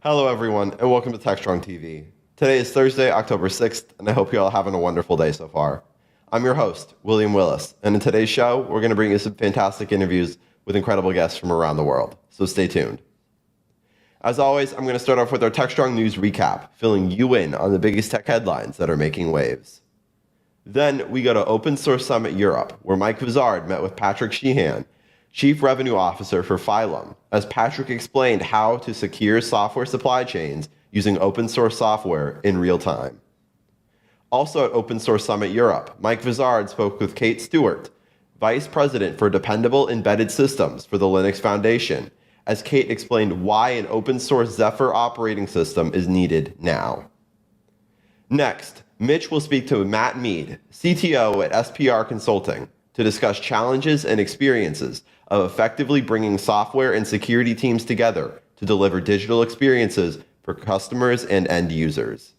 Hello, everyone, and welcome to Techstrong TV. Today is Thursday, October 6th, and I hope you're all having a wonderful day so far. I'm your host, William Willis, and in today's show, we're going to bring you some fantastic interviews with incredible guests from around the world, so stay tuned. As always, I'm going to start off with our Techstrong News recap, filling you in on the biggest tech headlines that are making waves. Then we go to Open Source Summit Europe, where Mike Vizard met with Patrick Sheehan, Chief Revenue Officer for Phylum, as Patrick explained how to secure software supply chains using open source software in real time. Also at Open Source Summit Europe, Mike Vizard spoke with Kate Stewart, Vice President for Dependable Embedded Systems for the Linux Foundation, as Kate explained why an open source Zephyr operating system is needed now. Next, Mitch will speak to Matt Mead, CTO at SPR Consulting, to discuss challenges and experiences of effectively bringing software and security teams together to deliver digital experiences for customers and end users.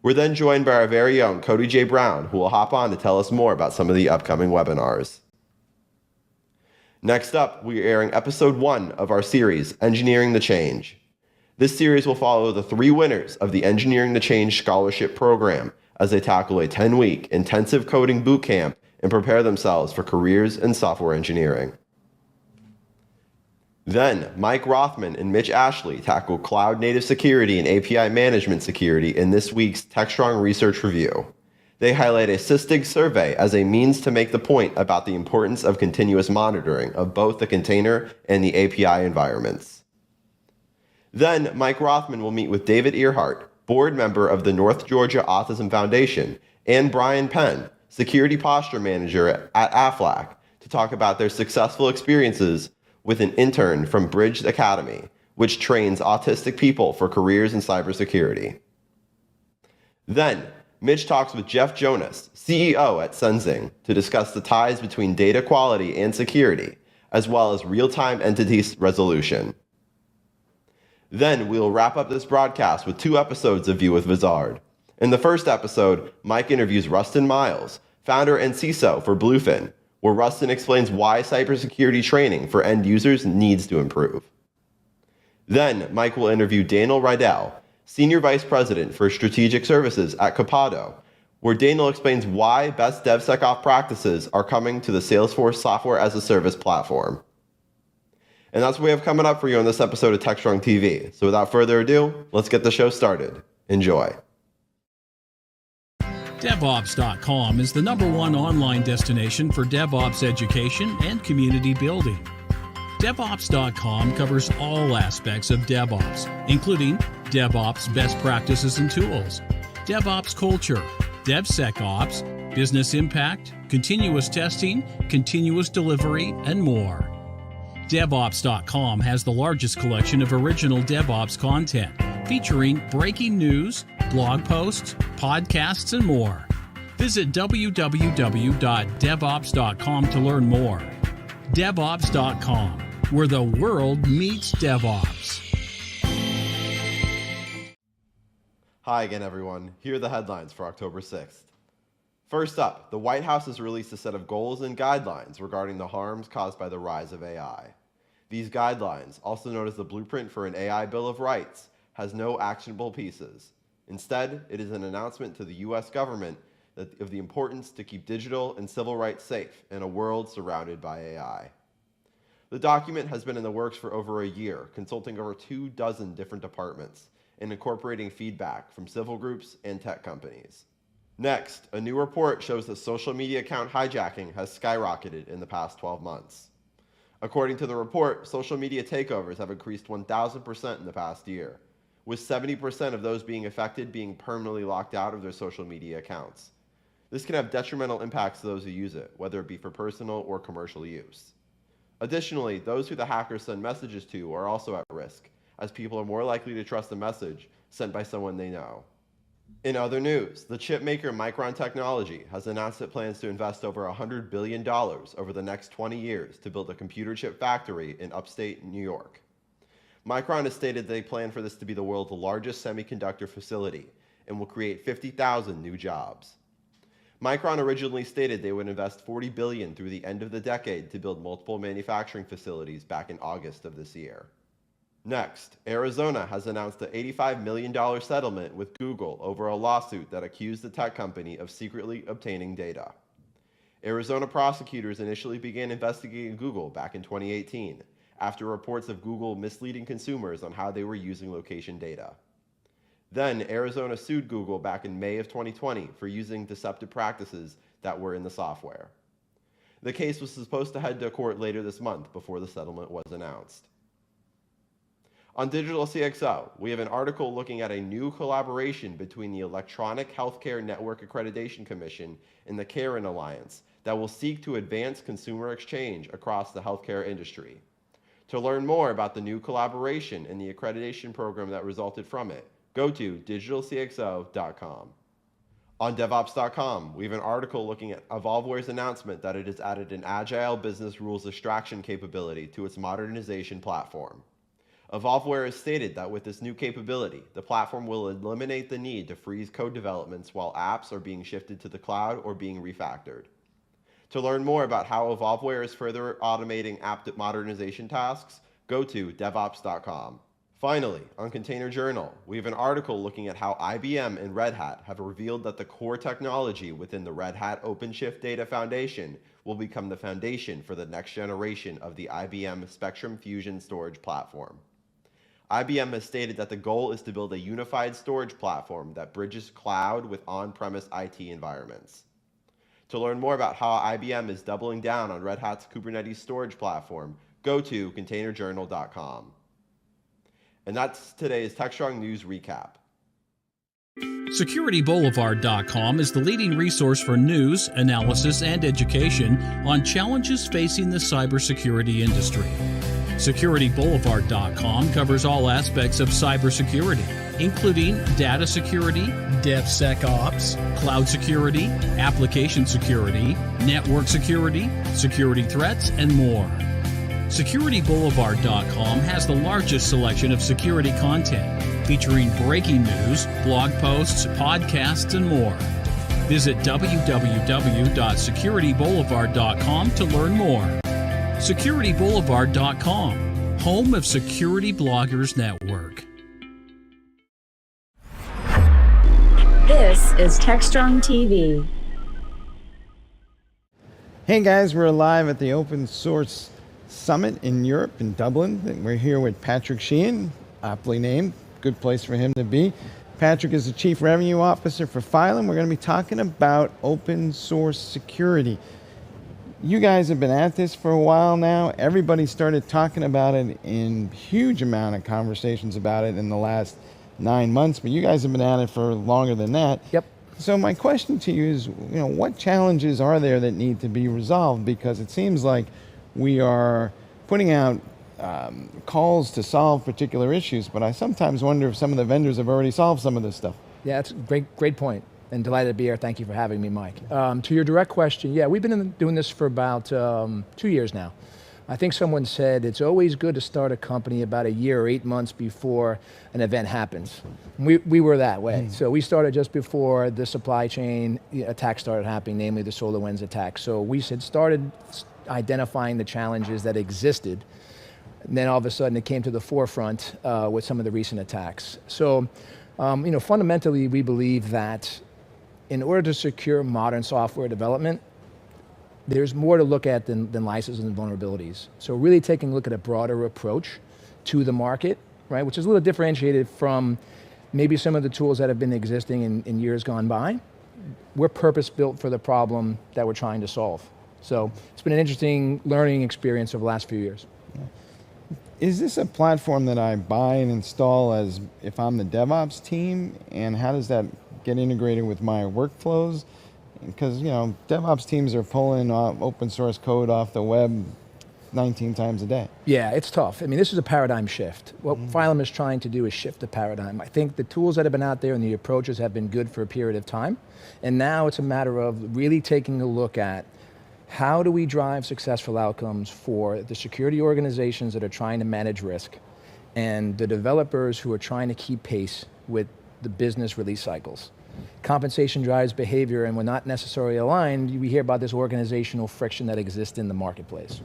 We're then joined by our very own Cody J. Brown, who will hop on to tell us more about some of the upcoming webinars. Next up, we are airing episode 1 of our series, Engineering the Change. This series will follow the 3 winners of the Engineering the Change Scholarship Program as they tackle a 10-week intensive coding bootcamp and prepare themselves for careers in software engineering. Then, Mike Rothman and Mitch Ashley tackle cloud-native security and API management security in this week's Techstrong Research Review. They highlight a SysDig survey as a means to make the point about the importance of continuous monitoring of both the container and the API environments. Then, Mike Rothman will meet with David Earhart, board member of the North Georgia Autism Foundation, and Brian Penn, Security Posture Manager at Aflac, to talk about their successful experiences with an intern from Bridge Academy, which trains autistic people for careers in cybersecurity. Then, Mitch talks with Jeff Jonas, CEO at Sensing, to discuss the ties between data quality and security, as well as real-time entity resolution. Then, we'll wrap up this broadcast with 2 episodes of View with Vizard. In the first episode, Mike interviews Rustin Miles, founder and CISO for Bluefin, where Rustin explains why cybersecurity training for end users needs to improve. Then, Mike will interview Daniel Rydell, Senior Vice President for Strategic Services at Capado, where Daniel explains why best DevSecOps practices are coming to the Salesforce Software as a Service platform. And that's what we have coming up for you on this episode of Techstrong TV. So without further ado, let's get the show started. Enjoy. DevOps.com is the #1 online destination for DevOps education and community building. DevOps.com covers all aspects of DevOps, including DevOps best practices and tools, DevOps culture, DevSecOps, business impact, continuous testing, continuous delivery, and more. DevOps.com has the largest collection of original DevOps content, featuring breaking news, blog posts, podcasts, and more. Visit www.devops.com to learn more. DevOps.com, where the world meets DevOps. Hi again, everyone. Here are the headlines for October 6th. First up, the White House has released a set of goals and guidelines regarding the harms caused by the rise of AI. These guidelines, also known as the Blueprint for an AI Bill of Rights, has no actionable pieces. Instead, it is an announcement to the U.S. government of the importance to keep digital and civil rights safe in a world surrounded by AI. The document has been in the works for over a year, consulting over 24 different departments and incorporating feedback from civil groups and tech companies. Next, a new report shows that social media account hijacking has skyrocketed in the past 12 months. According to the report, social media takeovers have increased 1,000% in the past year, with 70% of those being affected being permanently locked out of their social media accounts. This can have detrimental impacts to those who use it, whether it be for personal or commercial use. Additionally, those who the hackers send messages to are also at risk, as people are more likely to trust a message sent by someone they know. In other news, the chip maker Micron Technology has announced it plans to invest over $100 billion over the next 20 years to build a computer chip factory in upstate New York. Micron has stated they plan for this to be the world's largest semiconductor facility and will create 50,000 new jobs. Micron originally stated they would invest $40 billion through the end of the decade to build multiple manufacturing facilities back in August of this year. Next, Arizona has announced an $85 million settlement with Google over a lawsuit that accused the tech company of secretly obtaining data. Arizona prosecutors initially began investigating Google back in 2018 after reports of Google misleading consumers on how they were using location data. Then, Arizona sued Google back in May of 2020 for using deceptive practices that were in the software. The case was supposed to head to court later this month before the settlement was announced. On Digital CXO, we have an article looking at a new collaboration between the Electronic Healthcare Network Accreditation Commission and the Carin Alliance that will seek to advance consumer exchange across the healthcare industry. To learn more about the new collaboration and the accreditation program that resulted from it, go to digitalcxo.com. On DevOps.com, we have an article looking at Evolveware's announcement that it has added an agile business rules extraction capability to its modernization platform. Evolveware has stated that with this new capability, the platform will eliminate the need to freeze code developments while apps are being shifted to the cloud or being refactored. To learn more about how Evolveware is further automating app modernization tasks, go to devops.com. Finally, on Container Journal, we have an article looking at how IBM and Red Hat have revealed that the core technology within the Red Hat OpenShift Data Foundation will become the foundation for the next generation of the IBM Spectrum Fusion storage platform. IBM has stated that the goal is to build a unified storage platform that bridges cloud with on-premise IT environments. To learn more about how IBM is doubling down on Red Hat's Kubernetes storage platform, go to containerjournal.com. And that's today's Techstrong News Recap. SecurityBoulevard.com is the leading resource for news, analysis, and education on challenges facing the cybersecurity industry. SecurityBoulevard.com covers all aspects of cybersecurity, including data security, DevSecOps, cloud security, application security, network security, security threats, and more. SecurityBoulevard.com has the largest selection of security content, featuring breaking news, blog posts, podcasts, and more. Visit www.securityboulevard.com to learn more. SecurityBoulevard.com, home of Security Bloggers Network. This is Techstrong TV. Hey guys, we're live at the Open Source Summit in Europe, in Dublin. We're here with Patrick Sheehan, aptly named. Good place for him to be. Patrick is the Chief Revenue Officer for Phylum. We're going to be talking about open source security. You guys have been at this for a while now. Everybody started talking about it in huge amount of conversations about it in the last 9 months, but you guys have been at it for longer than that. Yep. So my question to you is, what challenges are there that need to be resolved? Because it seems like we are putting out calls to solve particular issues, but I sometimes wonder if some of the vendors have already solved some of this stuff. Yeah, that's a great point, and delighted to be here. Thank you for having me, Mike. To your direct question, yeah, we've been doing this for about 2 years now. I think someone said it's always good to start a company about a year or 8 months before an event happens. We were that way. So we started just before the supply chain attack started happening, namely the SolarWinds attack. So we had started identifying the challenges that existed. And then all of a sudden it came to the forefront with some of the recent attacks. So, fundamentally we believe that in order to secure modern software development, there's more to look at than licenses and vulnerabilities. So really taking a look at a broader approach to the market, right, which is a little differentiated from maybe some of the tools that have been existing in years gone by. We're purpose-built for the problem that we're trying to solve. So it's been an interesting learning experience over the last few years. Is this a platform that I buy and install as if I'm the DevOps team? And how does that get integrated with my workflows? Because, DevOps teams are pulling open source code off the web 19 times a day. Yeah, it's tough. I mean, this is a paradigm shift. What Phylum is trying to do is shift the paradigm. I think the tools that have been out there and the approaches have been good for a period of time. And now it's a matter of really taking a look at how do we drive successful outcomes for the security organizations that are trying to manage risk and the developers who are trying to keep pace with the business release cycles. compensation drives behavior and we're not necessarily aligned, we hear about this organizational friction that exists in the marketplace.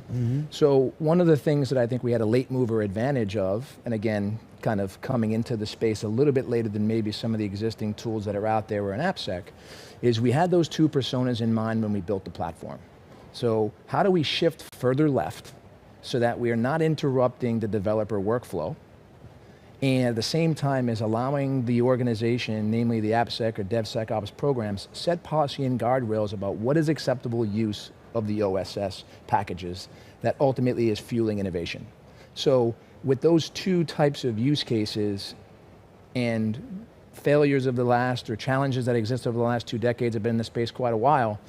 So one of the things that I think we had a late mover advantage of, and again, kind of coming into the space a little bit later than maybe some of the existing tools that are out there or in AppSec, is we had those two personas in mind when we built the platform. So how do we shift further left so that we are not interrupting the developer workflow, and at the same time is allowing the organization, namely the AppSec or DevSecOps programs, set policy and guardrails about what is acceptable use of the OSS packages that ultimately is fueling innovation. So with those two types of use cases and failures of the last, or challenges that exist over the last 2 decades, have been in the space quite a while,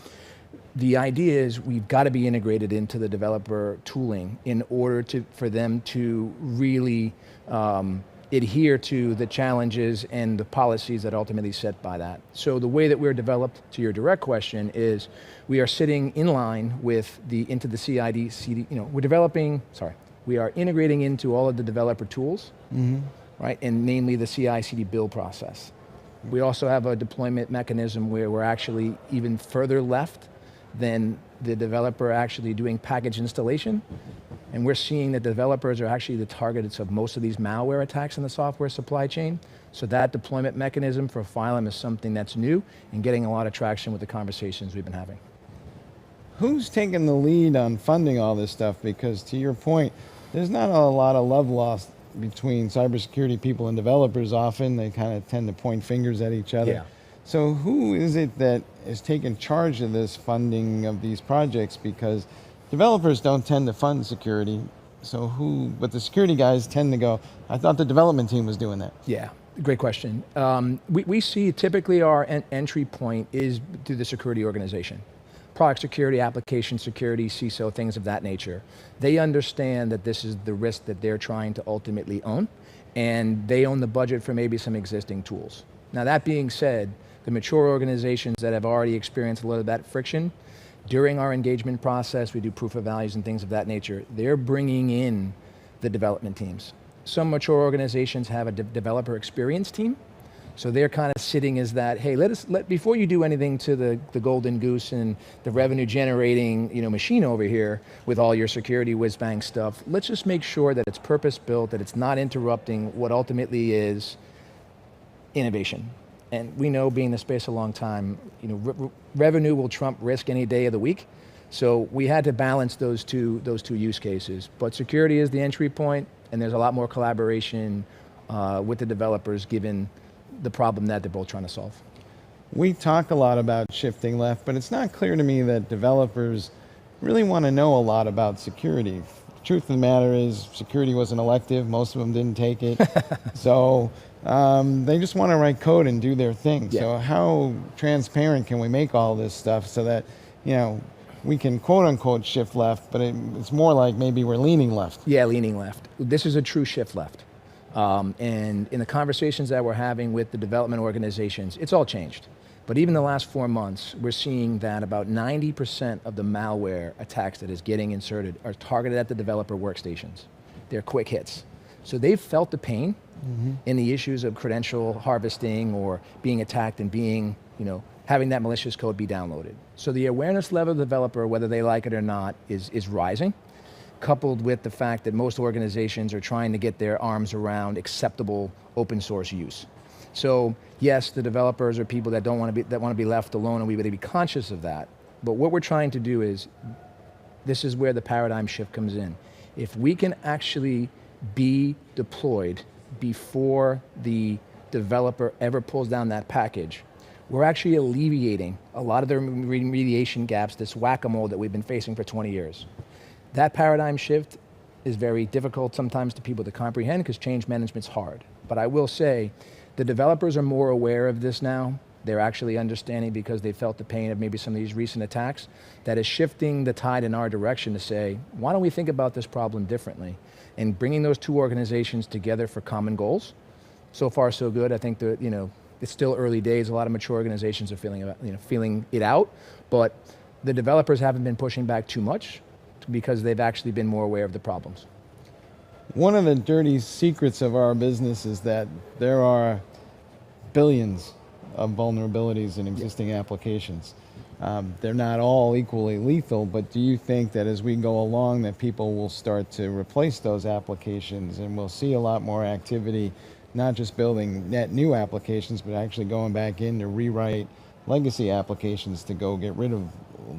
the idea is we've got to be integrated into the developer tooling in order for them to really adhere to the challenges and the policies that ultimately set by that. So the way that we're developed, to your direct question, is we are sitting in line with into the CID, CD, we are integrating into all of the developer tools, right? And namely the CI/CD build process. We also have a deployment mechanism where we're actually even further left than the developer actually doing package installation. And we're seeing that developers are actually the targets of most of these malware attacks in the software supply chain. So that deployment mechanism for Phylum is something that's new and getting a lot of traction with the conversations we've been having. Who's taking the lead on funding all this stuff? Because to your point, there's not a lot of love lost between cybersecurity people and developers. Often they kind of tend to point fingers at each other. Yeah. So who is it that is taking charge of this funding of these projects? Because developers don't tend to fund security. So but the security guys tend to go, I thought the development team was doing that. Yeah, great question. We see typically our entry point is through the security organization. Product security, application security, CISO, things of that nature. They understand that this is the risk that they're trying to ultimately own, and they own the budget for maybe some existing tools. Now that being said, the mature organizations that have already experienced a lot of that friction, during our engagement process, we do proof of values and things of that nature, they're bringing in the development teams. Some mature organizations have a developer experience team, so they're kind of sitting as that, hey, before you do anything to the golden goose and the revenue generating machine over here with all your security whiz-bang stuff, let's just make sure that it's purpose-built, that it's not interrupting what ultimately is innovation. And we know, being in the space a long time, revenue will trump risk any day of the week. So we had to balance those two use cases. But security is the entry point, and there's a lot more collaboration with the developers given the problem that they're both trying to solve. We talk a lot about shifting left, but it's not clear to me that developers really want to know a lot about security. The truth of the matter is security was an elective. Most of them didn't take it. So they just want to write code and do their thing. Yeah. So how transparent can we make all this stuff so that, we can quote unquote shift left, but it's more like maybe we're leaning left. Yeah, leaning left. This is a true shift left. And in the conversations that we're having with the development organizations, it's all changed. But even the last 4 months, we're seeing that about 90% of the malware attacks that is getting inserted are targeted at the developer workstations. They're quick hits. So they've felt the pain in the issues of credential harvesting or being attacked and being, having that malicious code be downloaded. So the awareness level of the developer, whether they like it or not, is rising, coupled with the fact that most organizations are trying to get their arms around acceptable open source use. So yes, the developers are people that want to be left alone, and we would be conscious of that. But what we're trying to do is, this is where the paradigm shift comes in. If we can actually be deployed before the developer ever pulls down that package, we're actually alleviating a lot of the remediation gaps, this whack-a-mole that we've been facing for 20 years. That paradigm shift is very difficult sometimes to people to comprehend because change management's hard. But I will say, the developers are more aware of this now. They're actually understanding, because they felt the pain of maybe some of these recent attacks, that is shifting the tide in our direction to say, why don't we think about this problem differently? And bringing those two organizations together for common goals. So far, so good. I think that, it's still early days. A lot of mature organizations are feeling it out, but the developers haven't been pushing back too much because they've actually been more aware of the problems. One of the dirty secrets of our business is that there are billions of vulnerabilities in existing applications. They're not all equally lethal, but do you think that as we go along that people will start to replace those applications and we'll see a lot more activity, not just building net new applications, but actually going back in to rewrite legacy applications to go get rid of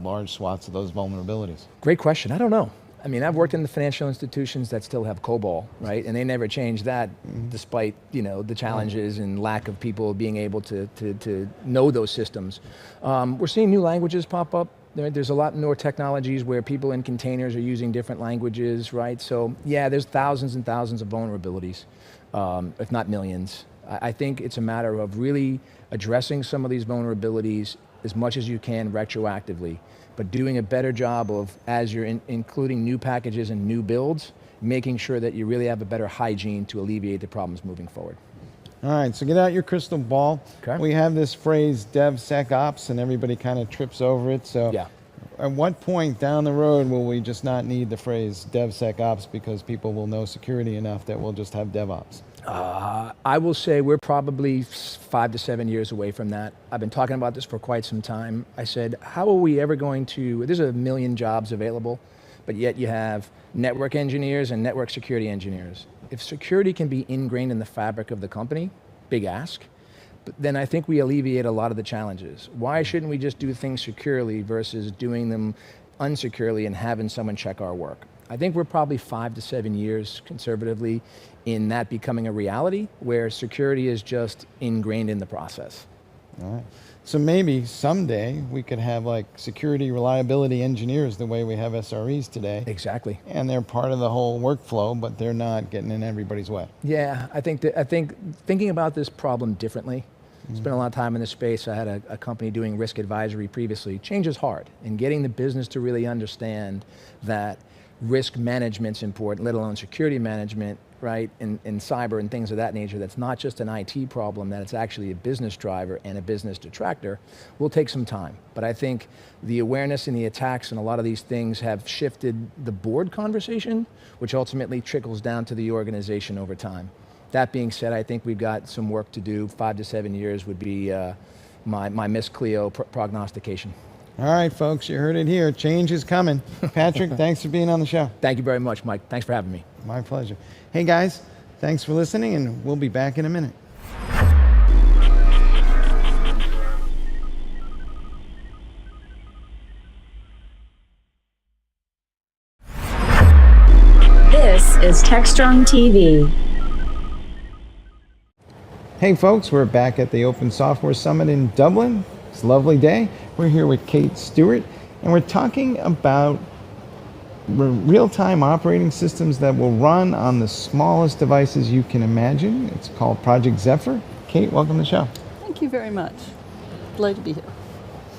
large swaths of those vulnerabilities? Great question. I don't know. I mean, I've worked in the financial institutions that still have COBOL, right? And they never changed that despite, the challenges and lack of people being able to know those systems. We're seeing new languages pop up. There's a lot more technologies where people in containers are using different languages, right? So yeah, there's thousands and thousands of vulnerabilities, if not millions. I think it's a matter of really addressing some of these vulnerabilities as much as you can retroactively, but doing a better job of, as you're including new packages and new builds, making sure that you really have a better hygiene to alleviate the problems moving forward. All right, so get out your crystal ball. Okay. We have this phrase DevSecOps, and everybody kind of trips over it. So Yeah. at what point down the road will we just not need the phrase DevSecOps because people will know security enough that we'll just have DevOps? I will say we're probably 5 to 7 years away from that. I've been talking about this for quite some time. I said, how are we ever going to, there's 1 million jobs available, but yet you have network engineers and network security engineers. If security can be ingrained in the fabric of the company, big ask, but then I think we alleviate a lot of the challenges. Why shouldn't we just do things securely versus doing them unsecurely and having someone check our work? I think we're probably 5 to 7 years conservatively in that becoming a reality where security is just ingrained in the process. All right. So maybe someday we could have like security reliability engineers the way we have SREs today. Exactly. And they're part of the whole workflow, but they're not getting in everybody's way. Yeah, I think thinking about this problem differently. Spent a lot of time in this space. I had a company doing risk advisory previously. Change is hard, and getting the business to really understand that risk management's important, let alone security management, right, in cyber and things of that nature. That's not just an IT problem, that it's actually a business driver and a business detractor, will take some time. But I think the awareness and the attacks and a lot of these things have shifted the board conversation, which ultimately trickles down to the organization over time. That being said, I think we've got some work to do. 5 to 7 years would be my Miss Cleo prognostication. All right, folks, you heard it here. Change is coming. Patrick, thanks for being on the show. Thank you very much, Mike. Thanks for having me. My pleasure. Hey, guys, thanks for listening, and we'll be back in a minute. This is Techstrong TV. Hey, folks, we're back at the Open Software Summit in Dublin. It's a lovely day. We're here with Kate Stewart, and we're talking about real-time operating systems that will run on the smallest devices you can imagine. It's called Project Zephyr. Kate, welcome to the show. Thank you very much. Glad to be here.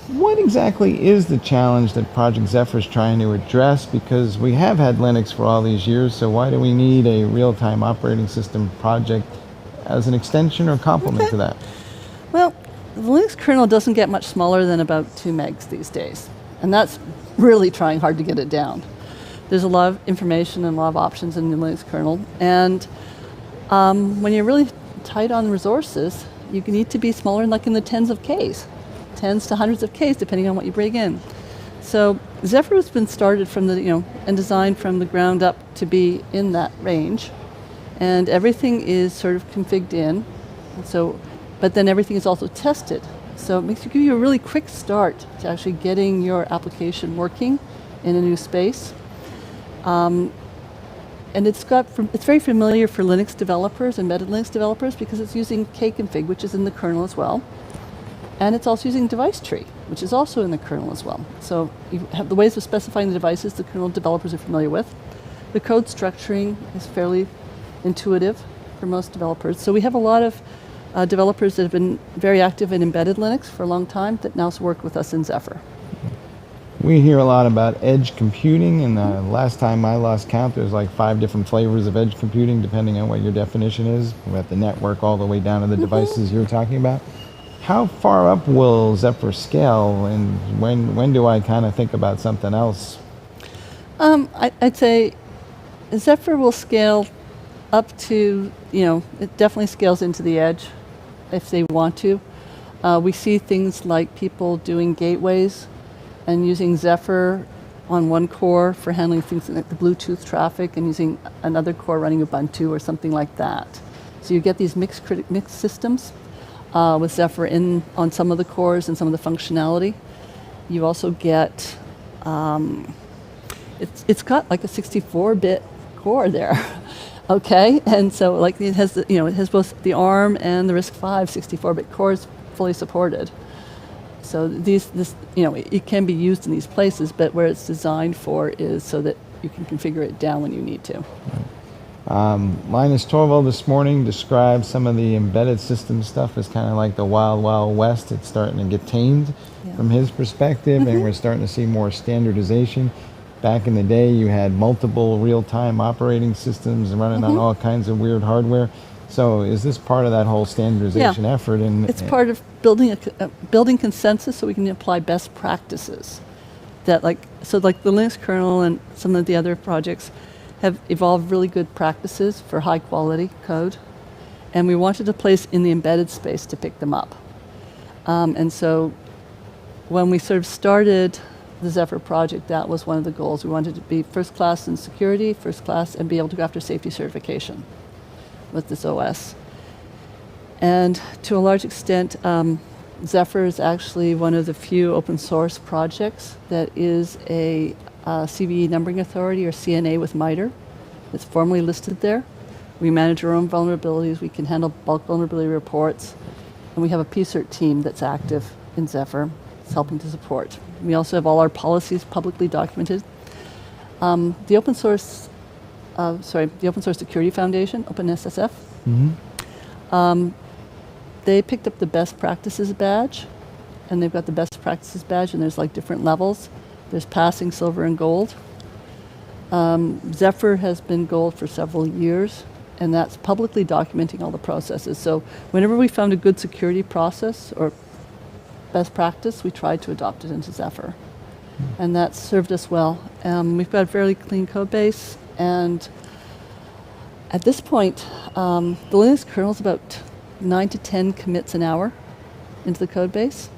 What exactly is the challenge that Project Zephyr is trying to address? Because we have had Linux for all these years, so why do we need a real-time operating system project as an extension or complement to that? Well, the Linux kernel doesn't get much smaller than about 2 megs these days, and that's really trying hard to get it down. There's a lot of information and a lot of options in the Linux kernel, and when you're really tight on resources, you need to be smaller, like in the tens of Ks, tens to hundreds of Ks, depending on what you bring in. So Zephyr has been started from the, and designed from the ground up to be in that range, and everything is sort of configured in. So, but then everything is also tested. So it give you a really quick start to actually getting your application working in a new space. And it's very familiar for Linux developers, embedded Linux developers, because it's using kconfig, which is in the kernel as well. And it's also using device tree, which is also in the kernel as well. So you have the ways of specifying the devices the kernel developers are familiar with. The code structuring is fairly intuitive for most developers. So we have a lot of developers that have been very active in embedded Linux for a long time that now work with us in Zephyr. We hear a lot about edge computing, and last time I lost count, there's like 5 different flavors of edge computing, depending on what your definition is. We're at the network all the way down to the devices you're talking about. How far up will Zephyr scale, and when do I kind of think about something else? I'd say Zephyr will scale up to, it definitely scales into the edge if they want to. We see things like people doing gateways and using Zephyr on one core for handling things like the Bluetooth traffic and using another core running Ubuntu or something like that. So you get these mixed systems with Zephyr in on some of the cores and some of the functionality. You also get, it's got like a 64-bit core there, okay? And so like it has, it has both the ARM and the RISC-V 64-bit cores fully supported. So it can be used in these places, but where it's designed for is so that you can configure it down when you need to. Linus Torvald this morning described some of the embedded system stuff as kind of like the wild, wild west. It's starting to get tamed from his perspective, and we're starting to see more standardization. Back in the day, you had multiple real-time operating systems running on all kinds of weird hardware. So is this part of that whole standardization effort? And it's part of building building consensus so we can apply best practices. That like the Linux kernel and some of the other projects have evolved really good practices for high quality code, and we wanted a place in the embedded space to pick them up. And so when we sort of started the Zephyr project, that was one of the goals. We wanted to be first class in security, first class, and be able to go after safety certification with this OS. And to a large extent, Zephyr is actually one of the few open source projects that is a CVE numbering authority, or CNA with MITRE. It's formally listed there. We manage our own vulnerabilities. We can handle bulk vulnerability reports. And we have a PCERT team that's active in Zephyr. It's helping to support. We also have all our policies publicly documented. The Open Source Security Foundation, OpenSSF, they picked up the best practices badge, and they've got the best practices badge, and there's like different levels. There's passing, silver, and gold. Zephyr has been gold for several years, and that's publicly documenting all the processes. So whenever we found a good security process or best practice, we tried to adopt it into Zephyr. And that's served us well. We've got a fairly clean code base, and at this point, the Linux kernel is about 9 to 10 commits an hour into the code base.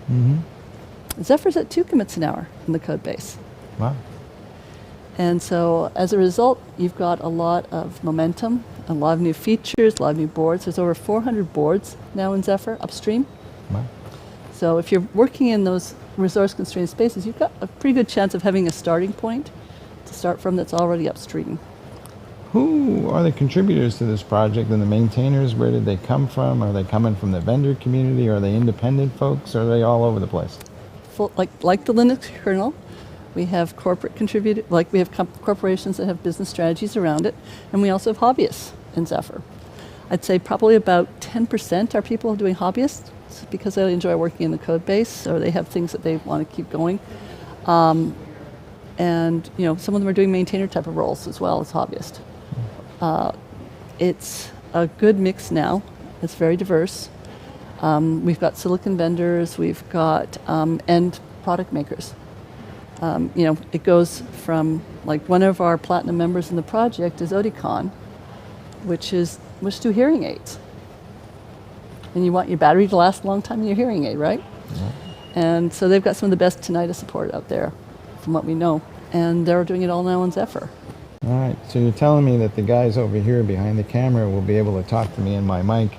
Zephyr's at 2 commits an hour in the code base. Wow. And so as a result, you've got a lot of momentum, a lot of new features, a lot of new boards. There's over 400 boards now in Zephyr upstream. Wow. So if you're working in those resource-constrained spaces, you've got a pretty good chance of having a starting point to start from that's already upstream. Who are the contributors to this project and the maintainers? Where did they come from? Are they coming from the vendor community? Are they independent folks? Or are they all over the place? Like the Linux kernel, we have corporate contributors, like we have corporations that have business strategies around it, and we also have hobbyists in Zephyr. I'd say probably about 10% are people doing hobbyists because they enjoy working in the code base, or they have things that they want to keep going. And some of them are doing maintainer type of roles as well as hobbyists. It's a good mix now. It's very diverse. We've got silicon vendors, we've got end product makers. It goes from, like, one of our platinum members in the project is Oticon, which do hearing aids. And you want your battery to last a long time in your hearing aid, right? Yeah. And so they've got some of the best tinnitus support out there, from what we know. And they're doing it all now on Zephyr. All right, so you're telling me that the guys over here behind the camera will be able to talk to me in my mic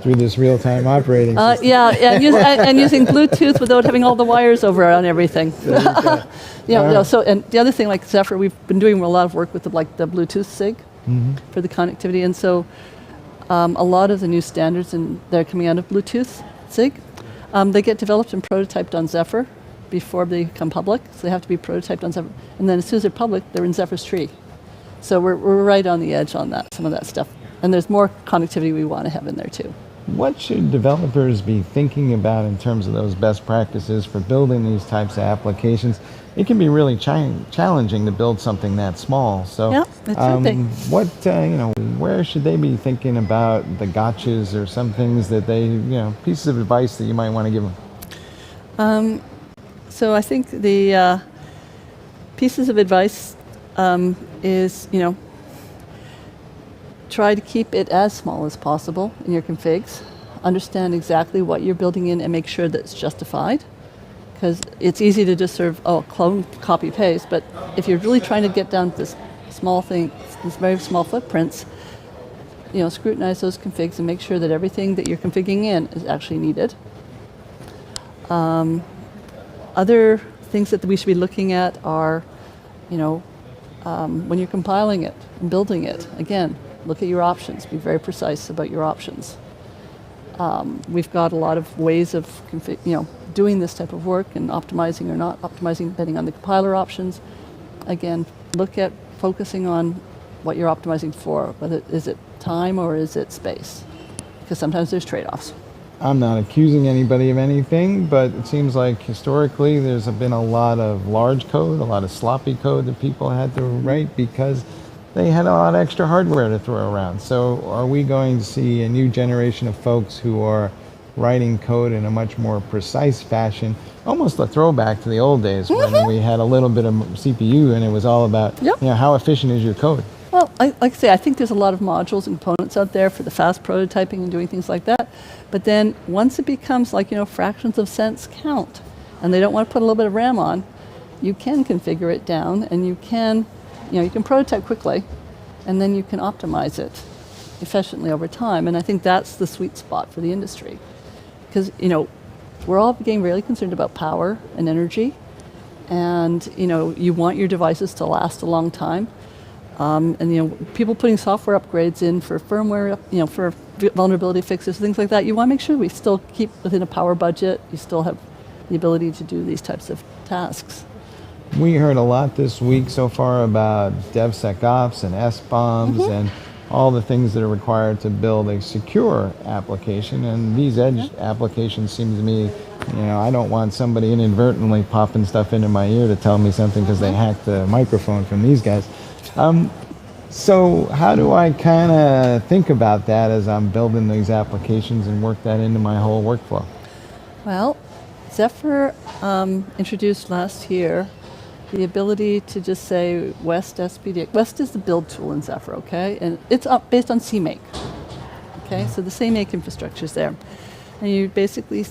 through this real-time operating system. And using Bluetooth without having all the wires over on everything. So, and the other thing, like Zephyr, we've been doing a lot of work with the Bluetooth SIG for the connectivity, and so a lot of the new standards that are coming out of Bluetooth SIG, they get developed and prototyped on Zephyr before they become public, so they have to be prototyped on Zephyr, and then as soon as they're public, they're in Zephyr's tree. So we're right on the edge on that, some of that stuff. And there's more connectivity we want to have in there too. What should developers be thinking about in terms of those best practices for building these types of applications? It can be really challenging to build something that small. So, yeah, it should be. Where should they be thinking about the gotchas or some things that they, pieces of advice that you might want to give them? So I think the pieces of advice is, try to keep it as small as possible in your configs. understand exactly what you're building in and make sure that it's justified. Because it's easy to just sort of, clone, copy, paste, but if you're really trying to get down to this small thing, these very small footprints, scrutinize those configs and make sure that everything that you're configuring in is actually needed. Other things that we should be looking at are, when you're compiling it and building it, again, look at your options. Be very precise about your options. We've got a lot of ways of doing this type of work and optimizing or not optimizing depending on the compiler options. Again, look at focusing on what you're optimizing for, whether is it time or is it space, because sometimes there's trade-offs. I'm not accusing anybody of anything, but it seems like historically there's been a lot of large code, a lot of sloppy code that people had to write because they had a lot of extra hardware to throw around. So are we going to see a new generation of folks who are writing code in a much more precise fashion, almost a throwback to the old days when we had a little bit of CPU and it was all about how efficient is your code? Well, like I say, I think there's a lot of modules and components out there for the fast prototyping and doing things like that. But then once it becomes like, fractions of cents count, and they don't want to put a little bit of RAM on, you can configure it down, and you can prototype quickly, and then you can optimize it efficiently over time. And I think that's the sweet spot for the industry. Because, we're all getting really concerned about power and energy, and, you want your devices to last a long time. And people putting software upgrades in for firmware, for vulnerability fixes, things like that. You want to make sure we still keep within a power budget. You still have the ability to do these types of tasks. We heard a lot this week so far about DevSecOps and SBOMs and all the things that are required to build a secure application. And these edge applications seem to me, I don't want somebody inadvertently popping stuff into my ear to tell me something because they hacked the microphone from these guys. So how do I kind of think about that as I'm building these applications and work that into my whole workflow? Well, Zephyr introduced last year the ability to just say West SPD. West is the build tool in Zephyr, okay? And it's based on CMake, okay? So the CMake infrastructure is there. And you basically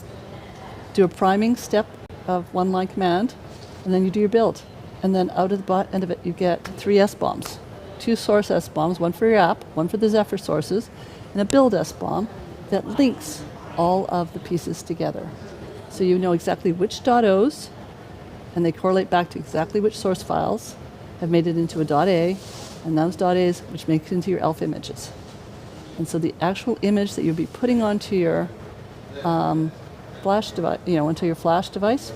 do a priming step of one line command, and then you do your build. And then out of the end of it, you get 3 SBOMs. 2 source SBOMs, one for your app, one for the Zephyr sources, and a build SBOM that links all of the pieces together. So you know exactly which .os, and they correlate back to exactly which source files have made it into a .a, and those .as which make it into your ELF images. And so the actual image that you'll be putting onto your flash device, onto your flash device,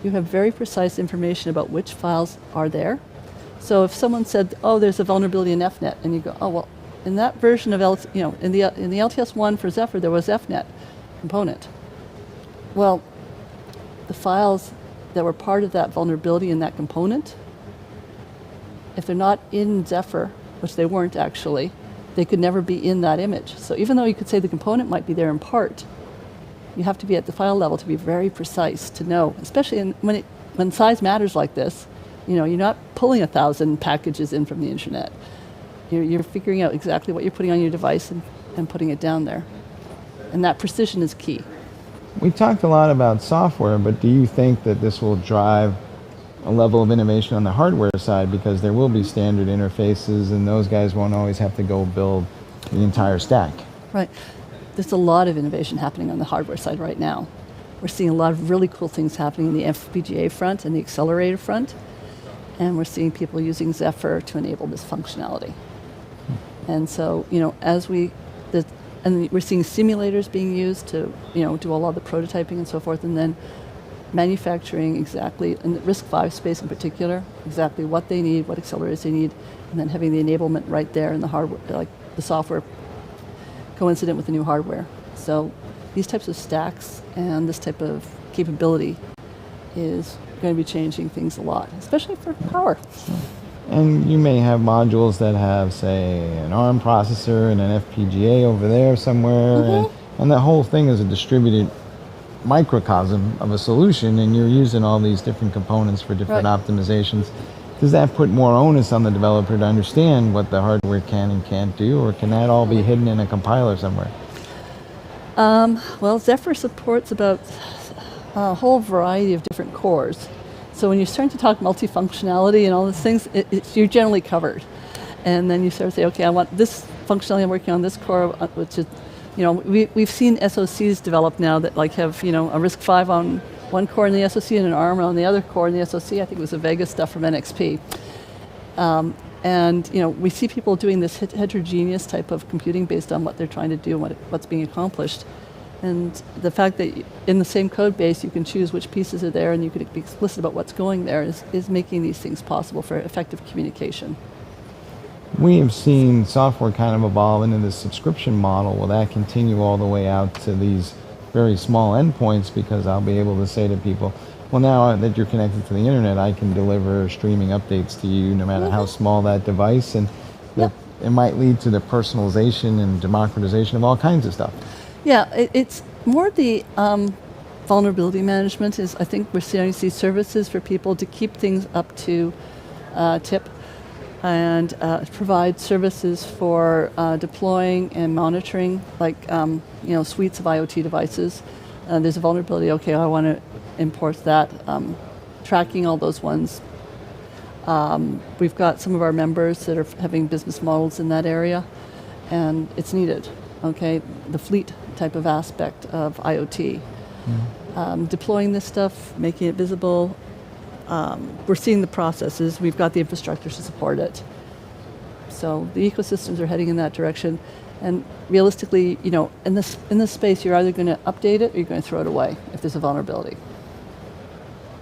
you have very precise information about which files are there. So if someone said, "Oh, there's a vulnerability in FNet," and you go, "Oh, well, in that version of in the LTS1 for Zephyr, there was FNet component." Well, the files that were part of that vulnerability in that component, if they're not in Zephyr, which they weren't actually, they could never be in that image. So even though you could say the component might be there in part, you have to be at the file level to be very precise to know, especially when size matters like this. You're not pulling 1,000 packages in from the internet. You're figuring out exactly what you're putting on your device and putting it down there. And that precision is key. We talked a lot about software, but do you think that this will drive a level of innovation on the hardware side, because there will be standard interfaces and those guys won't always have to go build the entire stack? Right. There's a lot of innovation happening on the hardware side right now. We're seeing a lot of really cool things happening in the FPGA front and the accelerator front. And we're seeing people using Zephyr to enable this functionality. And so, and we're seeing simulators being used to, do a lot of the prototyping and so forth, and then manufacturing exactly, in the RISC-V space in particular, exactly what they need, what accelerators they need, and then having the enablement right there in the hardware, like the software coincident with the new hardware. So these types of stacks and this type of capability is going to be changing things a lot, especially for power. And you may have modules that have, say, an ARM processor and an FPGA over there somewhere, and the whole thing is a distributed microcosm of a solution, and you're using all these different components for different optimizations. Does that put more onus on the developer to understand what the hardware can and can't do, or can that all be hidden in a compiler somewhere? Well, Zephyr supports about a whole variety of different cores. So when you're starting to talk multifunctionality and all these things, you're generally covered. And then you sort of say, okay, I want this functionality, I'm working on this core, which is, we've seen SoCs develop now that like have, a RISC-V on one core in the SoC and an ARM on the other core in the SoC. I think it was the Vega stuff from NXP. And we see people doing this heterogeneous type of computing based on what they're trying to do and what's being accomplished. And the fact that in the same code base you can choose which pieces are there and you can be explicit about what's going there is making these things possible for effective communication. We have seen software kind of evolve into this subscription model. Will that continue all the way out to these very small endpoints? Because I'll be able to say to people, well, now that you're connected to the internet, I can deliver streaming updates to you no matter how small that device. And it might lead to the personalization and democratization of all kinds of stuff. Yeah, it's more the vulnerability management is, I think we're starting to see services for people to keep things up to tip and provide services for deploying and monitoring, like suites of IoT devices. There's a vulnerability, okay, I want to import that, tracking all those ones. We've got some of our members that are having business models in that area, and it's needed, okay? The fleet type of aspect of IoT. Deploying this stuff, making it visible, we're seeing the processes, we've got the infrastructure to support it. So the ecosystems are heading in that direction. And realistically, in this space, you're either going to update it or you're going to throw it away if there's a vulnerability.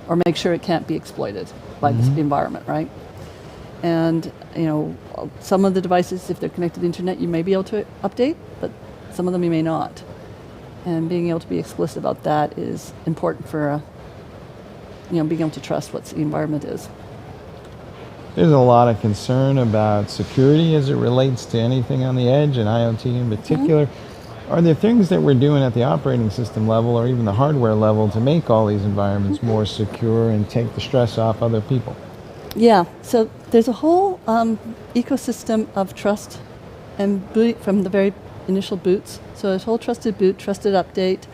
Or make sure it can't be exploited by this environment, right? And, some of the devices, if they're connected to the internet, you may be able to update, but some of them you may not. And being able to be explicit about that is important for, being able to trust what the environment is. There's a lot of concern about security as it relates to anything on the edge and IoT in particular. Are there things that we're doing at the operating system level or even the hardware level to make all these environments more secure and take the stress off other people? Yeah, so there's a whole ecosystem of trust and boot from the very initial boots. So there's whole trusted boot, trusted update.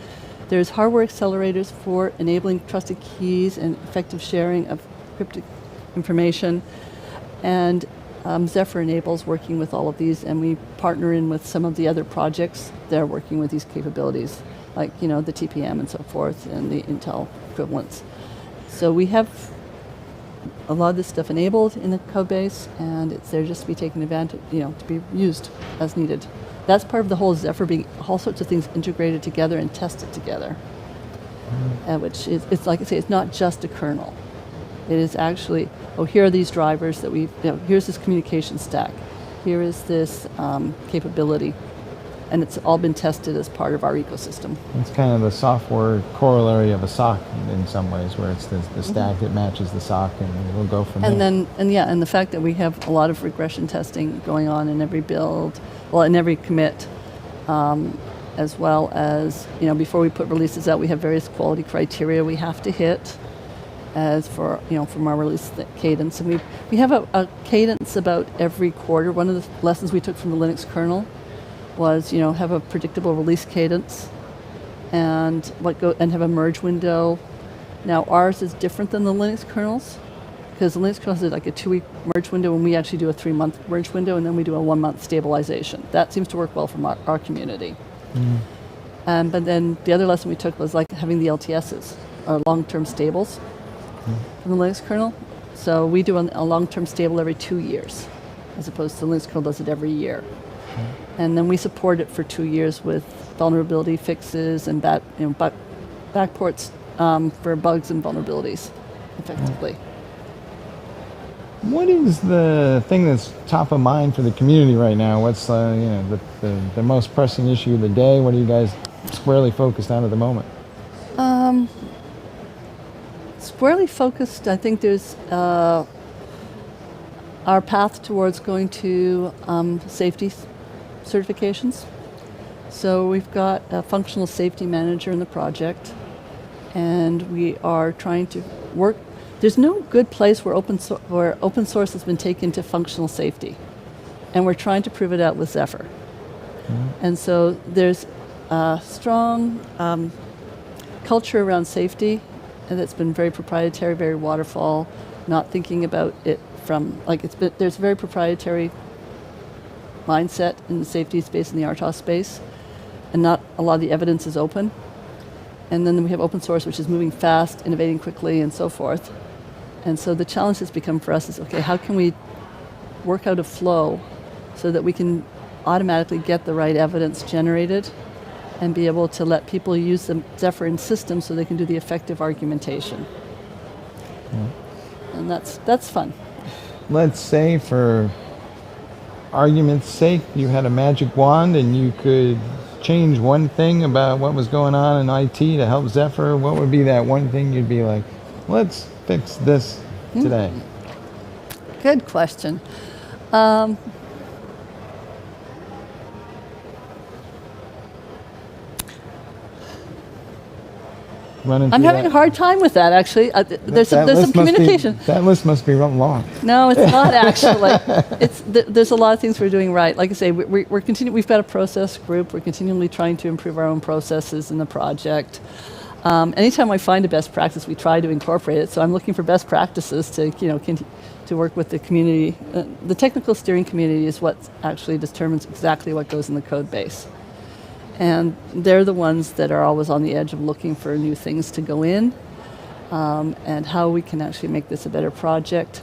There's hardware accelerators for enabling trusted keys and effective sharing of cryptic information. And Zephyr enables working with all of these, and we partner in with some of the other projects that are working with these capabilities, like the TPM and so forth, and the Intel equivalents. So we have a lot of this stuff enabled in the code base, and it's there just to be taken advantage, to be used as needed. That's part of the whole Zephyr being all sorts of things integrated together and tested together, which is, it's like I say, it's not just a kernel. It is actually, here are these drivers that here's this communication stack. Here is this capability. And it's all been tested as part of our ecosystem. It's kind of the software corollary of a SOC in some ways, where it's the stack that matches the SOC, and we'll go from there. And the fact that we have a lot of regression testing going on in every build, in every commit, as well as, before we put releases out, we have various quality criteria we have to hit. As for, from our release cadence. And we have a cadence about every quarter. One of the lessons we took from the Linux kernel was, have a predictable release cadence and have a merge window. Now ours is different than the Linux kernels, because the Linux kernel has like a 2-week merge window, and we actually do a 3-month merge window, and then we do a 1-month stabilization. That seems to work well from our community. But then the other lesson we took was like having the LTSs, or long-term stables, from the Linux kernel. So we do a long-term stable every 2 years, as opposed to the Linux kernel does it every year. And then we support it for 2 years with vulnerability fixes and backports for bugs and vulnerabilities, effectively. What is the thing that's top of mind for the community right now? What's the most pressing issue of the day? What are you guys squarely focused on at the moment? Squarely focused, I think there's our path towards going to safety certifications. So we've got a functional safety manager in the project, and we are trying to work. There's no good place where open source has been taken to functional safety, and we're trying to prove it out with Zephyr. And so there's strong culture around safety, and it's been very proprietary, very waterfall, not thinking about it from, there's a very proprietary mindset in the safety space, in the RTOS space, and not a lot of the evidence is open. And then we have open source, which is moving fast, innovating quickly, and so forth. And so the challenge has become for us is, okay, how can we work out a flow so that we can automatically get the right evidence generated and be able to let people use the Zephyr in systems so they can do the effective argumentation. And that's fun. Let's say, for argument's sake, you had a magic wand and you could change one thing about what was going on in IT to help Zephyr. What would be that one thing you'd be like, let's fix this today? Good question. I'm having a hard time with that, actually. There's some communication. That list must be long. No, it's not actually. There's a lot of things we're doing right. Like I say, we're continuing. We've got a process group. We're continually trying to improve our own processes in the project. Anytime I find a best practice, we try to incorporate it. So I'm looking for best practices to to work with the community. The technical steering community is what actually determines exactly what goes in the code base. And they're the ones that are always on the edge of looking for new things to go in, and how we can actually make this a better project.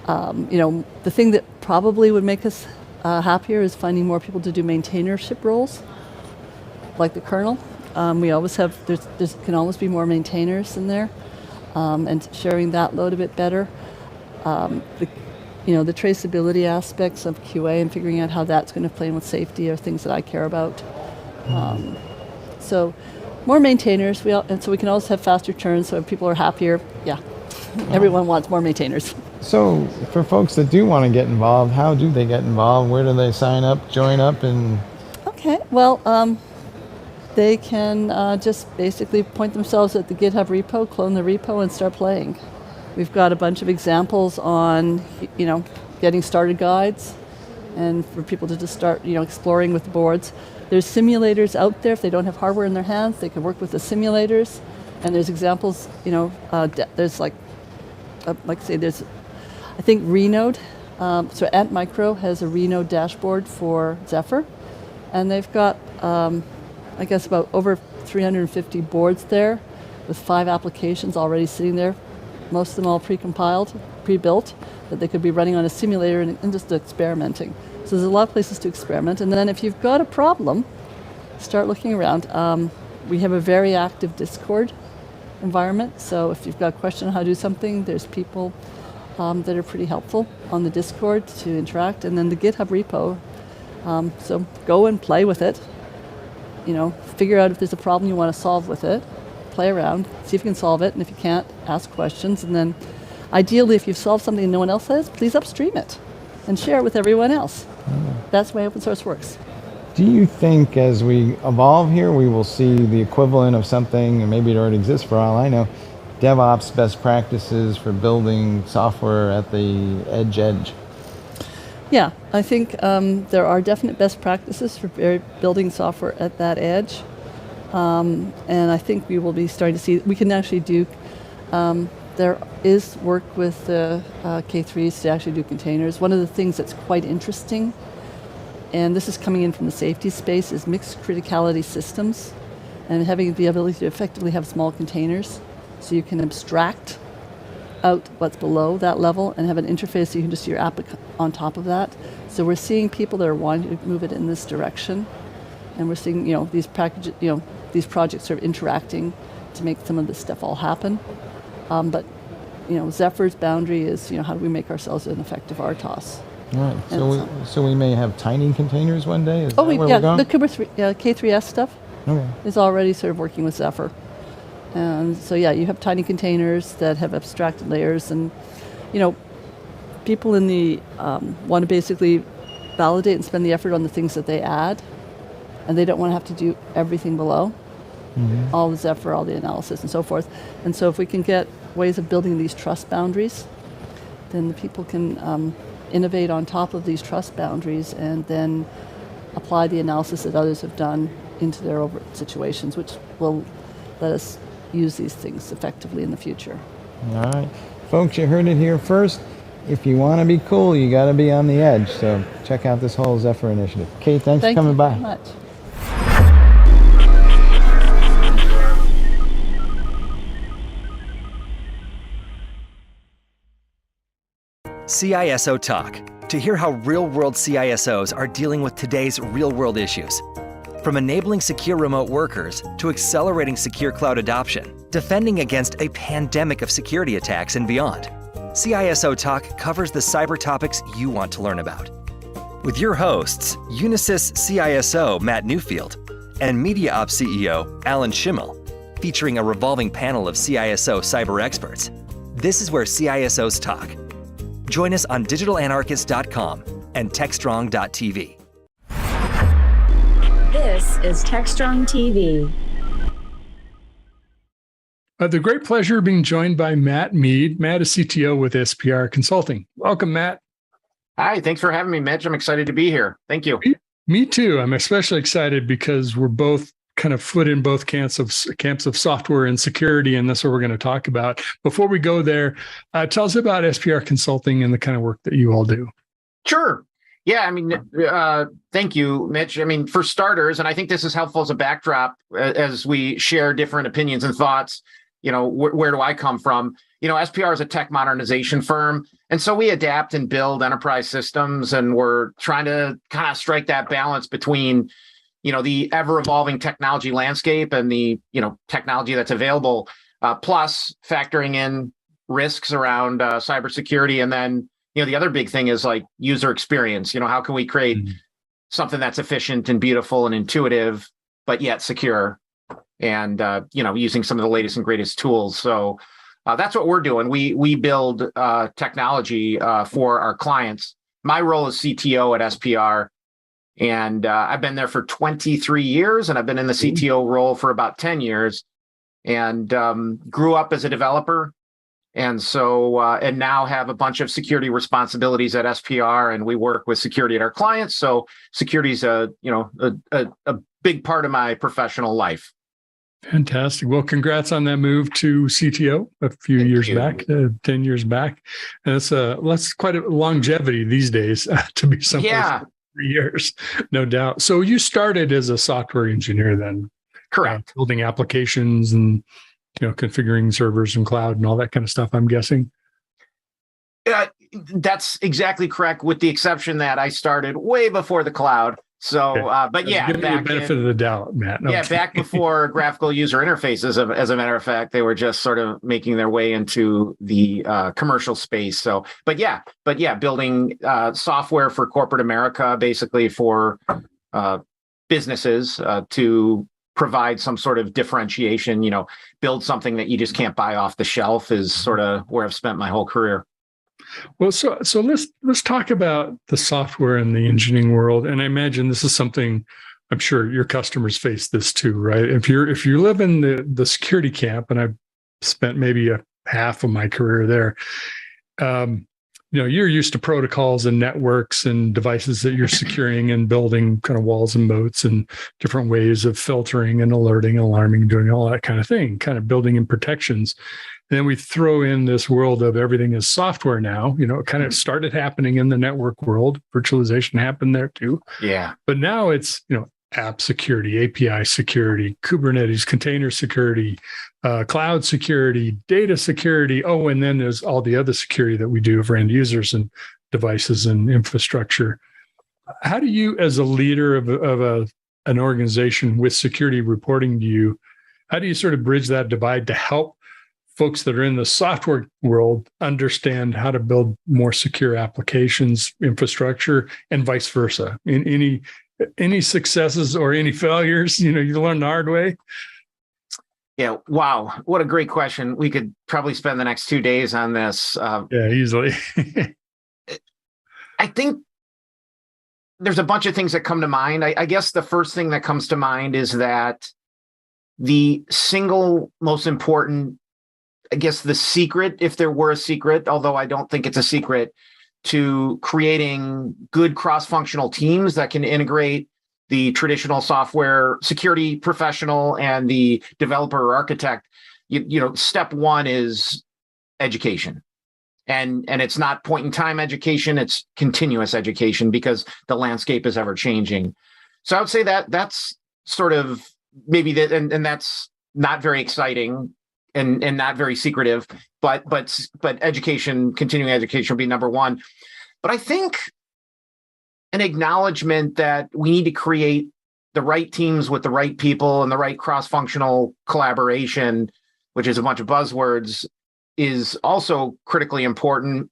The thing that probably would make us happier is finding more people to do maintainership roles, like the kernel. We always have, there can always be more maintainers in there, and sharing that load a bit better. The traceability aspects of QA and figuring out how that's going to play in with safety are things that I care about. So more maintainers, and so we can also have faster turns, so if people are happier. Yeah, everyone wants more maintainers. So for folks that do want to get involved, how do they get involved? Where do they sign up, join up, and? Okay, well, they can just basically point themselves at the GitHub repo, clone the repo, and start playing. We've got a bunch of examples on, getting started guides, and for people to just start, exploring with the boards. There's simulators out there. If they don't have hardware in their hands, they can work with the simulators. And there's examples, there's there's, I think Renode, so Ant Micro has a Renode dashboard for Zephyr, and they've got, about over 350 boards there with 5 applications already sitting there, most of them all pre-compiled, pre-built, that they could be running on a simulator and just experimenting. So there's a lot of places to experiment. And then if you've got a problem, start looking around. We have a very active Discord environment. So if you've got a question on how to do something, there's people that are pretty helpful on the Discord to interact. And then the GitHub repo. So go and play with it. Figure out if there's a problem you want to solve with it. Play around, see if you can solve it, and if you can't, ask questions. And then ideally, if you've solved something and no one else has, please upstream it and share it with everyone else. That's the way open source works. Do you think as we evolve here, we will see the equivalent of something, and maybe it already exists for all I know, DevOps best practices for building software at the edge? Yeah, I think there are definite best practices for building software at that edge. And I think we will be starting to see, we can actually do, there is work with the K3s to actually do containers. One of the things that's quite interesting, and this is coming in from the safety space, is mixed criticality systems and having the ability to effectively have small containers so you can abstract out what's below that level and have an interface so you can just do your app on top of that. So we're seeing people that are wanting to move it in this direction. And we're seeing, these packages, these projects sort of interacting to make some of this stuff all happen. But Zephyr's boundary is, how do we make ourselves an effective RTOS? Right. So we may have tiny containers one day. Is that where we're going? The K3S stuff is already sort of working with Zephyr. And so you have tiny containers that have abstracted layers, and people in the want to basically validate and spend the effort on the things that they add. And they don't want to have to do everything below, all the Zephyr, all the analysis, and so forth. And so if we can get ways of building these trust boundaries, then the people can innovate on top of these trust boundaries and then apply the analysis that others have done into their overt situations, which will let us use these things effectively in the future. All right. Folks, you heard it here first. If you want to be cool, you got to be on the edge. So check out this whole Zephyr initiative. Kate, thanks for coming by. Thank you very much. CISO Talk, to hear how real-world CISOs are dealing with today's real-world issues. From enabling secure remote workers to accelerating secure cloud adoption, defending against a pandemic of security attacks and beyond. CISO Talk covers the cyber topics you want to learn about. With your hosts, Unisys CISO Matt Newfield and MediaOps CEO Alan Schimmel, featuring a revolving panel of CISO cyber experts. This is where CISOs talk. Join us on digitalanarchist.com and Techstrong TV. This is Techstrong TV. The great pleasure of being joined by Matt Mead. Matt is CTO with SPR Consulting. Welcome, Matt. Hi, thanks for having me, Mitch. I'm excited to be here. Thank you. Me too. I'm especially excited because we're both kind of foot in both camps of software and security, and that's what we're going to talk about. Before we go there, tell us about SPR Consulting and the kind of work that you all do. Sure. Yeah, I mean, thank you, Mitch. I mean, for starters, and I think this is helpful as a backdrop as we share different opinions and thoughts, where do I come from? SPR is a tech modernization firm. And so we adapt and build enterprise systems, and we're trying to kind of strike that balance between, the ever-evolving technology landscape and the, technology that's available, plus factoring in risks around cybersecurity. And then, the other big thing is like user experience. How can we create something that's efficient and beautiful and intuitive, but yet secure? And, using some of the latest and greatest tools. So that's what we're doing. We build technology for our clients. My role is CTO at SPR, and I've been there for 23 years, and I've been in the CTO role for about 10 years, and grew up as a developer. And so, and now have a bunch of security responsibilities at SPR, and we work with security at our clients. So security is a big part of my professional life. Fantastic. Well, congrats on that move to CTO a few years back, 10 years back. And that's quite a longevity these days to be somewhere for 3 years, no doubt. So you started as a software engineer then? Correct. Building applications and configuring servers and cloud and all that kind of stuff, I'm guessing. That's exactly correct, with the exception that I started way before the cloud. So, but yeah, give me the benefit of the doubt, Matt. Yeah, back before graphical user interfaces, as a matter of fact, they were just sort of making their way into the commercial space. So, but yeah, building software for corporate America, basically for businesses to provide some sort of differentiation, build something that you just can't buy off the shelf is sort of where I've spent my whole career. Well, so let's talk about the software and the engineering world. And I imagine this is something, I'm sure your customers face this too, right? If you live in the security camp, and I've spent maybe a half of my career there, you're used to protocols and networks and devices that you're securing and building kind of walls and moats and different ways of filtering and alerting, alarming, doing all that kind of thing, kind of building in protections. And then we throw in this world of everything is software now. It kind of started happening in the network world. Virtualization happened there too. Yeah. But now it's, app security, API security, Kubernetes, container security, cloud security, data security. Oh, and then there's all the other security that we do for end users and devices and infrastructure. How do you, as a leader of an organization with security reporting to you, how do you sort of bridge that divide to help folks that are in the software world understand how to build more secure applications, infrastructure, and vice versa? In any successes or any failures, you learn the hard way? Yeah. Wow. What a great question. We could probably spend the next 2 days on this. Yeah, easily. I think there's a bunch of things that come to mind. I guess the first thing that comes to mind is that the single most important, I guess the secret, if there were a secret, although I don't think it's a secret, to creating good cross-functional teams that can integrate the traditional software security professional and the developer or architect, step one is education. And it's not point in time education, it's continuous education because the landscape is ever changing. So I would say that that's sort of maybe that, and that's not very exciting and not very secretive, but education, continuing education would be number one. But I think an acknowledgement that we need to create the right teams with the right people and the right cross-functional collaboration, which is a bunch of buzzwords, is also critically important.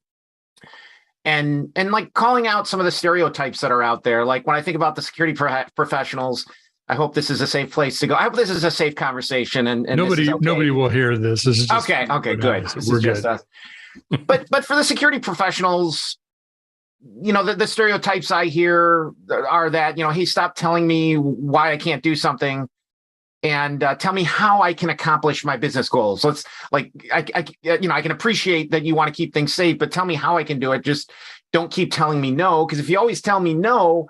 And like calling out some of the stereotypes that are out there. Like when I think about the security professionals, I hope this is a safe place to go. I hope this is a safe conversation. And nobody will hear this. This is just okay, good. This is just us. But for the security professionals, the stereotypes I hear are that, hey, stop telling me why I can't do something and tell me how I can accomplish my business goals. So it's like, I can appreciate that you want to keep things safe, but tell me how I can do it. Just don't keep telling me no, because if you always tell me no,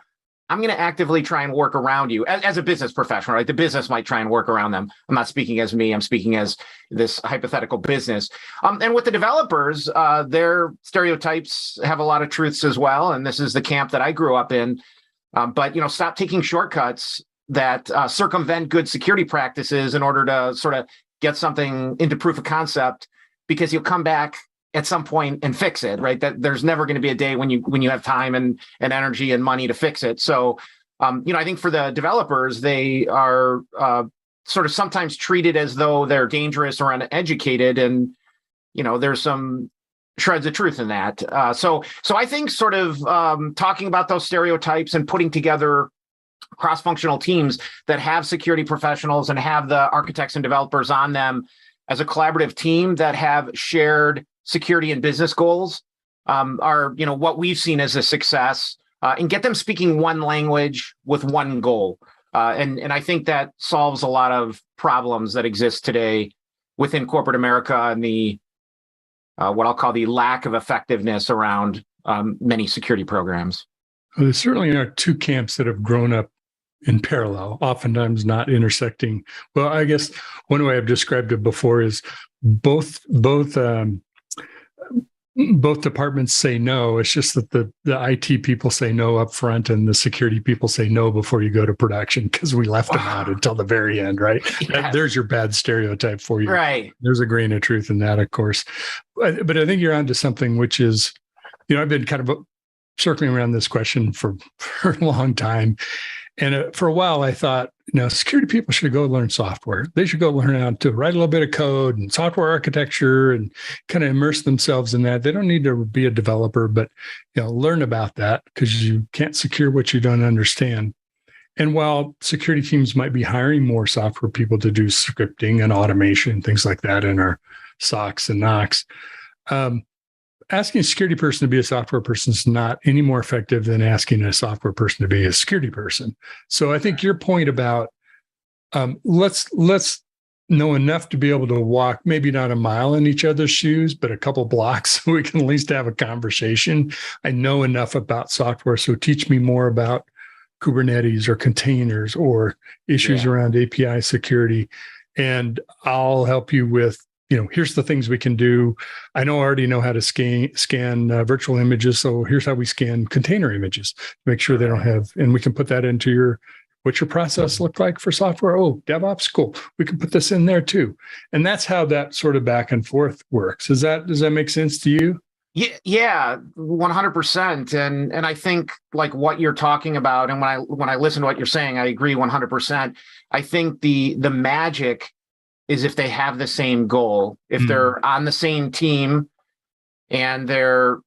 I'm going to actively try and work around you as a business professional, right? The business might try and work around them. I'm not speaking as me. I'm speaking as this hypothetical business. And with the developers, their stereotypes have a lot of truths as well. And this is the camp that I grew up in. But stop taking shortcuts that circumvent good security practices in order to sort of get something into proof of concept, because you'll come back at some point and fix it, right? That there's never going to be a day when you have time and energy and money to fix it. So, I think for the developers, they are sort of sometimes treated as though they're dangerous or uneducated. And, there's some shreds of truth in that. So I think sort of talking about those stereotypes and putting together cross-functional teams that have security professionals and have the architects and developers on them as a collaborative team that have shared security and business goals are, what we've seen as a success, and get them speaking one language with one goal. And I think that solves a lot of problems that exist today within corporate America and the what I'll call the lack of effectiveness around many security programs. Well, there certainly are two camps that have grown up in parallel, oftentimes not intersecting. Well, I guess one way I've described it before is both departments say no. It's just that the IT people say no up front and the security people say no before you go to production because we left them out until the very end, right? Yeah. There's your bad stereotype for you. Right. There's a grain of truth in that, of course. But I think you're onto something, which is, I've been kind of circling around this question for a long time. And for a while, I thought, security people should go learn software. They should go learn how to write a little bit of code and software architecture and kind of immerse themselves in that. They don't need to be a developer, but learn about that because you can't secure what you don't understand. And while security teams might be hiring more software people to do scripting and automation, things like that in our SOCs and NOCs, asking a security person to be a software person is not any more effective than asking a software person to be a security person. So I think your point about let's know enough to be able to walk, maybe not a mile in each other's shoes, but a couple blocks so we can at least have a conversation. I know enough about software, so teach me more about Kubernetes or containers or issues around API security, and I'll help you with here's the things we can do. I already know how to scan virtual images. So here's how we scan container images to make sure they don't have, and we can put that into what's your process look like for software? Oh, DevOps, cool. We can put this in there too. And that's how that sort of back and forth works. Does that make sense to you? Yeah, 100%. And I think like what you're talking about, and when I listen to what you're saying, I agree 100%. I think the magic is if they have the same goal, if they're on the same team and their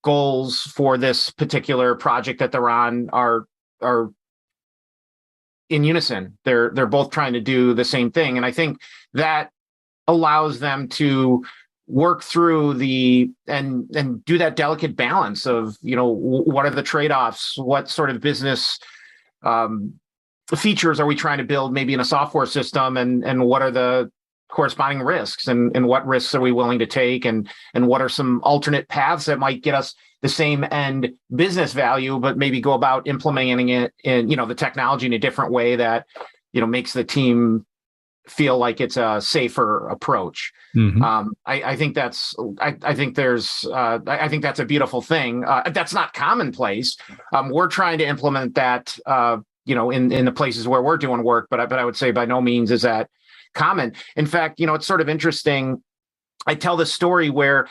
goals for this particular project that they're on are in unison. They're both trying to do the same thing. And I think that allows them to work through and do that delicate balance of, what are the trade-offs? What sort of business features are we trying to build maybe in a software system, and what are the corresponding risks, and what risks are we willing to take, and what are some alternate paths that might get us the same end business value, but maybe go about implementing it in, the technology in a different way that, makes the team feel like it's a safer approach. I think that's a beautiful thing. That's not commonplace. We're trying to implement that, in the places where we're doing work, but I would say by no means is that common. In fact, it's sort of interesting. I tell this story where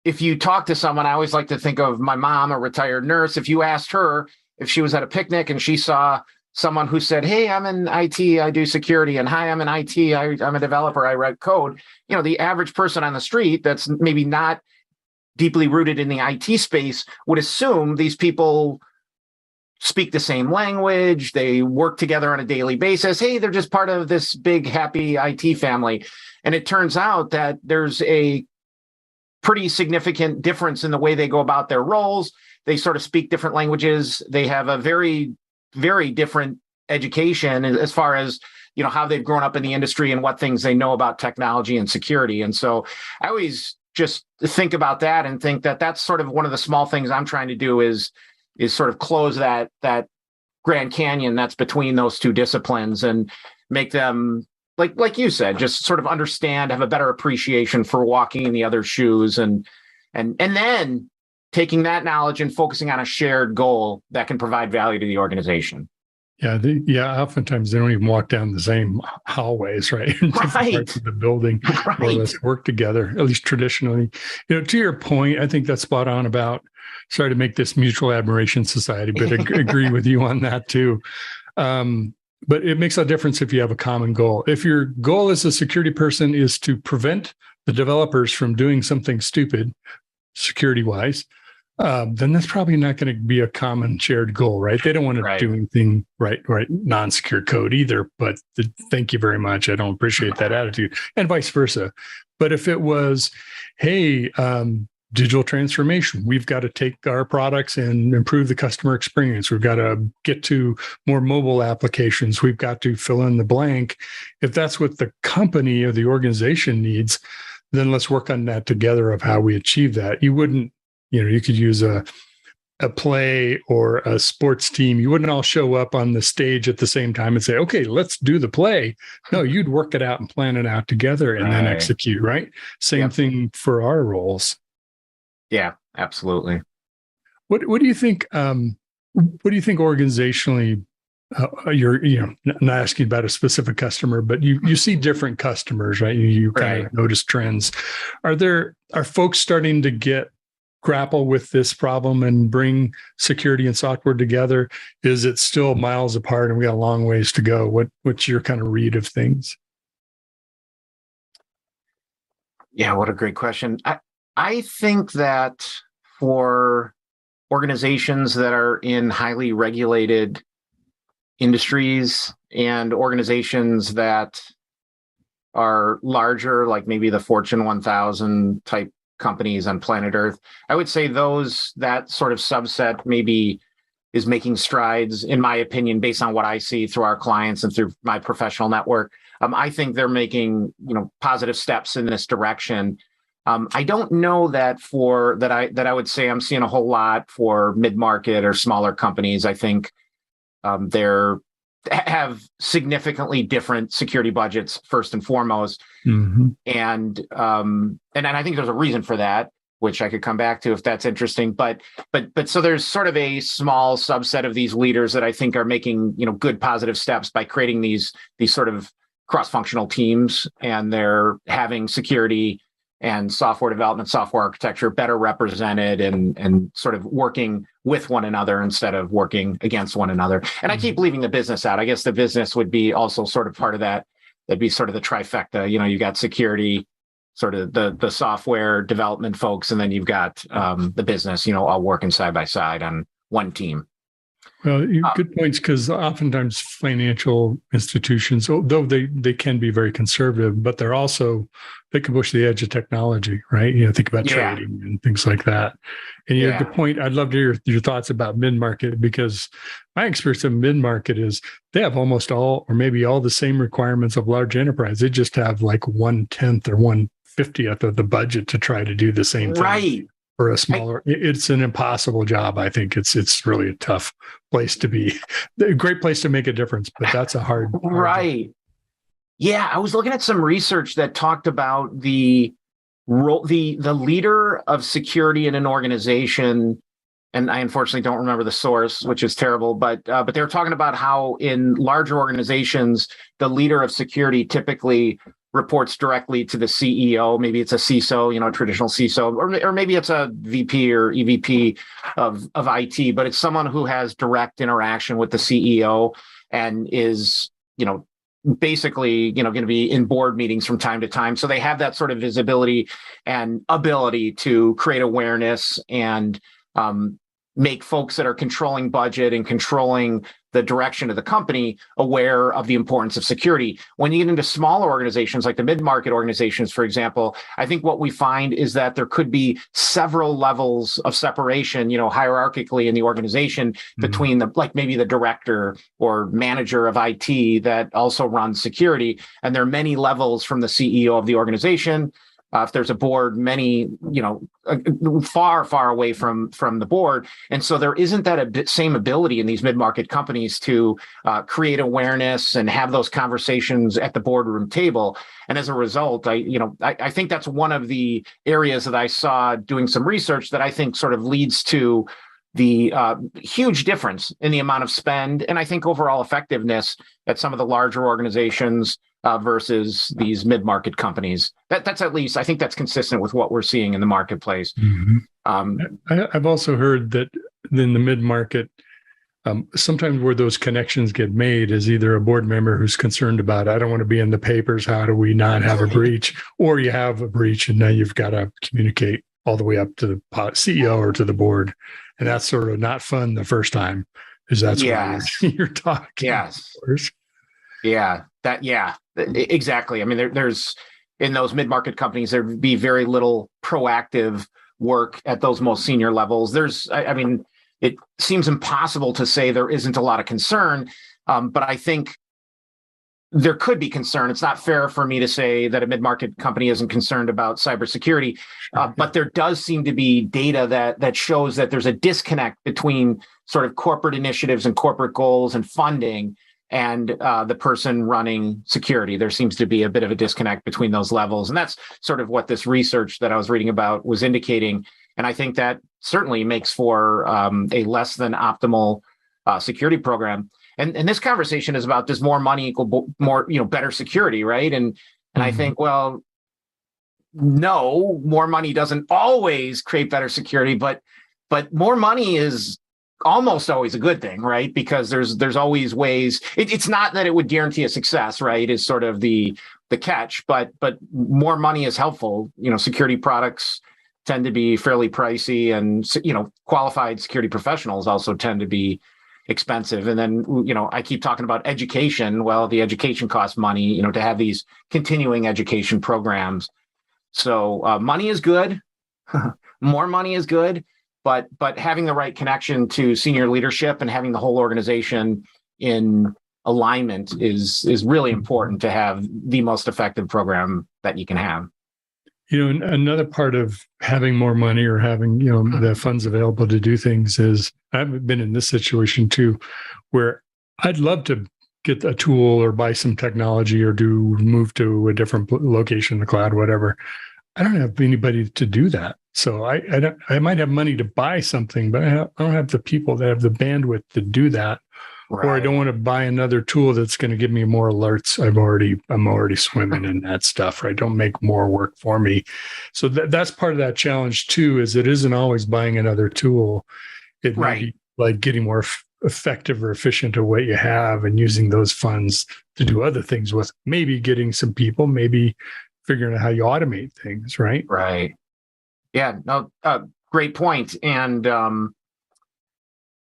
if you talk to someone, I always like to think of my mom, a retired nurse. If you asked her if she was at a picnic and she saw someone who said, "Hey, I'm in IT, I do security," and "Hi, I'm in IT, I'm a developer, I write code," the average person on the street that's maybe not deeply rooted in the IT space would assume these people speak the same language, they work together on a daily basis. Hey, they're just part of this big, happy IT family. And it turns out that there's a pretty significant difference in the way they go about their roles. They sort of speak different languages. They have a very, very different education as far as, how they've grown up in the industry and what things they know about technology and security. And so I always just think about that and think that that's sort of one of the small things I'm trying to do is sort of close that Grand Canyon that's between those two disciplines and make them, like you said, just sort of understand, have a better appreciation for walking in the other shoes, and then taking that knowledge and focusing on a shared goal that can provide value to the organization. Yeah, oftentimes they don't even walk down the same hallways, right? Right. Parts of the building, Right. More or less work together, at least traditionally. To your point, I think that's spot on about, sorry to make this mutual admiration society, but I agree with you on that too. But it makes a difference if you have a common goal. If your goal as a security person is to prevent the developers from doing something stupid, security-wise, then that's probably not going to be a common shared goal, right? They don't want to do anything right, non-secure code either, but thank you very much. I don't appreciate that attitude, and vice versa. But if it was, hey, digital transformation, we've got to take our products and improve the customer experience. We've got to get to more mobile applications. We've got to fill in the blank. If that's what the company or the organization needs, then let's work on that together of how we achieve that. You wouldn't, you could use a play or a sports team. You wouldn't all show up on the stage at the same time and say, okay, let's do the play. No, you'd work it out and plan it out together and then execute, right? Same thing for our roles. Yeah, absolutely. What do you think? What do you think organizationally? You're not asking about a specific customer, but you see different customers, right? You kind of notice trends. Are folks starting to grapple with this problem and bring security and software together? Is it still miles apart and we got a long ways to go? What's your kind of read of things? Yeah, what a great question. I think that for organizations that are in highly regulated industries and organizations that are larger, like maybe the Fortune 1000 type companies on planet Earth, I would say that sort of subset maybe is making strides, in my opinion, based on what I see through our clients and through my professional network. I think they're making positive steps in this direction. I don't know that I would say I'm seeing a whole lot for mid-market or smaller companies. I think they're have significantly different security budgets first and foremost, and I think there's a reason for that, which I could come back to if that's interesting. But so there's sort of a small subset of these leaders that I think are making good positive steps by creating these sort of cross-functional teams, and they're having security and software development, software architecture better represented and sort of working with one another instead of working against one another. And I keep leaving the business out. I guess the business would be also sort of part of that. That'd be sort of the trifecta. You got security, sort of the software development folks, and then you've got the business, all working side by side on one team. Well, good points, because oftentimes financial institutions, although they can be very conservative, but they can push the edge of technology, right? Think about Yeah. trading and things like that. And Yeah. good point. I'd love to hear your thoughts about mid-market, because my experience of mid-market is they have almost all, or maybe all, the same requirements of large enterprise. They just have like 1/10 or 1/50th of the budget to try to do the same thing. Right. For a smaller, it's an impossible job. I think it's really a tough place to be. A great place to make a difference, but that's a hard Right. job. Yeah, I was looking at some research that talked about the role, the leader of security in an organization, and I unfortunately don't remember the source, which is terrible. But they were talking about how in larger organizations, the leader of security typically reports directly to the CEO. Maybe it's a CISO, a traditional CISO, or maybe it's a VP or EVP of IT, but it's someone who has direct interaction with the CEO and is, basically, going to be in board meetings from time to time. So they have that sort of visibility and ability to create awareness and make folks that are controlling budget and controlling the direction of the company aware of the importance of security. When you get into smaller organizations, like the mid-market organizations, for example, I think what we find is that there could be several levels of separation, hierarchically in the organization between maybe the director or manager of IT that also runs security. And there are many levels from the CEO of the organization. If there's a board, many, far, far away from the board. And so there isn't that same ability in these mid-market companies to create awareness and have those conversations at the boardroom table. And as a result, I think that's one of the areas that I saw doing some research that I think sort of leads to the huge difference in the amount of spend and I think overall effectiveness at some of the larger organizations versus these mid-market companies. That's at least, I think that's consistent with what we're seeing in the marketplace. I've also heard that in the mid-market, sometimes where those connections get made is either a board member who's concerned about, I don't want to be in the papers, how do we not have a breach? Or you have a breach and now you've got to communicate all the way up to the CEO or to the board. And that's sort of not fun the first time, because that's what you're talking. Yes. Yeah. Exactly. I mean, there's in those mid-market companies, there'd be very little proactive work at those most senior levels. It seems impossible to say there isn't a lot of concern, but I think there could be concern. It's not fair for me to say that a mid-market company isn't concerned about cybersecurity, but there does seem to be data that shows that there's a disconnect between sort of corporate initiatives and corporate goals and funding and the person running security. There seems to be a bit of a disconnect between those levels. And that's sort of what this research that I was reading about was indicating. And I think that certainly makes for a less than optimal security program. And this conversation is about, does more money equal more, better security, right? And I think, well, no, more money doesn't always create better security, but more money is almost always a good thing, right? Because there's always ways. It's not that it would guarantee a success, right? Is sort of the catch, but more money is helpful. Security products tend to be fairly pricey, and qualified security professionals also tend to be expensive. And then, I keep talking about education. Well, the education costs money, to have these continuing education programs. So money is good. More money is good, but having the right connection to senior leadership and having the whole organization in alignment is really important to have the most effective program that you can have. Another part of having more money or having, the funds available to do things is, I've been in this situation too, where I'd love to get a tool or buy some technology or move to a different location in the cloud, whatever. I don't have anybody to do that. So I might have money to buy something, but I don't have the people that have the bandwidth to do that. Right. Or I don't want to buy another tool that's going to give me more alerts. I'm already swimming in that stuff, right? Don't make more work for me. So that's part of that challenge too, is it isn't always buying another tool. It might be like getting more effective or efficient at what you have and using those funds to do other things with, maybe getting some people, maybe figuring out how you automate things, right? Right. Yeah, no, great point. And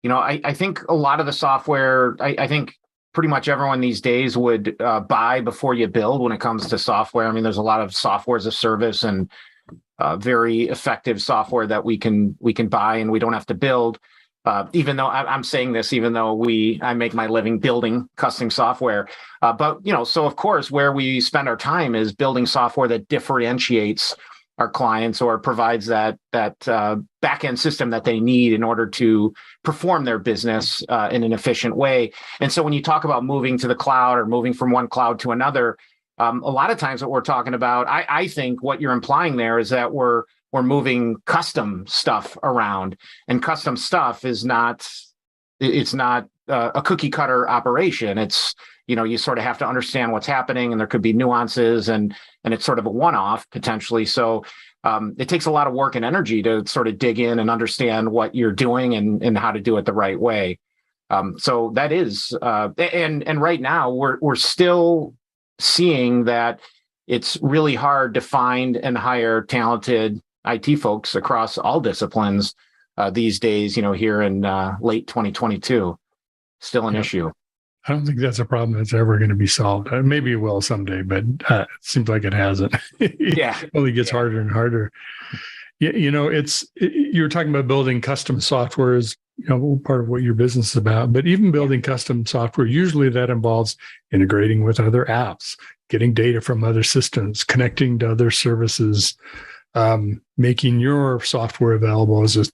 I think a lot of the software, I think pretty much everyone these days would buy before you build when it comes to software. I mean, there's a lot of software as a service and very effective software that we can buy and we don't have to build. Even though I'm saying this, even though I make my living building custom software, but so of course, where we spend our time is building software that differentiates our clients or provides that back end system that they need in order to perform their business in an efficient way. And so when you talk about moving to the cloud or moving from one cloud to another, a lot of times what we're talking about, I think what you're implying there is that we're moving custom stuff around, and custom stuff is not a cookie cutter operation. It's, you sort of have to understand what's happening, and there could be nuances, and it's sort of a one-off potentially. So it takes a lot of work and energy to sort of dig in and understand what you're doing and how to do it the right way. So that is, and right now we're still seeing that it's really hard to find and hire talented IT folks across all disciplines these days, here in late 2022, still an issue. I don't think that's a problem that's ever going to be solved. Maybe it will someday, but it seems like it hasn't. Yeah. It only gets harder and harder. You were talking about building custom software is, part of what your business is about, but even building custom software, usually that involves integrating with other apps, getting data from other systems, connecting to other services, making your software available as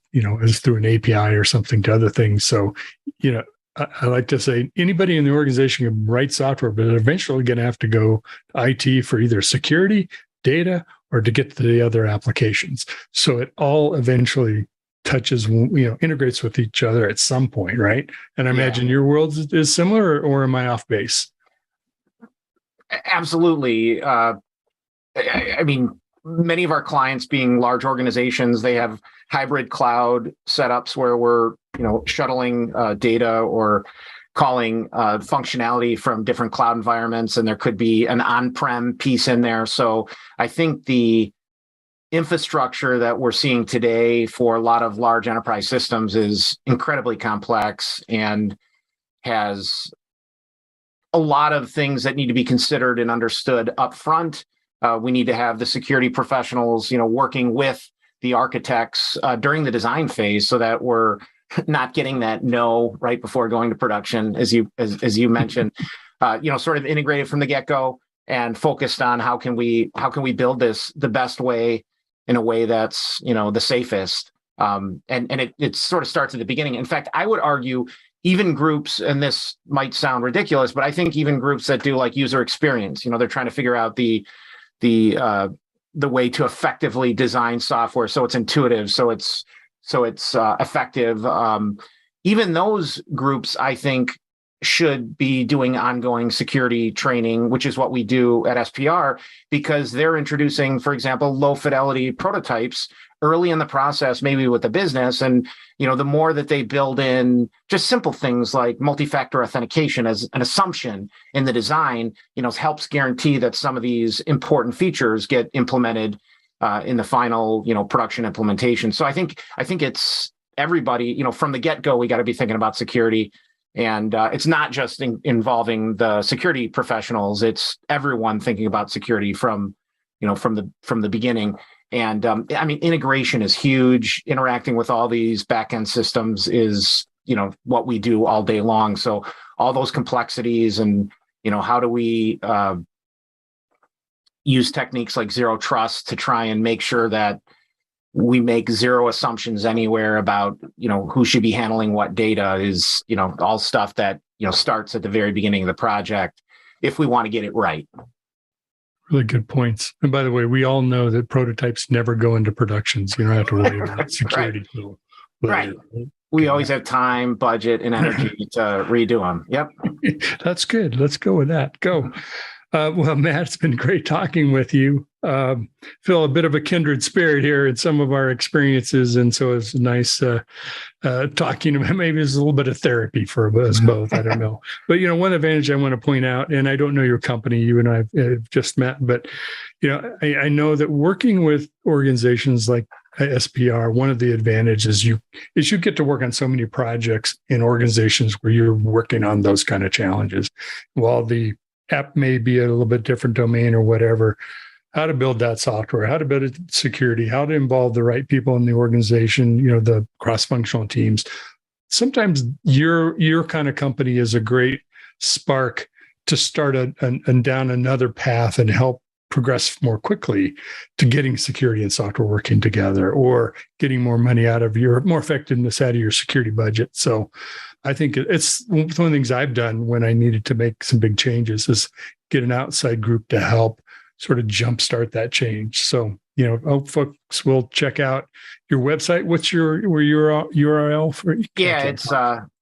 through an API or something to other things. So, I like to say anybody in the organization can write software, but eventually going to have to go to IT for either security, data, or to get to the other applications. So it all eventually touches, integrates with each other at some point, right? And I imagine your world is similar, or am I off base? Absolutely. I mean, many of our clients being large organizations, they have hybrid cloud setups where we're, shuttling data or calling functionality from different cloud environments, and there could be an on-prem piece in there. So I think the infrastructure that we're seeing today for a lot of large enterprise systems is incredibly complex and has a lot of things that need to be considered and understood upfront. We need to have the security professionals, working with the architects during the design phase, so that we're not getting that no right before going to production, as you mentioned. Sort of integrated from the get-go and focused on how can we build this the best way, in a way that's the safest. And it sort of starts at the beginning. In fact, I would argue even groups, and this might sound ridiculous, but I think even groups that do like user experience, they're trying to figure out the way to effectively design software so it's intuitive, so it's effective. Even those groups, I think, should be doing ongoing security training, which is what we do at SPR, because they're introducing, for example, low fidelity prototypes early in the process, maybe with the business. And, the more that they build in just simple things like multi-factor authentication as an assumption in the design, helps guarantee that some of these important features get implemented in the final, production implementation. So I think it's everybody, from the get-go, we got to be thinking about security. And it's not just involving the security professionals; it's everyone thinking about security from the beginning. And integration is huge. Interacting with all these back-end systems is what we do all day long. So all those complexities, and how do we use techniques like zero trust to try and make sure that we make zero assumptions anywhere about, who should be handling what data is, all stuff that, starts at the very beginning of the project if we want to get it right. Really good points. And by the way, we all know that prototypes never go into productions. You don't have to worry about security. Right. We always have time, budget, and energy to redo them. Yep. That's good. Let's go with that. Go. Well, Matt, it's been great talking with you. Feel a bit of a kindred spirit here in some of our experiences. And so it's nice talking about, maybe it's a little bit of therapy for us both. I don't know. But, one advantage I want to point out, and I don't know your company, you and I have just met, but, I know that working with organizations like SPR, one of the advantages you get to work on so many projects in organizations where you're working on those kind of challenges. While the app may be a little bit different domain or whatever, how to build that software, how to build it security, how to involve the right people in the organization, the cross-functional teams. Sometimes your kind of company is a great spark to start and down another path and help progress more quickly to getting security and software working together, or getting more money more effectiveness out of your security budget. So I think it's one of the things I've done when I needed to make some big changes is get an outside group to help sort of jumpstart that change. So, hope folks will check out your website. What's your URL for? Yeah, it's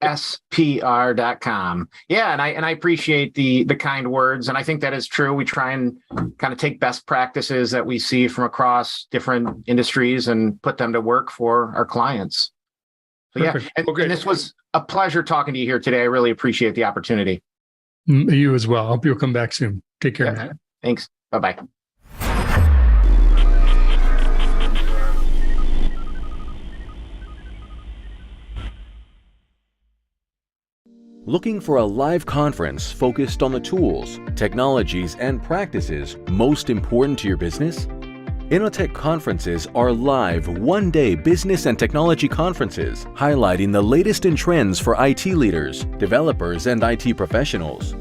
spr.com. Yeah, and I appreciate the kind words, and I think that is true. We try and kind of take best practices that we see from across different industries and put them to work for our clients. So yeah, and this was a pleasure talking to you here today. I really appreciate the opportunity. You as well. I hope you'll come back soon. Take care, Matt. Thanks. Bye-bye. Looking for a live conference focused on the tools, technologies, and practices most important to your business? Innotech conferences are live one-day business and technology conferences highlighting the latest in trends for IT leaders, developers, and IT professionals.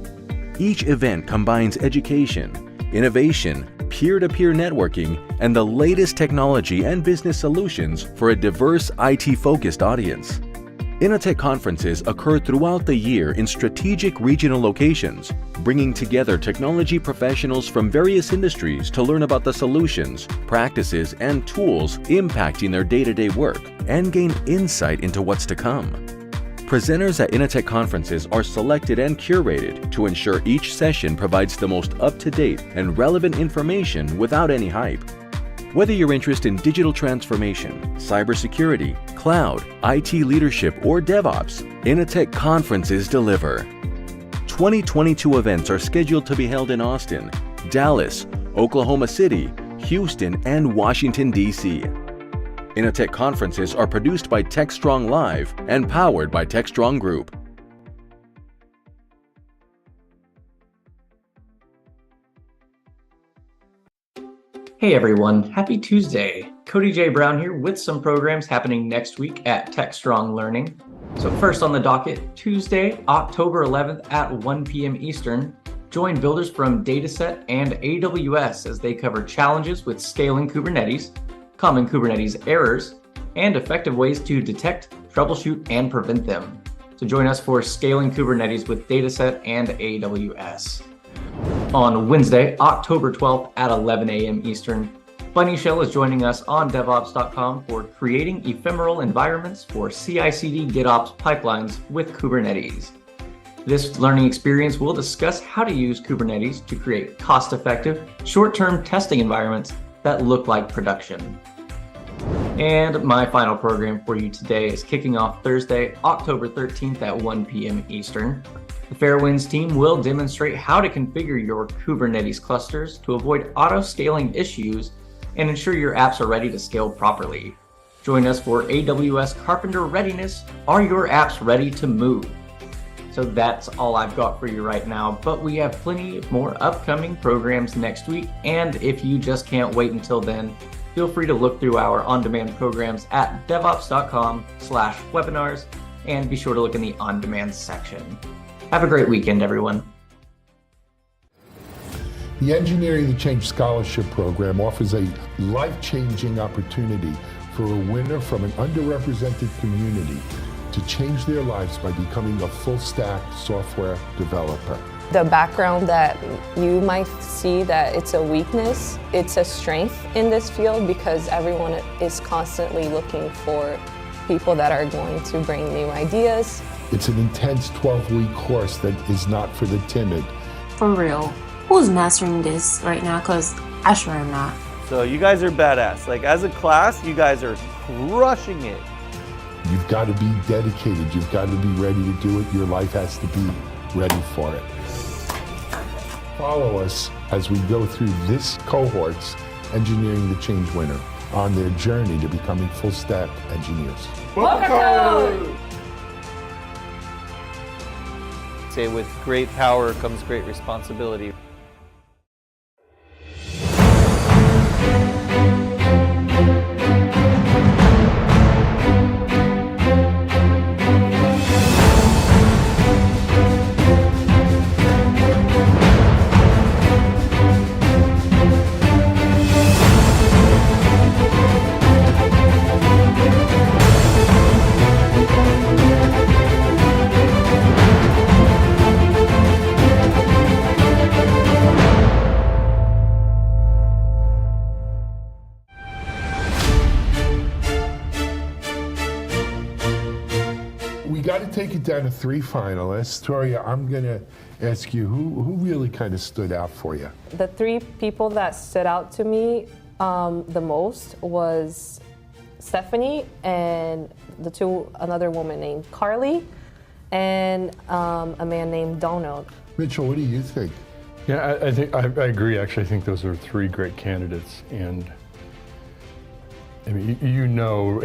Each event combines education, innovation, peer-to-peer networking, and the latest technology and business solutions for a diverse IT-focused audience. Innotech conferences occur throughout the year in strategic regional locations, bringing together technology professionals from various industries to learn about the solutions, practices, and tools impacting their day-to-day work and gain insight into what's to come. Presenters at Innotech conferences are selected and curated to ensure each session provides the most up-to-date and relevant information without any hype. Whether you're interested in digital transformation, cybersecurity, cloud, IT leadership, or DevOps, Innotech conferences deliver. 2022 events are scheduled to be held in Austin, Dallas, Oklahoma City, Houston, and Washington, D.C. Innotech conferences are produced by Techstrong Live and powered by Techstrong Group. Hey everyone, happy Tuesday. Cody J. Brown here with some programs happening next week at Techstrong Learning. So first on the docket, Tuesday, October 11th at 1 p.m. Eastern, join builders from Dataset and AWS as they cover challenges with scaling Kubernetes, common Kubernetes errors, and effective ways to detect, troubleshoot, and prevent them. So join us for Scaling Kubernetes with Dataset and AWS. On Wednesday, October 12th at 11 a.m. Eastern, Bunny Shell is joining us on DevOps.com for creating ephemeral environments for CI/CD GitOps pipelines with Kubernetes. This learning experience will discuss how to use Kubernetes to create cost-effective, short-term testing environments that look like production. And my final program for you today is kicking off Thursday, October 13th at 1 p.m. Eastern. The Fairwinds team will demonstrate how to configure your Kubernetes clusters to avoid auto-scaling issues and ensure your apps are ready to scale properly. Join us for AWS Carpenter Readiness. Are your apps ready to move? So that's all I've got for you right now, but we have plenty more upcoming programs next week. And if you just can't wait until then, feel free to look through our on-demand programs at devops.com/webinars and be sure to look in the on-demand section. Have a great weekend, everyone. The Engineering the Change Scholarship Program offers a life-changing opportunity for a winner from an underrepresented community to change their lives by becoming a full-stack software developer. The background that you might see that it's a weakness, it's a strength in this field because everyone is constantly looking for people that are going to bring new ideas. It's an intense 12-week course that is not for the timid. For real, who's mastering this right now? Because I sure am not. So you guys are badass. Like as a class, you guys are crushing it. You've got to be dedicated. You've got to be ready to do it. Your life has to be ready for it. Follow us as we go through this cohort's Engineering the Change winner. on their journey to becoming full stack engineers. Say with great power comes great responsibility. We got to take it down to 3 finalists. Toria, I'm going to ask you, who really kind of stood out for you? The 3 people that stood out to me the most was Stephanie and another woman named Carly and a man named Donald. Mitchell, what do you think? Yeah, I think I agree. Actually, I think those are 3 great candidates, and I mean, you know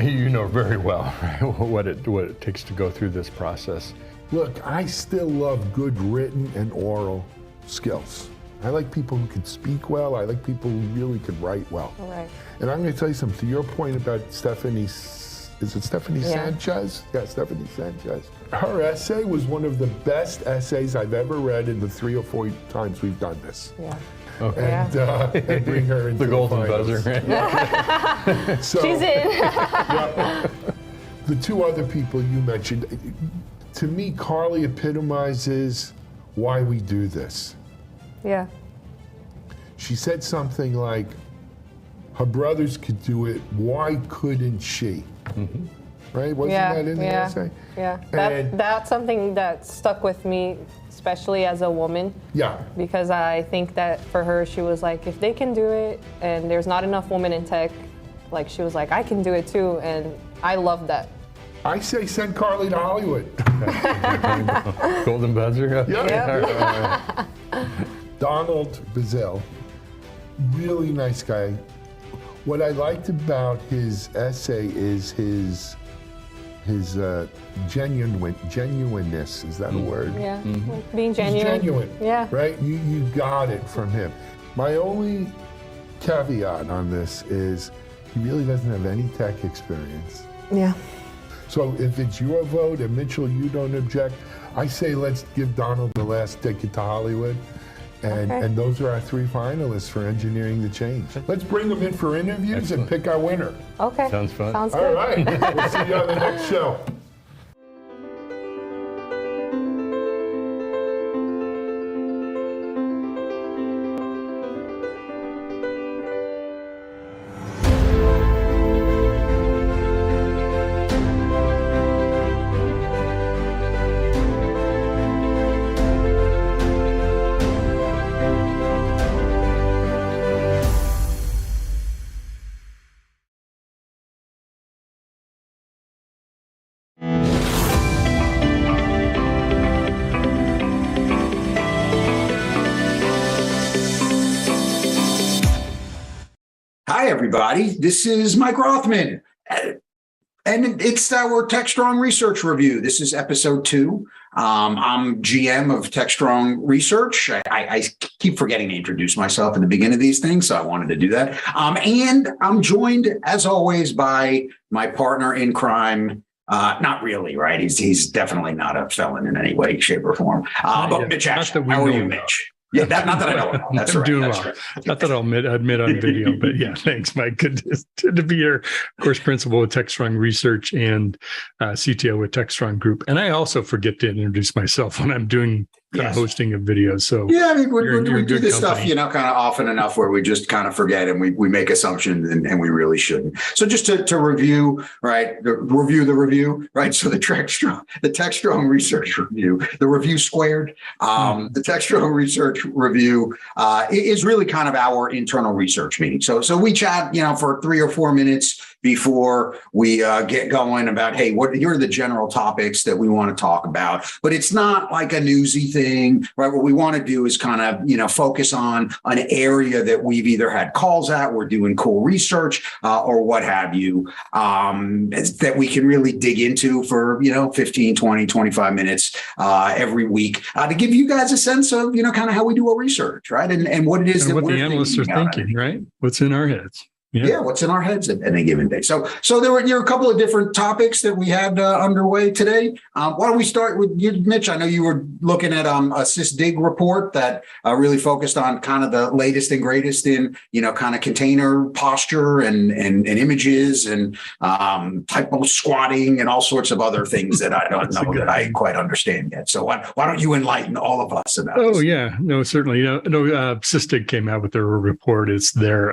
very well, right, what it takes to go through this process. Look, I still love good written and oral skills. I like people who can speak well. I like people who really can write well. All right. And I'm going to tell you something. To your point about Stephanie, is it Stephanie Sanchez? Yeah, Stephanie Sanchez. Her essay was one of the best essays I've ever read in the 3 or 4 times we've done this. Yeah. Okay. And bring her into the golden finals. buzzer. Right? So, She's in. The 2 other people you mentioned, to me, Carly epitomizes why we do this. Yeah. She said something like, her brothers could do it, why couldn't she? Mm-hmm. Right? Wasn't that in the essay? Yeah. And That's something that stuck with me, especially as a woman. Yeah. Because I think that for her, she was like, if they can do it and there's not enough women in tech, like she was like, I can do it too. And I love that. I say send Carly to Hollywood. Golden buzzer? Yeah. Donald Bazell, really nice guy. What I liked about his essay is his genuineness. Is that a word? Yeah, being genuine. He's genuine. Yeah. Right? You got it from him. My only caveat on this is he really doesn't have any tech experience. Yeah. So if it's your vote and Mitchell, you don't object, I say let's give Donald the last ticket to Hollywood. And those are our 3 finalists for Engineering the Change. Let's bring them in for interviews and pick our winner. Okay. Sounds fun. Sounds good. All right. We'll see you on the next show. Hi, everybody. This is Mike Rothman, and it's our Techstrong Research Review. This is episode 2. I'm GM of Techstrong Research. I keep forgetting to introduce myself in the beginning of these things, so I wanted to do that. And I'm joined, as always, by my partner in crime. Not really, right? He's definitely not a felon in any way, shape, or form. But Mitch Ashton, how are you, Mitch? Yeah, not that I know about. That's right. Doing That's well. right. Not that I'll admit on video, but yeah, thanks, Mike. Good to be here. Of course, principal with Techstrong Research and CTO with Techstrong Group. And I also forget to introduce myself when I'm doing hosting of videos. So yeah, I mean, we do this company. stuff, kind of often enough where we just kind of forget and we make assumptions and we really shouldn't. So just to review, right? Review the review, right? So the Techstrong Research Review, the review squared. The Techstrong Research Review is really kind of our internal research meeting. So we chat, for 3 or 4 minutes, before we get going about, hey, here are the general topics that we want to talk about. But it's not like a newsy thing, right? What we want to do is kind of, focus on an area that we've either had calls at, we're doing cool research, or what have you, that we can really dig into for, 15, 20, 25 minutes every week to give you guys a sense of, kind of how we do our research, right? And what it is that what we're the analysts are thinking, right? What's in our heads. Yeah, what's in our heads at any given day. So there were a couple of different topics that we had underway today. Why don't we start with you, Mitch? I know you were looking at a SysDig report that really focused on kind of the latest and greatest in, kind of container posture and images and typo squatting and all sorts of other things that I don't know that I quite understand yet. So why don't you enlighten all of us about this? Oh, yeah. No, certainly. SysDig came out with their report. It's their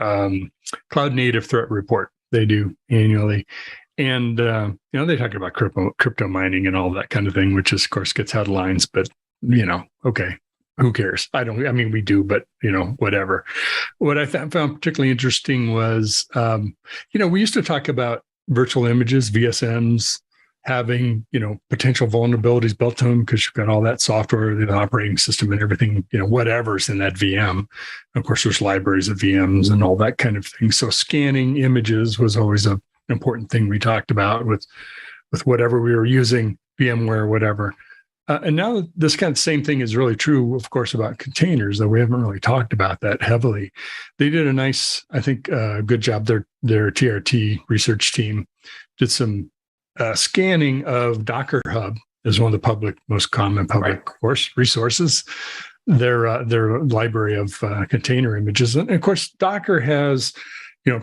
cloud native threat report they do annually. And, they talk about crypto mining and all that kind of thing, which of course gets headlines, but, okay, who cares? We do, but, whatever. What I found particularly interesting was, we used to talk about virtual images, VSMs, having, potential vulnerabilities built to them because you've got all that software, the operating system and everything, whatever's in that VM. Of course, there's libraries of VMs and all that kind of thing. So scanning images was always an important thing we talked about with whatever we were using, VMware, whatever. And now this kind of same thing is really true, of course, about containers, though we haven't really talked about that heavily. They did a nice, I think, good job. Their TRT research team did some scanning of Docker Hub is one of the most common public course resources. Their library of container images, and of course, Docker has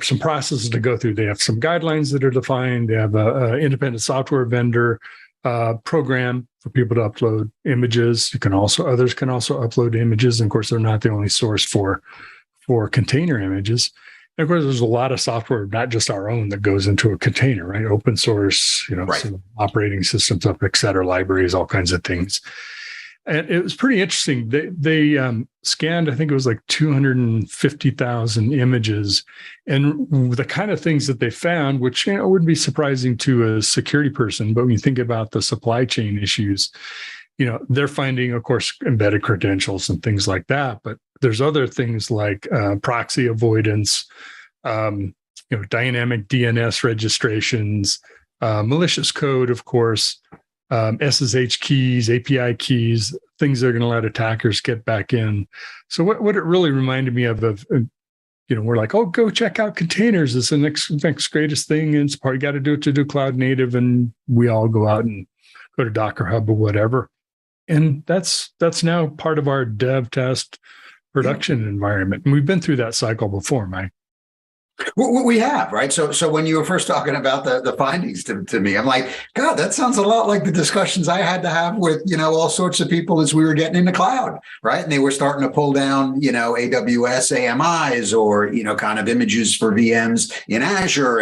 some processes to go through. They have some guidelines that are defined. They have an independent software vendor program for people to upload images. Others can also upload images. And of course, they're not the only source for container images. And of course, there's a lot of software, not just our own, that goes into a container, right? Open source, some operating systems, et cetera, libraries, all kinds of things. And it was pretty interesting. They scanned, I think it was like 250,000 images. And the kind of things that they found, which wouldn't be surprising to a security person, but when you think about the supply chain issues, they're finding, of course, embedded credentials and things like that. But there's other things like proxy avoidance, dynamic DNS registrations, malicious code, of course, SSH keys, API keys, things that are going to let attackers get back in. So what it really reminded me of we're like, oh, go check out containers. It's the next greatest thing. And it's part you got to do it to do cloud native. And we all go out and go to Docker Hub or whatever. And that's now part of our dev test production environment. And we've been through that cycle before, Mike. We have, right? So when you were first talking about the findings to me, I'm like, God, that sounds a lot like the discussions I had to have with, all sorts of people as we were getting into cloud, right? And they were starting to pull down, AWS AMIs or, kind of images for VMs in Azure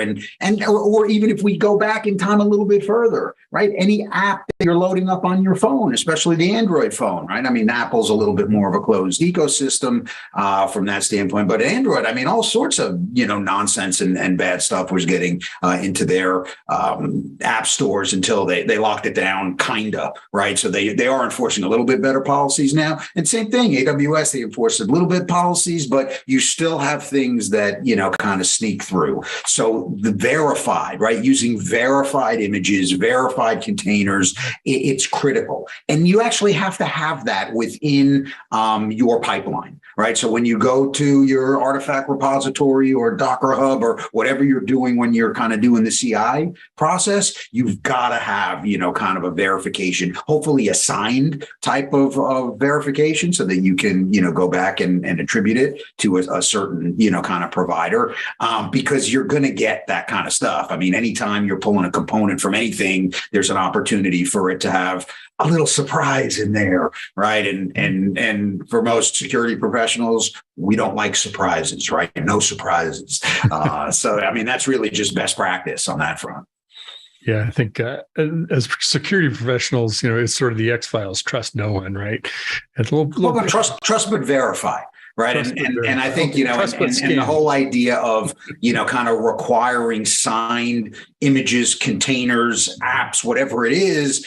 or even if we go back in time a little bit further, right? Any app that you're loading up on your phone, especially the Android phone, right? I mean, Apple's a little bit more of a closed ecosystem from that standpoint, but Android, I mean, all sorts of, nonsense and bad stuff was getting into their app stores until they locked it down, kinda, right? So they are enforcing a little bit better policies now. And same thing, AWS, they enforce a little bit policies, but you still have things that, kind of sneak through. So the verified, right? Using verified images, verified containers, it's critical. And you actually have to have that within your pipeline, right? So when you go to your artifact repository or Docker Hub or whatever you're doing when you're kind of doing the CI process, you've got to have, kind of a verification, hopefully a signed type of verification so that you can, go back and attribute it to a certain, kind of provider, because you're going to get that kind of stuff. I mean, anytime you're pulling a component from anything, there's an opportunity for it to have a little surprise in there, right? And for most security professionals, we don't like surprises, right? No surprises. So, I mean, that's really just best practice on that front. Yeah, I think as security professionals, it's sort of the X-Files, trust no one, right? It's but trust but verify. Right. And I think, and the whole idea of, kind of requiring signed images, containers, apps, whatever it is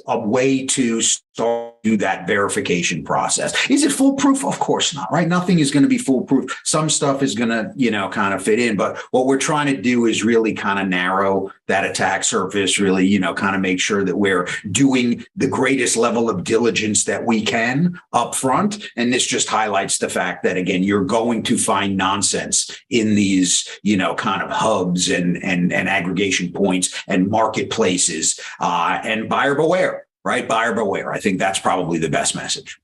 a way to start do that verification process. Is it foolproof? Of course not, right? Nothing is going to be foolproof. Some stuff is going to, kind of fit in. But what we're trying to do is really kind of narrow that attack surface, really, kind of make sure that we're doing the greatest level of diligence that we can up front. And this just highlights the fact that, again, you're going to find nonsense in these, kind of hubs and aggregation points and marketplaces, and buyer beware. Right, buyer beware. I think that's probably the best message.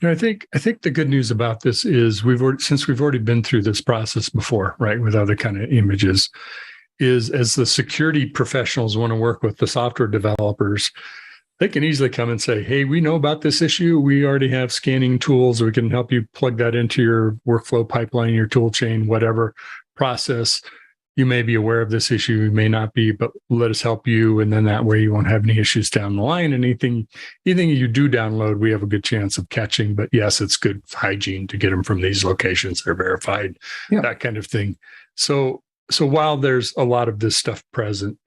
I think the good news about this is we've already been through this process before, right, with other kind of images, is as the security professionals want to work with the software developers, they can easily come and say, hey, we know about this issue. We already have scanning tools. We can help you plug that into your workflow pipeline, your tool chain, whatever process. You may be aware of this issue, you may not be, but let us help you. And then that way you won't have any issues down the line. Anything you do download, we have a good chance of catching. But yes, it's good hygiene to get them from these locations. They're verified, that kind of thing. So while there's a lot of this stuff present,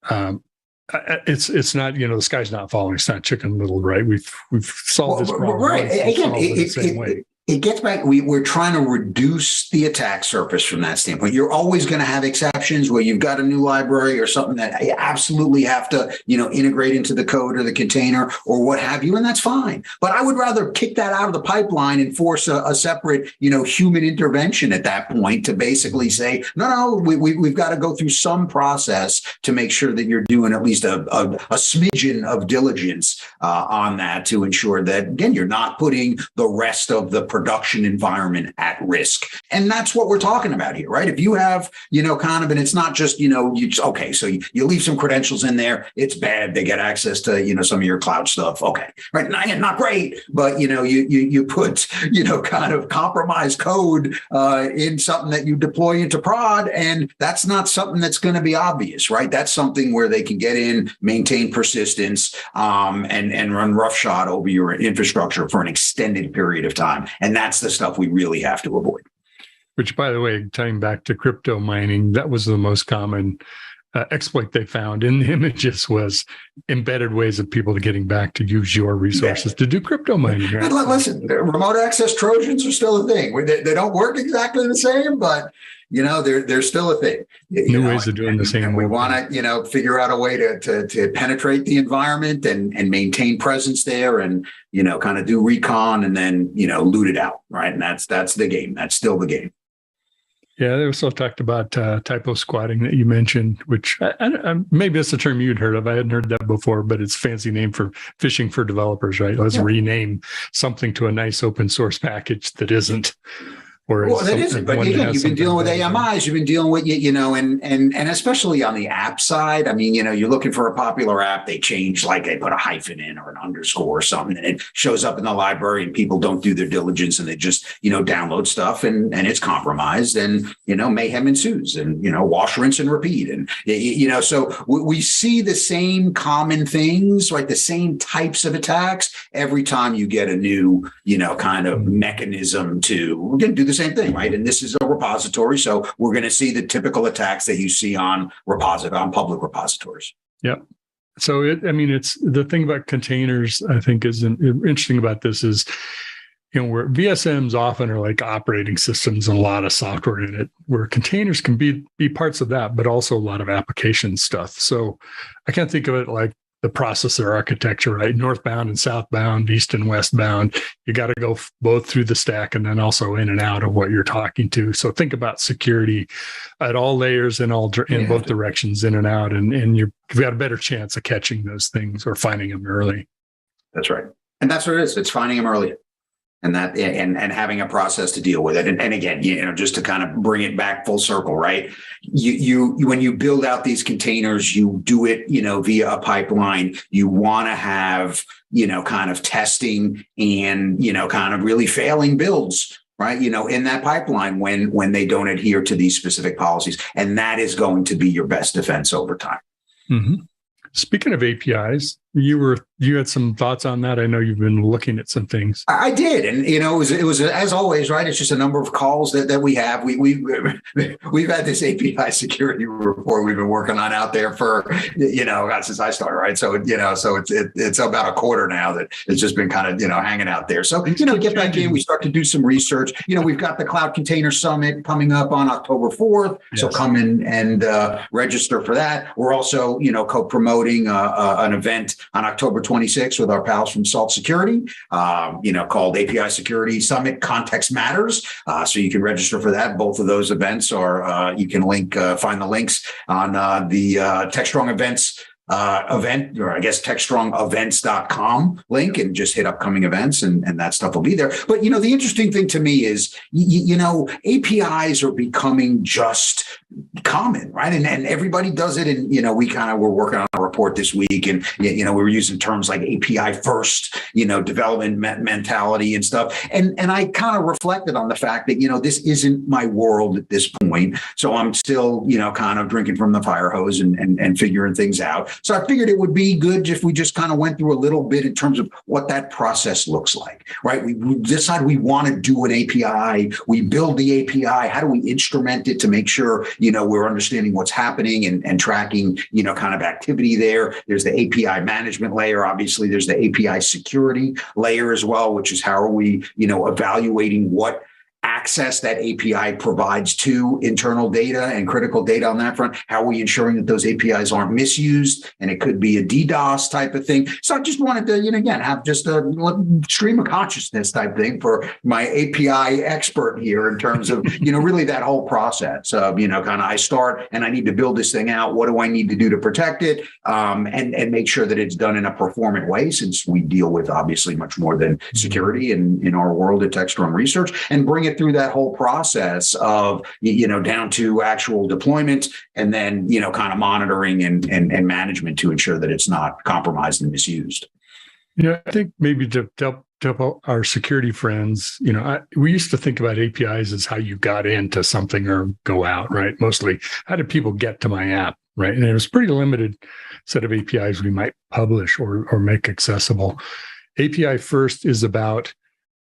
it's not, the sky's not falling. It's not Chicken Little, right? We've solved this problem. Right. Again, the same way. It gets back, we're trying to reduce the attack surface from that standpoint. You're always going to have exceptions where you've got a new library or something that you absolutely have to, integrate into the code or the container or what have you, and that's fine. But I would rather kick that out of the pipeline and force a separate, human intervention at that point to basically say, no, we've got to go through some process to make sure that you're doing at least a smidgen of diligence on that to ensure that, again, you're not putting the rest of the production environment at risk. And that's what we're talking about here, right? If you have, kind of, and it's not just, so you leave some credentials in there, it's bad. They get access to, some of your cloud stuff. Okay. Right. Not great, but, you put, kind of compromised code in something that you deploy into prod. And that's not something that's going to be obvious, right? That's something where they can get in, maintain persistence, and run roughshod over your infrastructure for an extended period of time. And that's the stuff we really have to avoid. Which, by the way, tying back to crypto mining, that was the most common exploit they found in the images was embedded ways of people getting back to use your resources to do crypto mining. Right? Listen, remote access Trojans are still a thing. They don't work exactly the same, but they're still a thing. New ways of doing the same. We want to, figure out a way to penetrate the environment and maintain presence there, and kind of do recon and then loot it out, right? And that's the game. That's still the game. Yeah, they also talked about typo squatting that you mentioned, which maybe that's a term you'd heard of. I hadn't heard that before, but it's a fancy name for phishing for developers, right? Let's rename something to a nice open source package that isn't. Well, that isn't. But again, you've been dealing with AMIs, you've been dealing with, and especially on the app side. I mean, you're looking for a popular app, they change, like they put a hyphen in or an underscore or something, and it shows up in the library and people don't do their diligence and they just, download stuff and it's compromised and, mayhem ensues and, wash, rinse and repeat. And, so we see the same common things, right? The same types of attacks every time you get a new, kind of mechanism to do the same thing, right? And this is a repository, so we're going to see the typical attacks that you see on public repositories. Yep. So it's the thing about containers. I think is interesting about this is, where VSMs often are like operating systems and a lot of software in it, where containers can be parts of that, but also a lot of application stuff. So I can't think of it like the processor architecture, right? Northbound and southbound, east and westbound. You got to go both through the stack and then also in and out of what you're talking to. So think about security at all layers in both directions, in and out, and you've got a better chance of catching those things or finding them early. That's right, and that's what it is. It's finding them early. And that, and having a process to deal with it. And again, just to kind of bring it back full circle, right? You when you build out these containers, you do it, via a pipeline. You want to have, kind of testing and, kind of really failing builds, right? In that pipeline when they don't adhere to these specific policies. And that is going to be your best defense over time. Mm-hmm. Speaking of APIs, you had some thoughts on that. I know you've been looking at some things. I did, and it was as always, right? It's just a number of calls that we have. We've had this API security report we've been working on out there for since I started, right? So it's about a quarter now that it's just been kind of hanging out there. So get back in. We start to do some research. We've got the Cloud Container Summit coming up on October 4th. Yes. So come in and register for that. We're also co-promoting an event on October 26th with our pals from Salt Security, called API Security Summit Context Matters. So you can register for that. Both of those events are, you can find the links on the Techstrong events event, or I guess techstrongevents.com link, and just hit upcoming events and that stuff will be there. But, the interesting thing to me is, APIs are becoming just common, right? And everybody does it. And, we were working on a report this week, and, we were using terms like API first, development mentality and stuff. And I kind of reflected on the fact that, this isn't my world at this point. So I'm still, kind of drinking from the fire hose and figuring things out. So I figured it would be good if we just kind of went through a little bit in terms of what that process looks like, right? We decide we want to do an API. We build the API. How do we instrument it to make sure, we're understanding what's happening and tracking, kind of activity there. There's the API management layer. Obviously, there's the API security layer as well, which is how are we, evaluating what access that API provides to internal data and critical data on that front. How are we ensuring that those APIs aren't misused? And it could be a DDoS type of thing. So I just wanted to, again, have just a stream of consciousness type thing for my API expert here in terms of, really that whole process of, kind of I start and I need to build this thing out. What do I need to do to protect it? And make sure that it's done in a performant way, since we deal with obviously much more than security in our world at Techstrong Research, and bring it through that whole process of, down to actual deployment, and then, kind of monitoring and management to ensure that it's not compromised and misused. I think maybe to help our security friends, we used to think about APIs as how you got into something or go out, right? Mostly, how did people get to my app, right? And it was a pretty limited set of APIs we might publish or make accessible. API first is about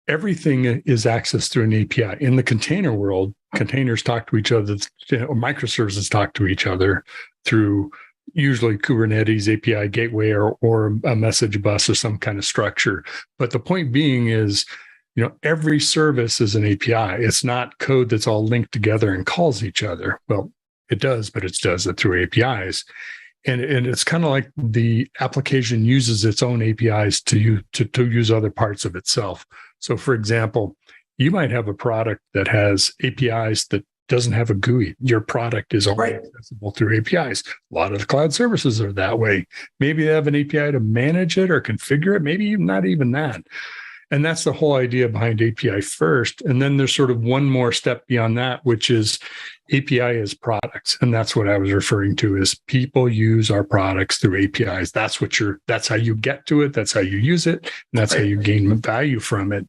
everything is accessed through an API. In the container world, containers talk to each other, or microservices talk to each other through usually Kubernetes API gateway or a message bus or some kind of structure. But the point being is, every service is an API. It's not code that's all linked together and calls each other. Well, it does, but it does it through APIs. And it's kind of like the application uses its own APIs to use other parts of itself. So, for example, you might have a product that has APIs that doesn't have a GUI. Your product is only accessible through APIs. A lot of the cloud services are that way. Maybe they have an API to manage it or configure it. Maybe not even that. And that's the whole idea behind API first. And then there's sort of one more step beyond that, which is API as products. And that's what I was referring to, is people use our products through APIs. That's how you get to it. That's how you use it. And that's how you gain value from it.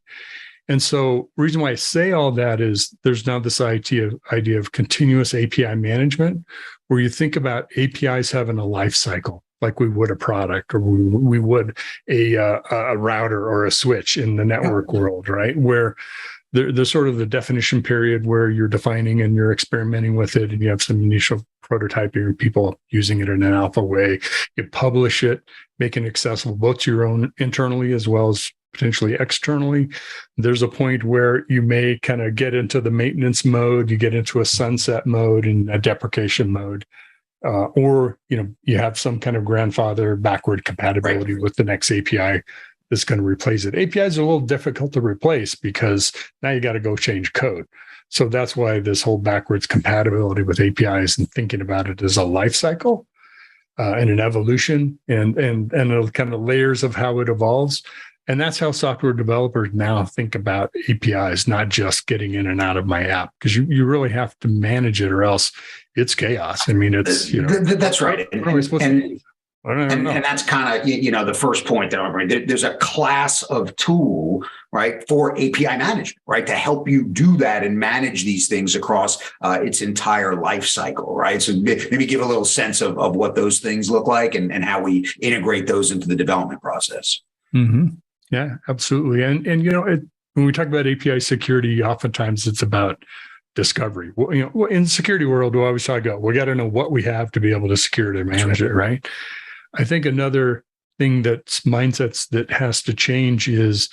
And so the reason why I say all that is there's now this idea of continuous API management, where you think about APIs having a life cycle, like we would a product, or we would a router or a switch in the network world, right? Where there's sort of the definition period where you're defining and you're experimenting with it, and you have some initial prototyping and people using it in an alpha way. You publish it, make it accessible both to your own internally as well as potentially externally. There's a point where you may kind of get into the maintenance mode, you get into a sunset mode and a deprecation mode. Or you have some kind of grandfather backward compatibility with the next API that's going to replace it. APIs are a little difficult to replace because now you got to go change code. So that's why this whole backwards compatibility with APIs and thinking about it as a life cycle and an evolution and the kind of layers of how it evolves. And that's how software developers now think about APIs, not just getting in and out of my app, because you really have to manage it or else it's chaos. I mean, it's, that's right. And that's kind of, the first point that I'm bringing. There's a class of tool, right, for API management, right, to help you do that and manage these things across its entire life cycle, right? So maybe give a little sense of what those things look like and how we integrate those into the development process. Mm-hmm. Yeah, absolutely. And when we talk about API security, oftentimes it's about discovery. Well, in the security world, we always talk about, we got to know what we have to be able to securely manage it, right? I think another thing that's mindsets that has to change is,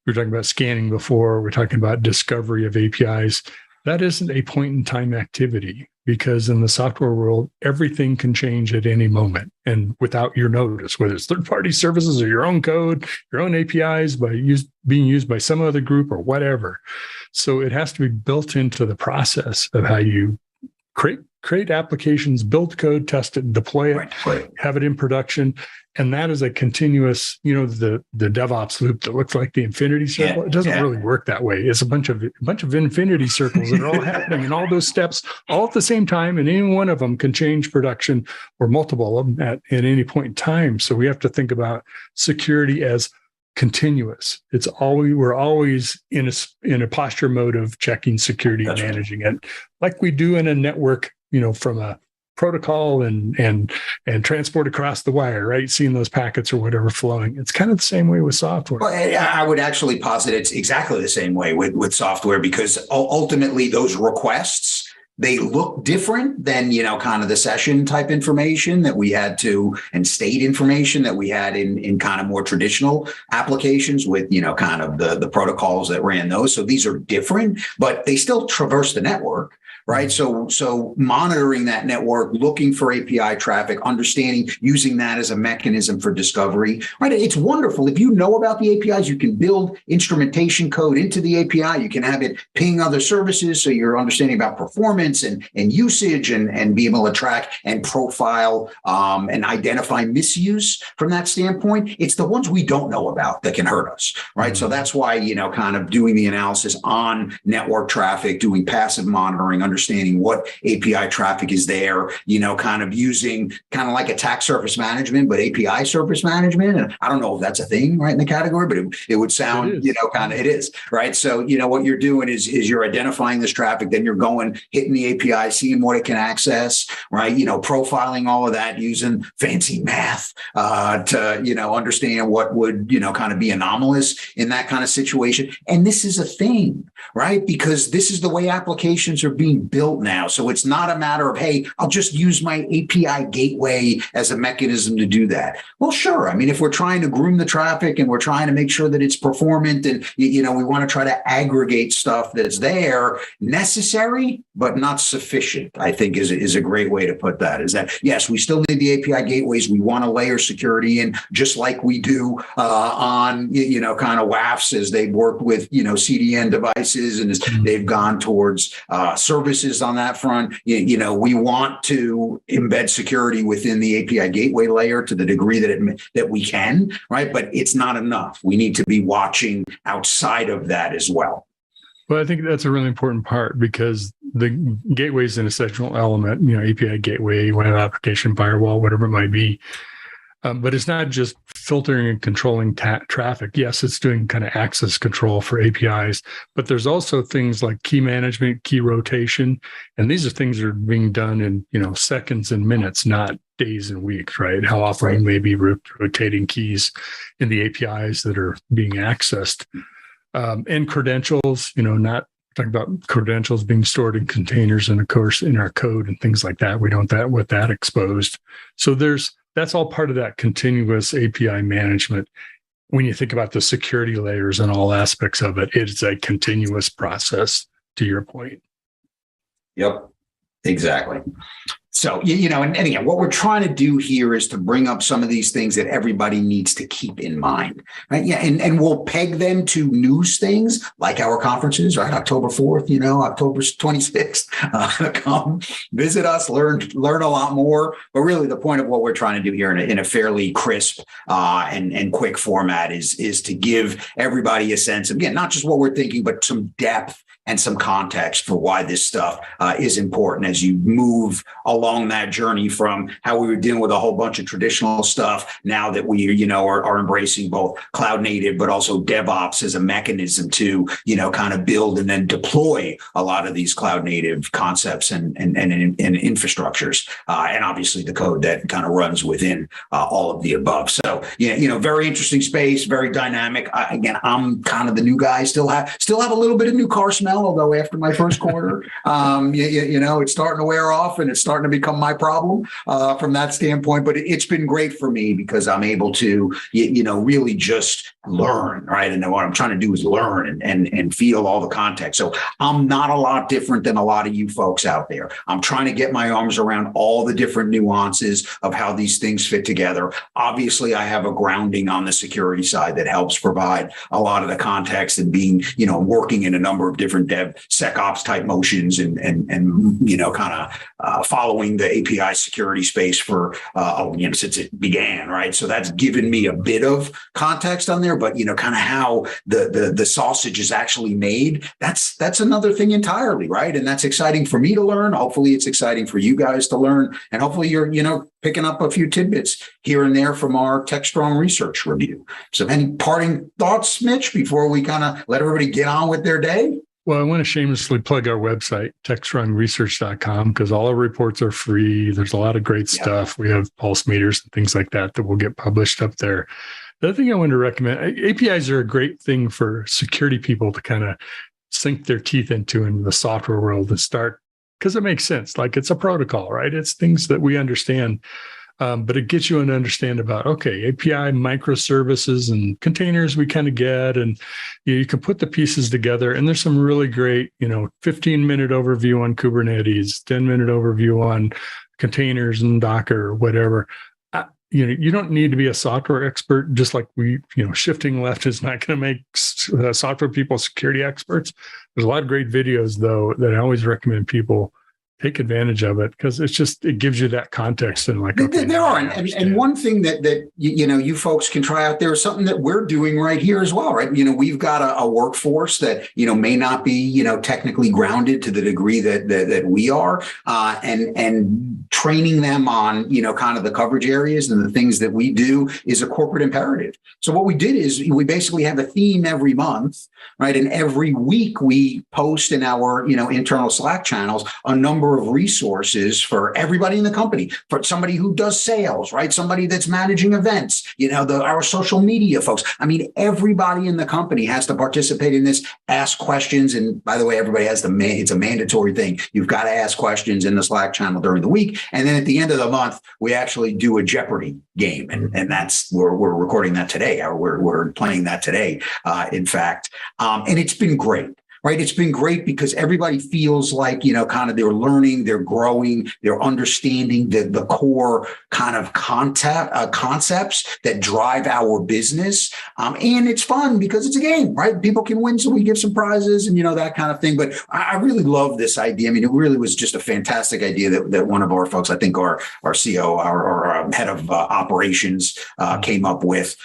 we were talking about scanning before, we're talking about discovery of APIs. That isn't a point in time activity, because in the software world, everything can change at any moment and without your notice, whether it's third-party services or your own code, your own APIs being used by some other group or whatever. So it has to be built into the process of how you create applications, build code, test it, and deploy it, have it in production. And that is a continuous, the DevOps loop that looks like the infinity circle. It doesn't really work that way. It's a bunch of infinity circles that are all happening in all those steps all at the same time. And any one of them can change production, or multiple of them at any point in time. So we have to think about security as continuous. We're always in a posture mode of checking security and managing it, like we do in a network, from a protocol and transport across the wire, right? Seeing those packets or whatever flowing. It's kind of the same way with software. Well, I would actually posit it's exactly the same way with software, because ultimately those requests, they look different than, kind of the session type information that we had and state information that we had in kind of more traditional applications with, kind of the protocols that ran those. So these are different, but they still traverse the network. Right. So monitoring that network, looking for API traffic, understanding, using that as a mechanism for discovery. Right. It's wonderful. If you know about the APIs, you can build instrumentation code into the API. You can have it ping other services. So you're understanding about performance and usage and be able to track and profile and identify misuse from that standpoint. It's the ones we don't know about that can hurt us. Right. So that's why, kind of doing the analysis on network traffic, doing passive monitoring, understanding what API traffic is there, kind of using kind of like attack surface management, but API surface management. And I don't know if that's a thing right in the category, but it would sound, kind of it is, right? So, what you're doing is you're identifying this traffic, then you're going, hitting the API, seeing what it can access, right? Profiling all of that using fancy math to, understand what would, kind of be anomalous in that kind of situation. And this is a thing, right? Because this is the way applications are being built now. So it's not a matter of, hey, I'll just use my API gateway as a mechanism to do that. Well, sure. I mean, if we're trying to groom the traffic and we're trying to make sure that it's performant and, we want to try to aggregate stuff that's there, necessary, but not sufficient, I think is a great way to put that. Is that, yes, we still need the API gateways. We want to layer security in, just like we do on, kind of WAFs as they've worked with, CDN devices and as they've gone towards services on that front. We want to embed security within the API gateway layer to the degree that we can, right? But it's not enough. We need to be watching outside of that as well. Well, I think that's a really important part, because the gateway is an essential element, API gateway, web application firewall, whatever it might be. But it's not just filtering and controlling traffic. Yes, it's doing kind of access control for APIs, but there's also things like key management, key rotation. And these are things that are being done in, seconds and minutes, not days and weeks, right? How often you may be rotating keys in the APIs that are being accessed. And credentials, not talking about credentials being stored in containers and of course in our code and things like that. We don't want that exposed. So that's all part of that continuous API management. When you think about the security layers and all aspects of it, it's a continuous process, to your point. Yep, exactly. So, and again, what we're trying to do here is to bring up some of these things that everybody needs to keep in mind, right? Yeah, and we'll peg them to news things like our conferences, right? October 4th, October 26th, come visit us, learn a lot more. But really the point of what we're trying to do here in a fairly crisp and quick format is to give everybody a sense of, again, not just what we're thinking, but some depth and some context for why this stuff is important as you move along that journey from how we were dealing with a whole bunch of traditional stuff, now that we, are embracing both cloud native, but also DevOps as a mechanism to, kind of build and then deploy a lot of these cloud native concepts and infrastructures, and obviously the code that kind of runs within all of the above. So, very interesting space, very dynamic. Again, I'm kind of the new guy, still have a little bit of new car smell, although after my first quarter, it's starting to wear off and it's starting to become my problem from that standpoint. But it's been great for me because I'm able to, really just learn, right? And what I'm trying to do is learn and feel all the context. So I'm not a lot different than a lot of you folks out there. I'm trying to get my arms around all the different nuances of how these things fit together. Obviously, I have a grounding on the security side that helps provide a lot of the context and being, working in a number of different DevSecOps type motions and kind of following the API security space for, since it began, right? So that's given me a bit of context on there, but, kind of how the sausage is actually made. That's another thing entirely, right? And that's exciting for me to learn. Hopefully it's exciting for you guys to learn. And hopefully you're, picking up a few tidbits here and there from our Techstrong research review. So any parting thoughts, Mitch, before we kind of let everybody get on with their day? Well, I want to shamelessly plug our website, techstrongresearch.com, because all our reports are free. There's a lot of great stuff. We have pulse meters and things like that will get published up there. The other thing I want to recommend, APIs are a great thing for security people to kind of sink their teeth into in the software world and start, because it makes sense. Like, it's a protocol, right? It's things that we understand, but it gets you an understand about, okay, API microservices and containers we kind of get, and you can put the pieces together. And there's some really great, 15-minute overview on Kubernetes, 10-minute overview on containers and Docker or whatever. You don't need to be a software expert, just like shifting left is not going to make software people security experts. There's a lot of great videos, though, that I always recommend people take advantage of it, because it gives you that context and there are. And one thing that you folks can try out there is something that we're doing right here as well, right? We've got a workforce that, may not be, technically grounded to the degree that we are, and training them on, kind of the coverage areas and the things that we do is a corporate imperative. So what we did is we basically have a theme every month, right? And every week we post in our, internal Slack channels a number of resources for everybody in the company, for somebody who does sales, right? Somebody that's managing events, our social media folks. I mean, everybody in the company has to participate in this, ask questions. And by the way, everybody has it's a mandatory thing. You've got to ask questions in the Slack channel during the week. And then at the end of the month, we actually do a Jeopardy game. And that's, we're recording that today. We're playing that today, in fact. And it's been great. Right. It's been great because everybody feels like, kind of they're learning, they're growing, they're understanding the core kind of concepts that drive our business. And it's fun because it's a game, right? People can win. So we give some prizes and, that kind of thing. But I really love this idea. I mean, it really was just a fantastic idea that one of our folks, I think our CEO, our head of operations came up with,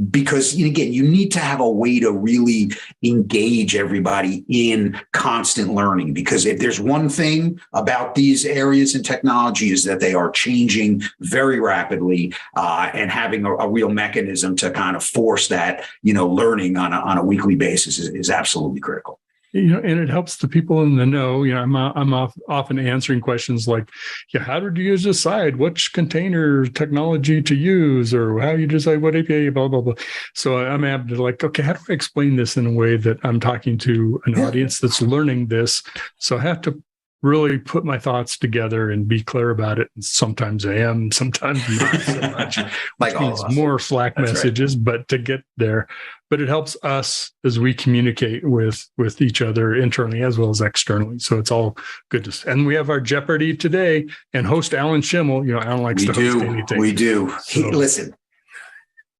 because, again, you need to have a way to really engage everybody in constant learning, because if there's one thing about these areas in technology is that they are changing very rapidly, and having a real mechanism to kind of force that, learning on a weekly basis is absolutely critical. And it helps the people in the know. I'm often answering questions like, how did you decide which container technology to use, or how you decide what API, blah, blah, blah. So I'm able to okay, how do I explain this in a way that I'm talking to an audience that's learning this? So I have to really put my thoughts together and be clear about it. And sometimes I am, sometimes not so much. Which means more Slack messages, right. But to get there. But it helps us as we communicate with each other internally as well as externally. So it's all good. And we have our Jeopardy today, and host Alan Schimmel. Alan likes to host anything. We do. So. Listen,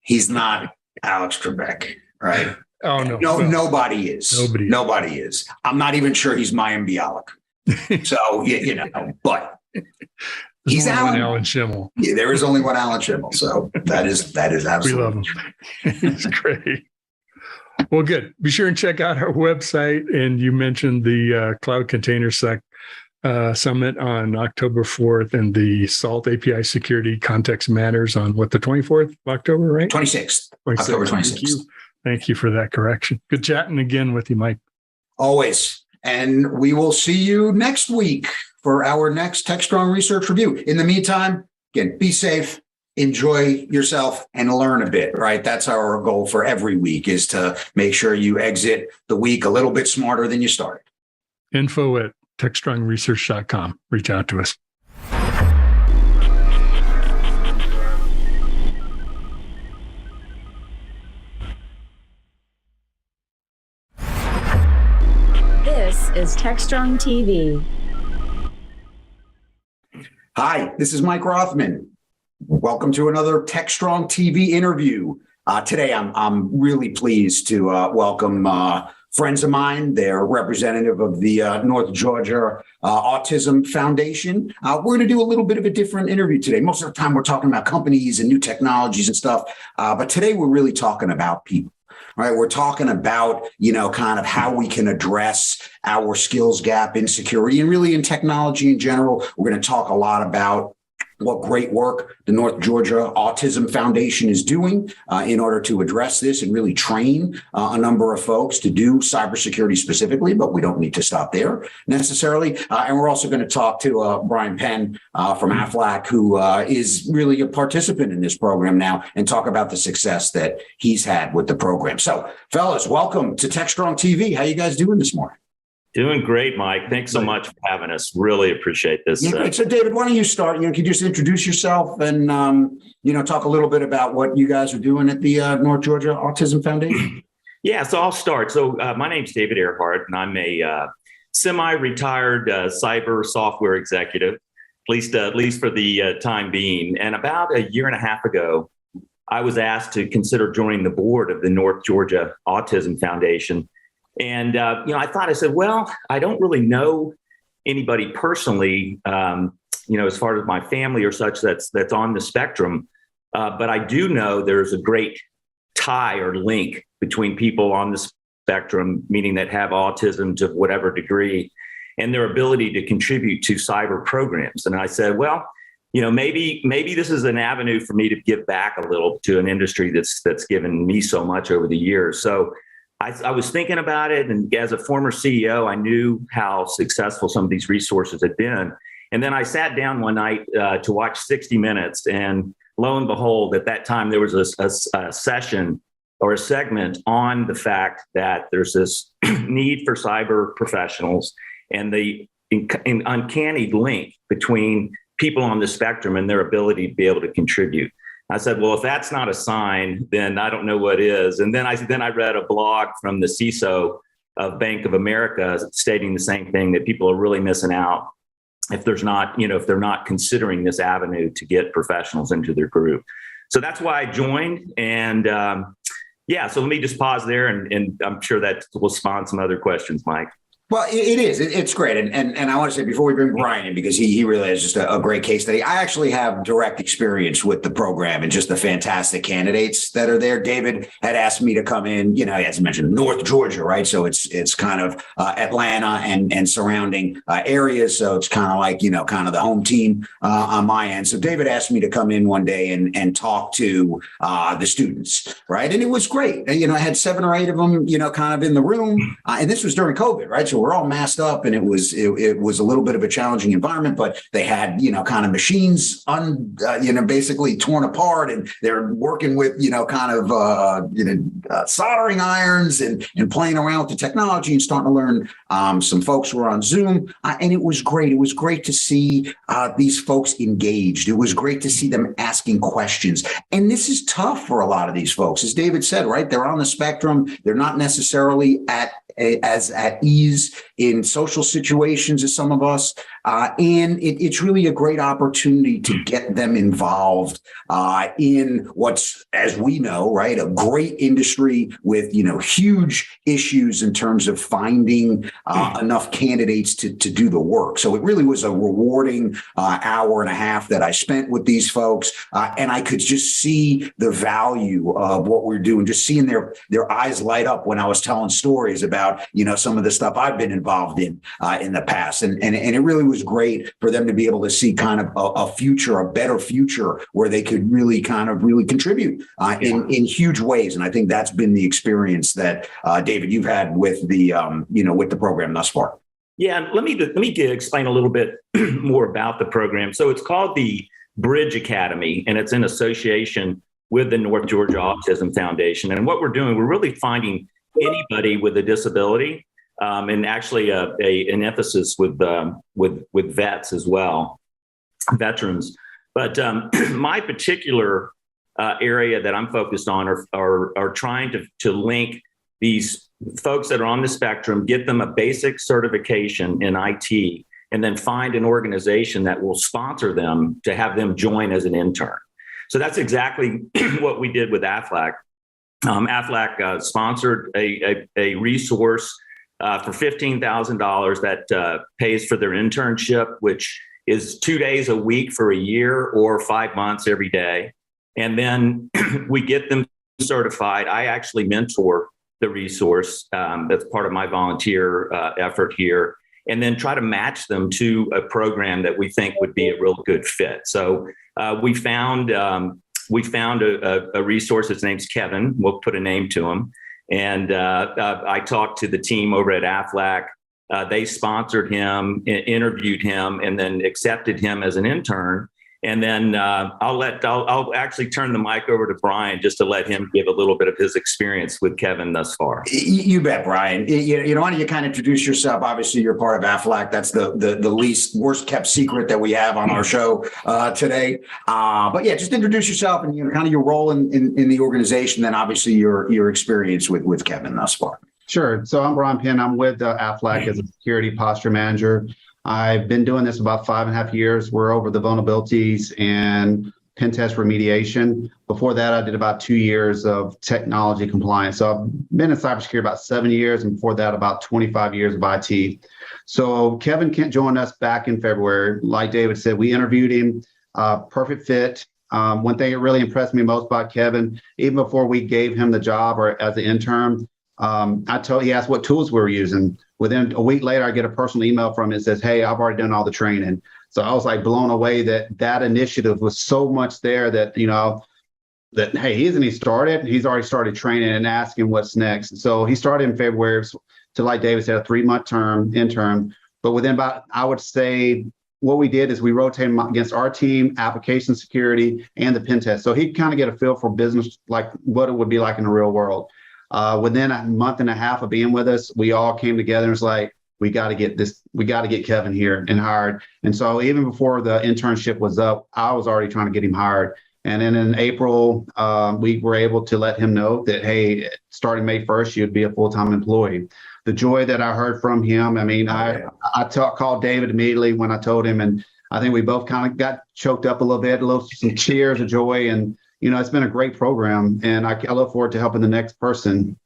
he's not Alex Trebek, right? Oh, no. Nobody is. Nobody is. I'm not even sure he's Mayim Bialik. So, but he's Alan Schimmel. Yeah, there is only one Alan Schimmel. So that is absolutely. We love him. He's great. Well, good. Be sure and check out our website. And you mentioned the Cloud Container Sec Summit on October 4th and the SALT API Security Context Matters on the 24th of October, right? 26th. October 26th. Thank you for that correction. Good chatting again with you, Mike. Always. And we will see you next week for our next Techstrong Research Review. In the meantime, again, be safe. Enjoy yourself and learn a bit, right? That's our goal for every week, is to make sure you exit the week a little bit smarter than you started. info@techstrongresearch.com. Reach out to us. This is Techstrong TV. Hi, this is Mike Rothman. Welcome to another Techstrong TV interview. Today, I'm really pleased to welcome friends of mine. They're representative of the North Georgia Autism Foundation. We're going to do a little bit of a different interview today. Most of the time, we're talking about companies and new technologies and stuff. But today, we're really talking about people. Right, we're talking about, kind of how we can address our skills gap in security and really in technology in general. We're going to talk a lot about what great work the North Georgia Autism Foundation is doing in order to address this and really train a number of folks to do cybersecurity specifically, but we don't need to stop there necessarily. And we're also going to talk to Brian Penn from Aflac, who is really a participant in this program now, and talk about the success that he's had with the program. So, fellas, welcome to Techstrong TV. How you guys doing this morning? Doing great, Mike. Thanks so much for having us. Really appreciate this. Yeah, great. So, David, why don't you start? Can you just introduce yourself and, talk a little bit about what you guys are doing at the North Georgia Autism Foundation? Yeah, so I'll start. So my name's David Earhart, and I'm a semi-retired cyber software executive, at least for the time being. And about a year and a half ago, I was asked to consider joining the board of the North Georgia Autism Foundation. And, I said, well, I don't really know anybody personally, as far as my family or such that's on the spectrum. But I do know there's a great tie or link between people on the spectrum, meaning that have autism to whatever degree, and their ability to contribute to cyber programs. And I said, well, maybe this is an avenue for me to give back a little to an industry that's given me so much over the years. So I was thinking about it, and as a former CEO, I knew how successful some of these resources had been. And then I sat down one night to watch 60 Minutes, and lo and behold, at that time, there was a session or a segment on the fact that there's this need for cyber professionals and the uncanny link between people on the spectrum and their ability to be able to contribute. I said, well, if that's not a sign, then I don't know what is. And then I read a blog from the CISO of Bank of America stating the same thing, that people are really missing out if they're not considering this avenue to get professionals into their group. So that's why I joined. And so let me just pause there, and I'm sure that will spawn some other questions, Mike. Well, it is. It's great. And I want to say, before we bring Brian in, because he really is just a great case study, I actually have direct experience with the program and just the fantastic candidates that are there. David had asked me to come in, as I mentioned, North Georgia, right? So it's kind of Atlanta and surrounding areas. So it's kind of like, kind of the home team on my end. So David asked me to come in one day and talk to the students, right? And it was great. I had 7 or 8 of them, kind of in the room. And this was during COVID, right? So we're all masked up, and it was a little bit of a challenging environment, but they had, kind of machines basically torn apart, and they're working with, soldering irons and playing around with the technology and starting to learn. Some folks were on Zoom, and it was great. It was great to see these folks engaged. It was great to see them asking questions. And this is tough for a lot of these folks. As David said, right? They're on the spectrum. They're not necessarily at as at ease in social situations as some of us. And it's really a great opportunity to get them involved in what's, as we know, right, a great industry with, huge issues in terms of finding enough candidates to do the work. So it really was a rewarding hour and a half that I spent with these folks. And I could just see the value of what we're doing, just seeing their eyes light up when I was telling stories about, some of the stuff I've been involved in the past. And it really was great for them to be able to see kind of a future, a better future where they could really contribute in huge ways. And I think that's been the experience that David, you've had with the with the program thus far. Yeah, let me explain a little bit more about the program. So it's called the Bridge Academy, and it's in association with the North Georgia Autism Foundation. And what we're doing, we're really finding anybody with a disability, and actually an emphasis with vets as well, veterans. But my particular area that I'm focused on are trying to link these folks that are on the spectrum, get them a basic certification in IT, and then find an organization that will sponsor them to have them join as an intern. So that's exactly what we did with AFLAC. AFLAC sponsored a resource for $15,000 that pays for their internship, which is 2 days a week for a year or 5 months every day. And then we get them certified. I actually mentor the resource. That's part of my volunteer effort here. And then try to match them to a program that we think would be a real good fit. So we found a resource. His name's Kevin. We'll put a name to him. And I talked to the team over at AFLAC. They sponsored him, interviewed him, and then accepted him as an intern. And then I'll actually turn the mic over to Brian just to let him give a little bit of his experience with Kevin thus far. You bet, Brian. Why don't you kind of introduce yourself? Obviously, you're part of AFLAC. That's the least worst kept secret that we have on our show today. But yeah, just introduce yourself and kind of your role in the organization. Then obviously your experience with Kevin thus far. Sure. So I'm Brian Penn. I'm with AFLAC as a security posture manager. I've been doing this about 5.5 years. We're over the vulnerabilities and pen test remediation. Before that, I did about 2 years of technology compliance. So I've been in cybersecurity about 7 years, and before that, about 25 years of IT. So Kevin Kent joined us back in February. Like David said, we interviewed him, perfect fit. One thing that really impressed me most about Kevin, even before we gave him the job or as an intern, he asked what tools we were using. Within a week later, I get a personal email from him that says, "Hey, I've already done all the training." So I was like blown away that initiative was so much there that, hey, he hasn't even started. He's already started training and asking what's next. So he started in February to, like David said, a 3-month term intern. But within about, I would say, what we did is we rotated him against our team, application security, and the pen test. So he'd kind of get a feel for business, like what it would be like in the real world. Within a month and a half of being with us, we all came together and was like, we got to get Kevin here and hired. And so even before the internship was up, I was already trying to get him hired. And then in April, we were able to let him know that, hey, starting May 1st, you'd be a full-time employee. The joy that I heard from him, I called David immediately when I told him, and I think we both kind of got choked up a little bit, some tears of joy. And it's been a great program, and I look forward to helping the next person.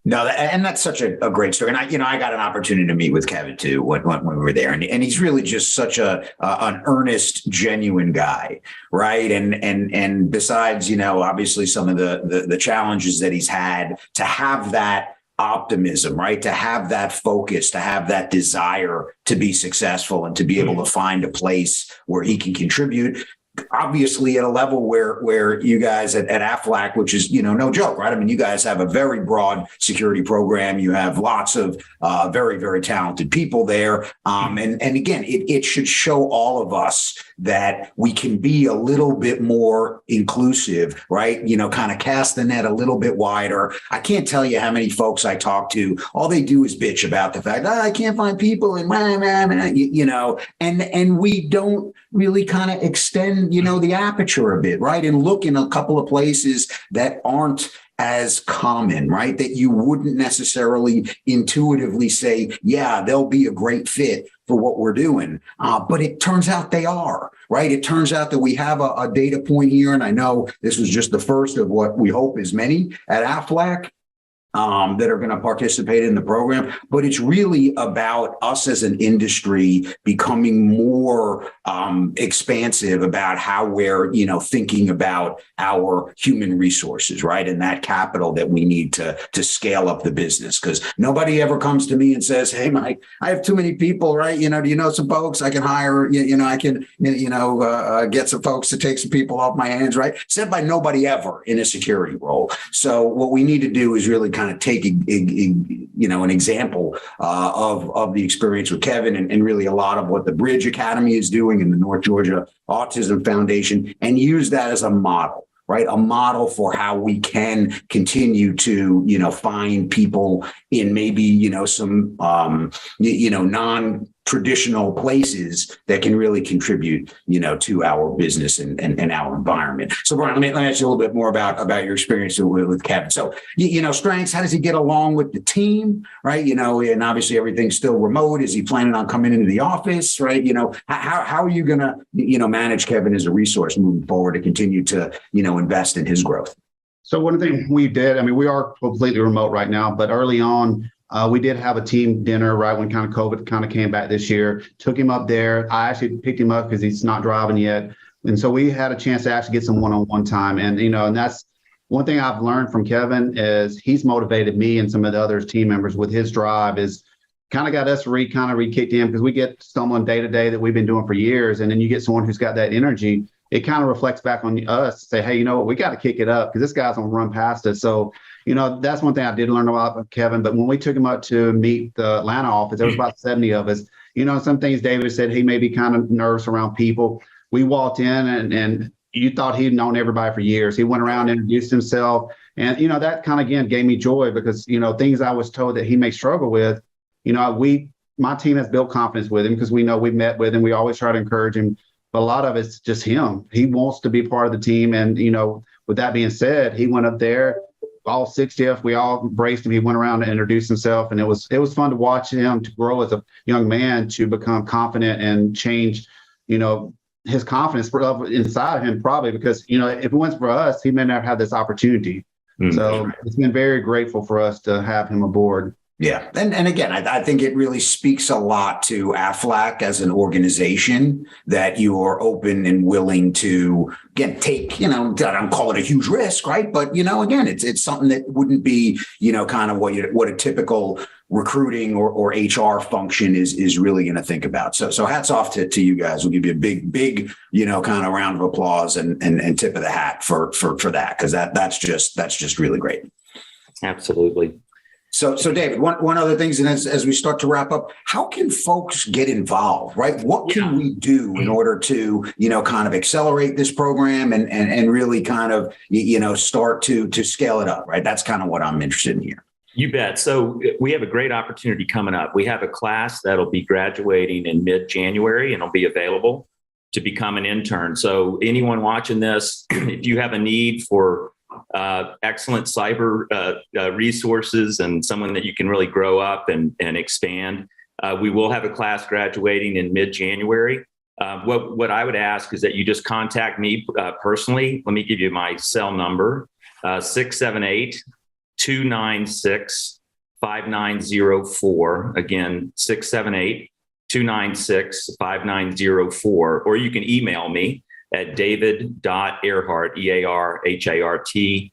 No, and that's such a great story. And I got an opportunity to meet with Kevin too when we were there, and he's really just such an earnest, genuine guy, right? And besides, obviously some of the challenges that he's had, to have that optimism, right? To have that focus, to have that desire to be successful and to be able to find a place where he can contribute. Obviously at a level where you guys at AFLAC, which is, no joke, right? You guys have a very broad security program. You have lots of very, very talented people there. And again, it should show all of us that we can be a little bit more inclusive, right? Kind of cast the net a little bit wider. I can't tell you how many folks I talk to, all they do is bitch about the fact, I can't find people and we don't really kind of extend, the aperture a bit, right? And look in a couple of places that aren't as common, right? That you wouldn't necessarily intuitively say, yeah, they'll be a great fit for what we're doing. But it turns out they are, right? It turns out that we have a data point here, and I know this was just the first of what we hope is many at Aflac that are going to participate in the program. But it's really about us as an industry becoming more expansive about how we're, thinking about our human resources, right? And that capital that we need to scale up the business. Because nobody ever comes to me and says, hey, Mike, I have too many people, right? Do you know some folks I can hire? I can, get some folks to take some people off my hands, right? Said by nobody ever in a security role. So what we need to do is really kind of take an example of the experience with Kevin and really a lot of what the Bridge Academy is doing in the North Georgia Autism Foundation, and use that as a model, right? A model for how we can continue to, find people in maybe, some, non-traditional places that can really contribute, to our business and our environment. So Brian, let me ask you a little bit more about your experience with Kevin. So, strengths, how does he get along with the team, right? And obviously everything's still remote. Is he planning on coming into the office, right? How are you going to, manage Kevin as a resource moving forward to continue to, invest in his growth? So one thing we did, we are completely remote right now, but early on, we did have a team dinner right when kind of COVID kind of came back this year. Took him up there. I actually picked him up because he's not driving yet. And so we had a chance to actually get some one-on-one time. And, and that's one thing I've learned from Kevin is he's motivated me and some of the other team members with his drive is kind of got us re-kicked in because we get someone day to day that we've been doing for years. And then you get someone who's got that energy. It kind of reflects back on us to say, hey, you know what, we got to kick it up because this guy's going to run past us. So, that's one thing I did learn about Kevin. But when we took him up to meet the Atlanta office, there was about 70 of us. Some things David said he may be kind of nervous around people. We walked in and you thought he'd known everybody for years. He went around and introduced himself. And, that kind of, again, gave me joy because, things I was told that he may struggle with, my team has built confidence with him because we know we've met with him. We always try to encourage him. But a lot of it's just him. He wants to be part of the team. And, with that being said, he went up there, all 60 of us, we all embraced him. He went around and introduced himself. And it was fun to watch him to grow as a young man, to become confident and change, his confidence inside of him, probably because, if it wasn't for us, he may never have this opportunity. So it's been very grateful for us to have him aboard. Yeah. And again, I think it really speaks a lot to Aflac as an organization that you are open and willing to, again, take, I don't call it a huge risk, right? But, again, it's something that wouldn't be, kind of what a typical recruiting or HR function is really going to think about. So hats off to you guys. We'll give you a big, kind of round of applause and tip of the hat for that, because that's just really great. Absolutely. So David, one other things, and as we start to wrap up, how can folks get involved, right? What can we do in order to, kind of accelerate this program and really kind of, start to scale it up, right? That's kind of what I'm interested in here. You bet. So we have a great opportunity coming up. We have a class that'll be graduating in mid-January and it'll be available to become an intern. So anyone watching this, if you have a need for excellent cyber resources and someone that you can really grow up and expand, we will have a class graduating in mid-January. What I would ask is that you just contact me personally. Let me give you my cell number, 678-296-5904. Again, 678-296-5904. Or you can email me at david.earhart, EARHART,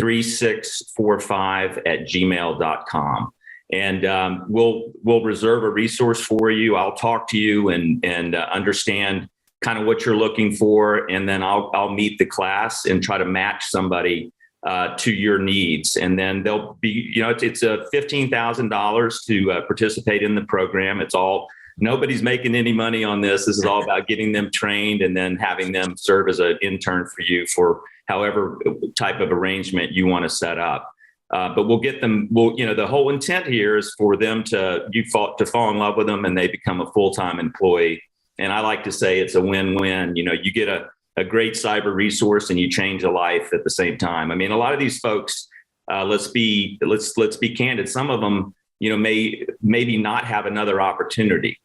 3645@gmail.com. And we'll reserve a resource for you. I'll talk to you and understand kind of what you're looking for. And then I'll meet the class and try to match somebody to your needs. And then they'll be, it's a $15,000 to participate in the program. Nobody's making any money on this. This is all about getting them trained and then having them serve as an intern for you for however type of arrangement you want to set up. But we'll get them. The whole intent here is for them to fall in love with them and they become a full-time employee. And I like to say it's a win-win. You get a great cyber resource and you change a life at the same time. I mean, a lot of these folks, let's be candid. Some of them, maybe not have another opportunity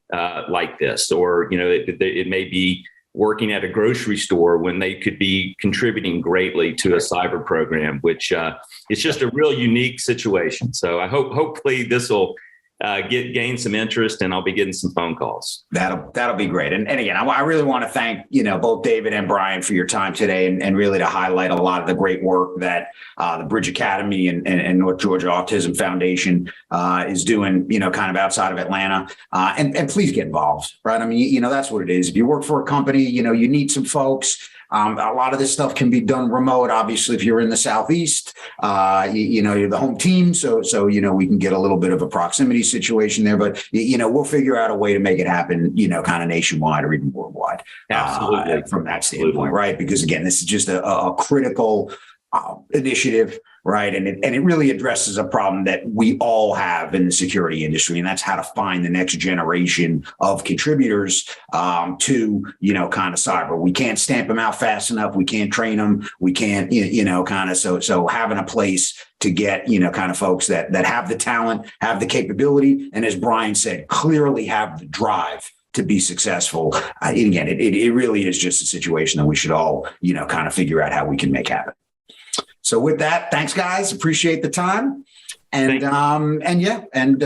like this, or it may be working at a grocery store when they could be contributing greatly to a cyber program, which it's just a real unique situation. So I hopefully this will gain some interest, and I'll be getting some phone calls. That'll be great. And again, I really want to thank, both David and Brian for your time today, and really to highlight a lot of the great work that the Bridge Academy and North Georgia Autism Foundation is doing, kind of outside of Atlanta. And please get involved, right? I mean, that's what it is. If you work for a company, you need some folks. A lot of this stuff can be done remote. Obviously, if you're in the Southeast, you're the home team. So, we can get a little bit of a proximity situation there, but, we'll figure out a way to make it happen, kind of nationwide or even worldwide. Absolutely. From that standpoint, right? Because again, this is just a critical initiative, right? And it really addresses a problem that we all have in the security industry, and that's how to find the next generation of contributors to, kind of cyber. We can't stamp them out fast enough. We can't train them. We can't, kind of, so having a place to get, kind of folks that have the talent, have the capability, and as Brian said, clearly have the drive to be successful. Again, it really is just a situation that we should all, kind of figure out how we can make happen. So with that, thanks guys. Appreciate the time. And again,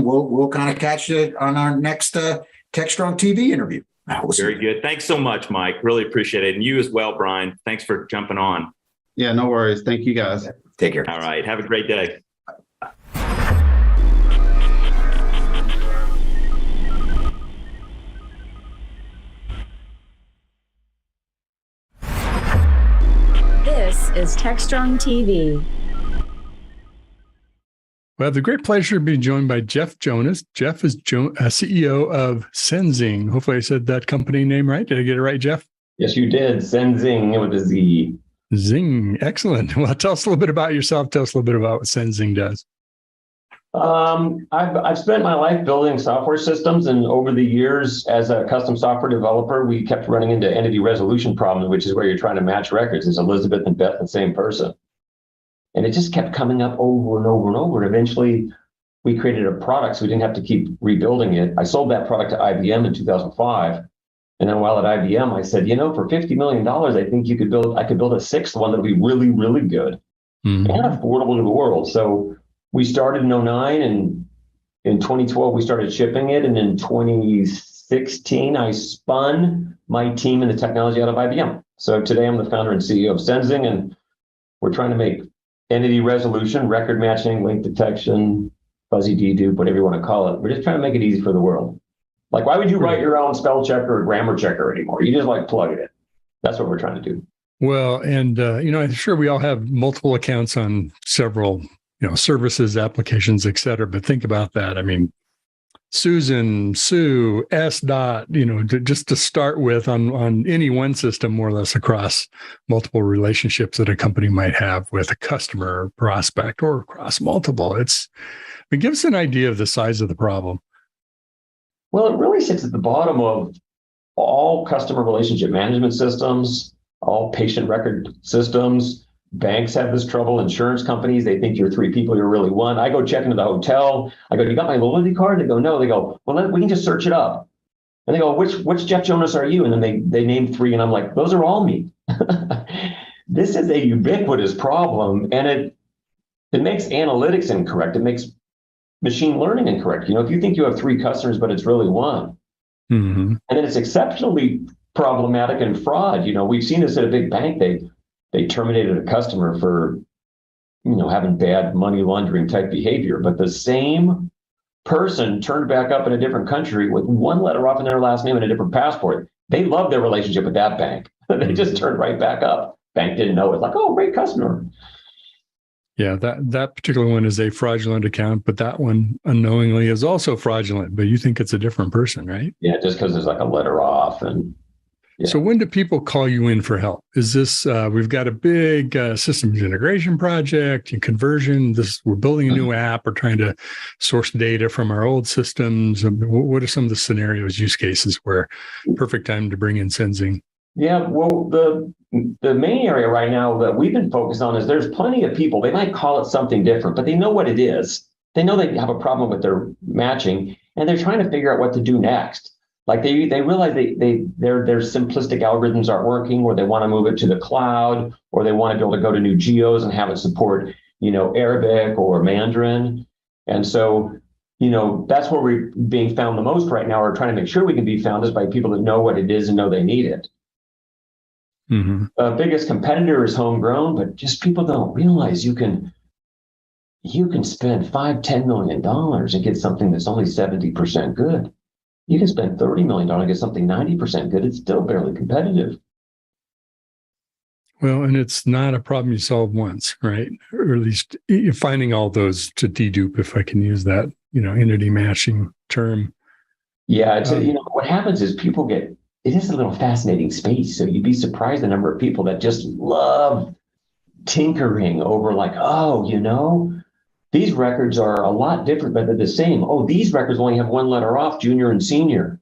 we'll kind of catch you on our next Techstrong TV interview. Very good. Thanks so much, Mike. Really appreciate it. And you as well, Brian. Thanks for jumping on. Yeah, no worries. Thank you guys. Take care. All right. Have a great day. This is Techstrong TV. We have the great pleasure of being joined by Jeff Jonas. Jeff is CEO of Senzing. Hopefully I said that company name right. Did I get it right, Jeff? Yes, you did. Senzing with a Z. Zing. Excellent. Well, tell us a little bit about yourself. Tell us a little bit about what Senzing does. I've spent my life building software systems, and over the years as a custom software developer, we kept running into entity resolution problems, which is where you're trying to match records. Is Elizabeth and Beth the same person? And it just kept coming up over and over and over. And eventually we created a product so we didn't have to keep rebuilding it. I sold that product to IBM in 2005. And then while at IBM, I said, for $50 million, I think I could build a sixth one that would be really, really good and affordable to the world. So we started in 2009, and in 2012, we started shipping it. And in 2016, I spun my team in the technology out of IBM. So today I'm the founder and CEO of Senzing, and we're trying to make entity resolution, record matching, link detection, fuzzy dedupe, whatever you want to call it. We're just trying to make it easy for the world. Like, why would you write your own spell checker or grammar checker anymore? You just plug it in. That's what we're trying to do. Well, and, I'm sure we all have multiple accounts on several services, applications, et cetera. But think about that. I mean, Susan, Sue, S. Dot, just to start with on any one system, more or less across multiple relationships that a company might have with a customer or prospect or across multiple. It gives us an idea of the size of the problem. Well, it really sits at the bottom of all customer relationship management systems, all patient record systems. Banks have this trouble. Insurance companies, they think you're three people, you're really one. I go check into the hotel. I go, you got my loyalty card? They go, no. They go, well, we can just search it up. And they go, which Jeff Jonas are you? And then they name three, and I'm like, those are all me. This is a ubiquitous problem, and it makes analytics incorrect. It makes machine learning incorrect. If you think you have three customers, but it's really one. Mm-hmm. And then it's exceptionally problematic in fraud. We've seen this at a big bank. They terminated a customer for, having bad money laundering type behavior, but the same person turned back up in a different country with one letter off in their last name and a different passport. They loved their relationship with that bank. They just turned right back up. Bank didn't know it. Like, oh, great customer. Yeah, that particular one is a fraudulent account, but that one unknowingly is also fraudulent, but you think it's a different person, right? Yeah, just because there's a letter off. And yeah. So when do people call you in for help? Is this, we've got a big systems integration project and conversion, we're building a new app, we're trying to source data from our old systems. What are some of the scenarios, use cases where perfect time to bring in Senzing? Yeah, well, the main area right now that we've been focused on is there's plenty of people, they might call it something different, but they know what it is. They know they have a problem with their matching, and they're trying to figure out what to do next. Like they realize their simplistic algorithms aren't working, or they want to move it to the cloud, or they want to be able to go to new geos and have it support, Arabic or Mandarin. And so, that's where we're being found the most right now, or trying to make sure we can be found, is by people that know what it is and know they need it. Mm-hmm. The biggest competitor is homegrown, but just people don't realize you can spend $5-10 million and get something that's only 70% good. You can spend $30 million and get something 90% good. It's still barely competitive. Well, and it's not a problem you solve once, right? Or at least you're finding all those to dedupe, if I can use that, entity matching term. Yeah, what happens is it is a little fascinating space. So you'd be surprised the number of people that just love tinkering over like, these records are a lot different, but they're the same. Oh, these records only have one letter off, junior and senior,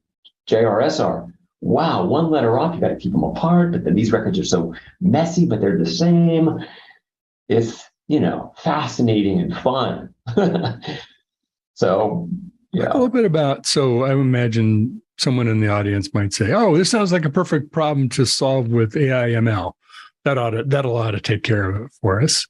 JRSR. Wow, one letter off, you got to keep them apart. But then these records are so messy, but they're the same. It's, fascinating and fun. So, yeah. Talk a little bit about, so I imagine someone in the audience might say, oh, this sounds like a perfect problem to solve with AI ML. That'll ought to take care of it for us.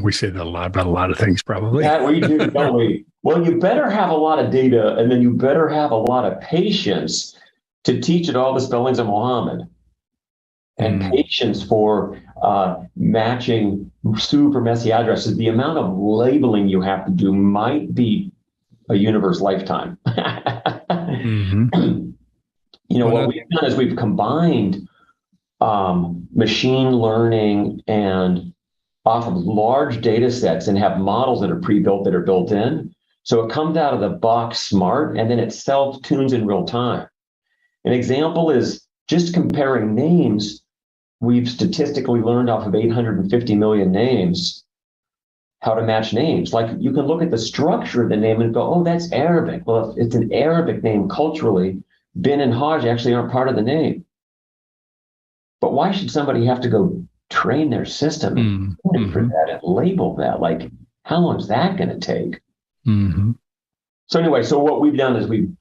We say that a lot about a lot of things, probably. Yeah, we do, don't we? Well, you better have a lot of data, and then you better have a lot of patience to teach it all the spellings of Muhammad, and patience for matching super messy addresses. The amount of labeling you have to do might be a universe lifetime. Mm-hmm. What we've done is we've combined machine learning and off of large data sets and have models that are pre-built that are built in. So it comes out of the box smart, and then it self-tunes in real time. An example is just comparing names. We've statistically learned off of 850 million names how to match names. Like, you can look at the structure of the name and go, oh, that's Arabic. Well, if it's an Arabic name culturally, Bin and Hajj actually aren't part of the name. But why should somebody have to go train their system for that and label that? Like, how long is that going to take? Mm-hmm. So anyway, so what we've done is we've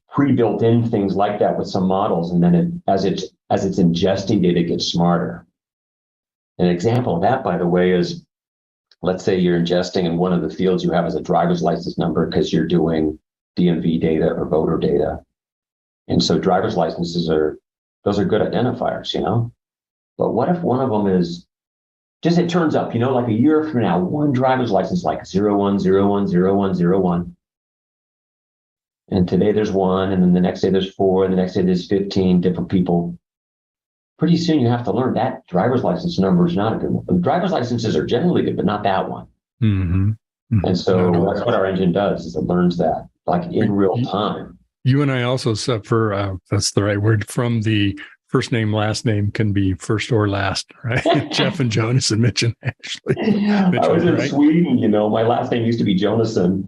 pre-built in things like that with some models, and then as it's ingesting data, it gets smarter. An example of that, by the way, is, let's say you're ingesting, and one of the fields you have is a driver's license number because you're doing DMV data or voter data. And so driver's licenses those are good identifiers, But what if one of them is just, it turns up, like a year from now, one driver's license like 01010101. And today there's one, and then the next day there's 4, and the next day there's 15 different people. Pretty soon you have to learn that driver's license number is not a good one. The driver's licenses are generally good, but not that one. Mm-hmm. Mm-hmm. And so that's what our engine does, is it learns that like in real time. You and I also suffer, that's the right word, from the first name, last name can be first or last, right? Jeff and Jonas and Mitch and Ashley. I was in Sweden, my last name used to be Jonasson.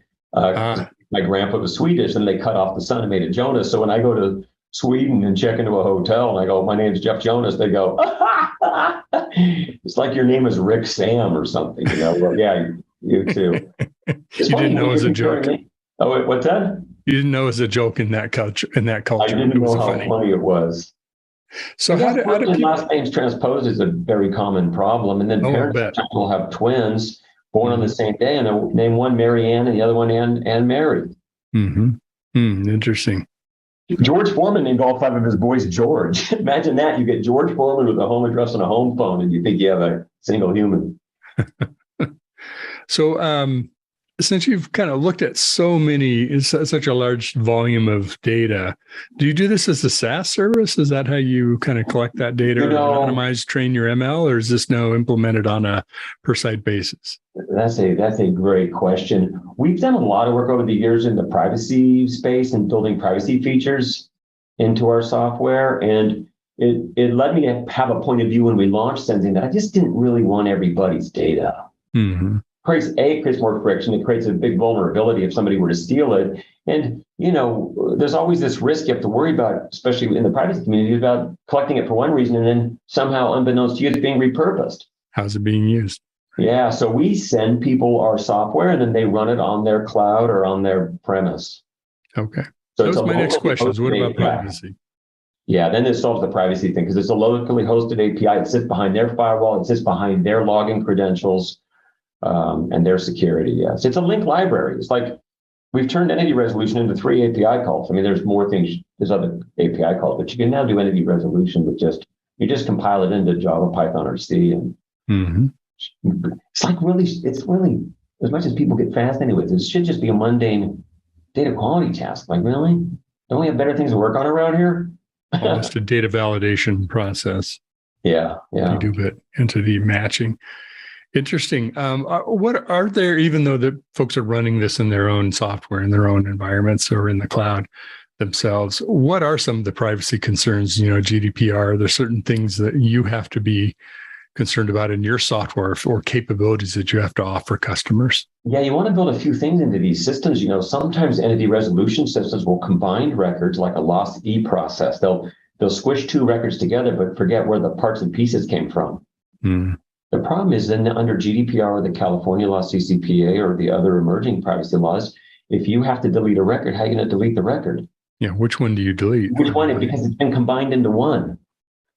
My grandpa was Swedish, and they cut off the son and made it Jonas. So when I go to Sweden and check into a hotel and I go, my name's Jeff Jonas, they go, it's like your name is Rick Sam or something, Well, yeah, you too. You didn't know it was a joke. Oh, wait, what's that? You didn't know it was a joke in that culture. I didn't know how funny it was. So how do people... last names transposed is a very common problem, and then parents will have twins born on the same day, and they'll name one Mary Ann and the other one Ann Mary. Mm-hmm. Interesting. George Foreman named all 5 of his boys George. Imagine that. You get George Foreman with a home address and a home phone, and you think you have a single human. So since you've kind of looked at such a large volume of data, do you do this as a SaaS service? Is that how you kind of collect that data, anonymize, train your ML, or is this now implemented on a per site basis? That's a great question. We've done a lot of work over the years in the privacy space and building privacy features into our software. And it led me to have a point of view when we launched Sensing that I just didn't really want everybody's data. Mm-hmm. creates more friction. It creates a big vulnerability if somebody were to steal it. And, there's always this risk you have to worry about, especially in the privacy community, about collecting it for one reason and then somehow, unbeknownst to you, it's being repurposed. How's it being used? Yeah. So we send people our software and then they run it on their cloud or on their premise. Okay. So that was my next locally question. What about hosted privacy? Yeah, then it solves the privacy thing because it's a locally hosted API. It sits behind their firewall. It sits behind their login credentials and their security. Yes, it's a linked library. It's like we've turned entity resolution into 3 API calls. I mean, there's more things. There's other API calls, but you can now do entity resolution with you just compile it into Java, Python, or C, and it's really as much as people get fascinated with it should just be a mundane data quality task. Like, really? Don't we have better things to work on around here? Almost a data validation process. Yeah. You do bit entity matching. Interesting. What are there, even though the folks are running this in their own software, in their own environments or in the cloud themselves, what are some of the privacy concerns? GDPR, there's certain things that you have to be concerned about in your software or capabilities that you have to offer customers? Yeah, you want to build a few things into these systems. Sometimes entity resolution systems will combine records like a lost E process. They'll squish 2 records together, but forget where the parts and pieces came from. The problem is then under GDPR or the California law, CCPA, or the other emerging privacy laws, if you have to delete a record, how are you going to delete the record? Yeah, which one do you delete? Which one? Because it's been combined into one.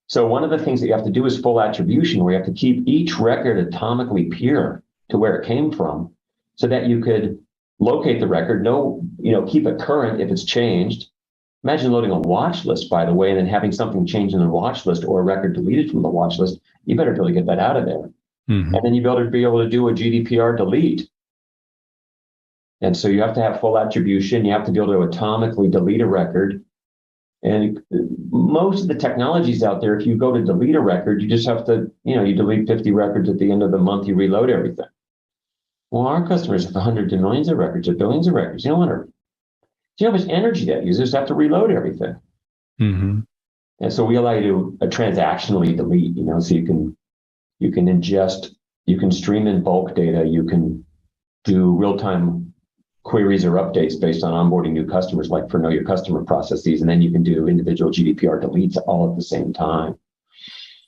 So one of the things that you have to do is full attribution, where you have to keep each record atomically pure to where it came from, so that you could locate the record, keep it current if it's changed. Imagine loading a watch list, by the way, and then having something change in the watch list or a record deleted from the watch list. You better really get that out of there. And then you better be able to do a GDPR delete. And so you have to have full attribution. You have to be able to atomically delete a record. And most of the technologies out there, if you go to delete a record, you just have to, you delete 50 records at the end of the month, you reload everything. Well, our customers have hundreds of millions of records, or billions of records. You know how much energy that uses to have to reload everything. And so we allow you to transactionally delete, so you can ingest, you can stream in bulk data, you can do real-time queries or updates based on onboarding new customers, like for know your customer processes, and then you can do individual GDPR deletes all at the same time.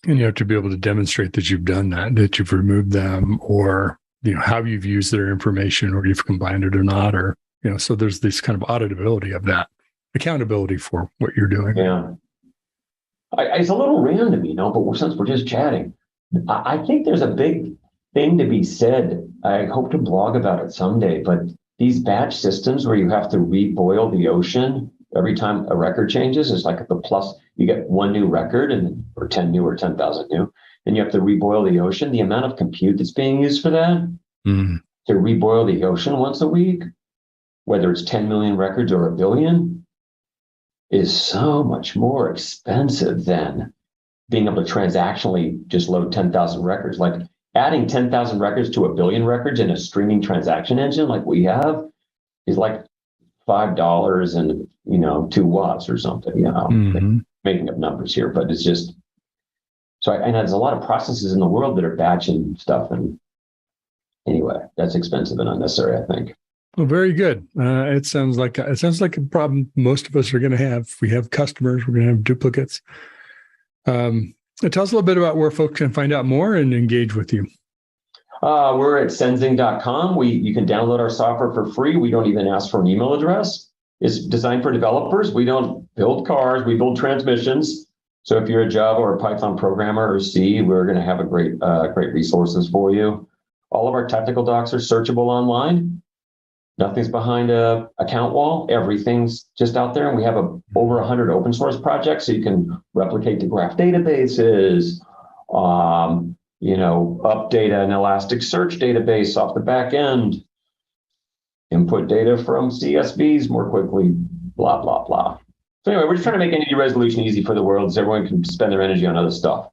And you have to be able to demonstrate that you've done that you've removed them, or how you've used their information, or you've combined it or not, or so there's this kind of auditability of that, accountability for what you're doing. Yeah, it's a little random, but since we're just chatting, I think there's a big thing to be said. I hope to blog about it someday, but these batch systems where you have to reboil the ocean every time a record changes is like the plus. You get 1 new record or 10 new or 10,000 new, and you have to reboil the ocean. The amount of compute that's being used for that to reboil the ocean once a week, whether it's 10 million records or 1 billion, is so much more expensive than being able to transactionally just load 10,000 records. Like adding 10,000 records to 1 billion records in a streaming transaction engine like we have is like $5 and 2 watts or something. Making up numbers here, but it's just so. And there's a lot of processes in the world that are batching stuff, and anyway, that's expensive and unnecessary, I think. Well, very good. It sounds like a problem most of us are going to have. If we have customers, we're going to have duplicates. Tell us a little bit about where folks can find out more and engage with you. We're at senzing.com. You can download our software for free. We don't even ask for an email address. It's designed for developers. We don't build cars. We build transmissions. So if you're a Java or a Python programmer or C, we're going to have a great resources for you. All of our technical docs are searchable online. Nothing's behind a account wall. Everything's just out there. And we have over 100 open source projects, so you can replicate the graph databases, update an Elasticsearch database off the back end, input data from CSVs more quickly, blah, blah, blah. So anyway, we're just trying to make entity resolution easy for the world so everyone can spend their energy on other stuff.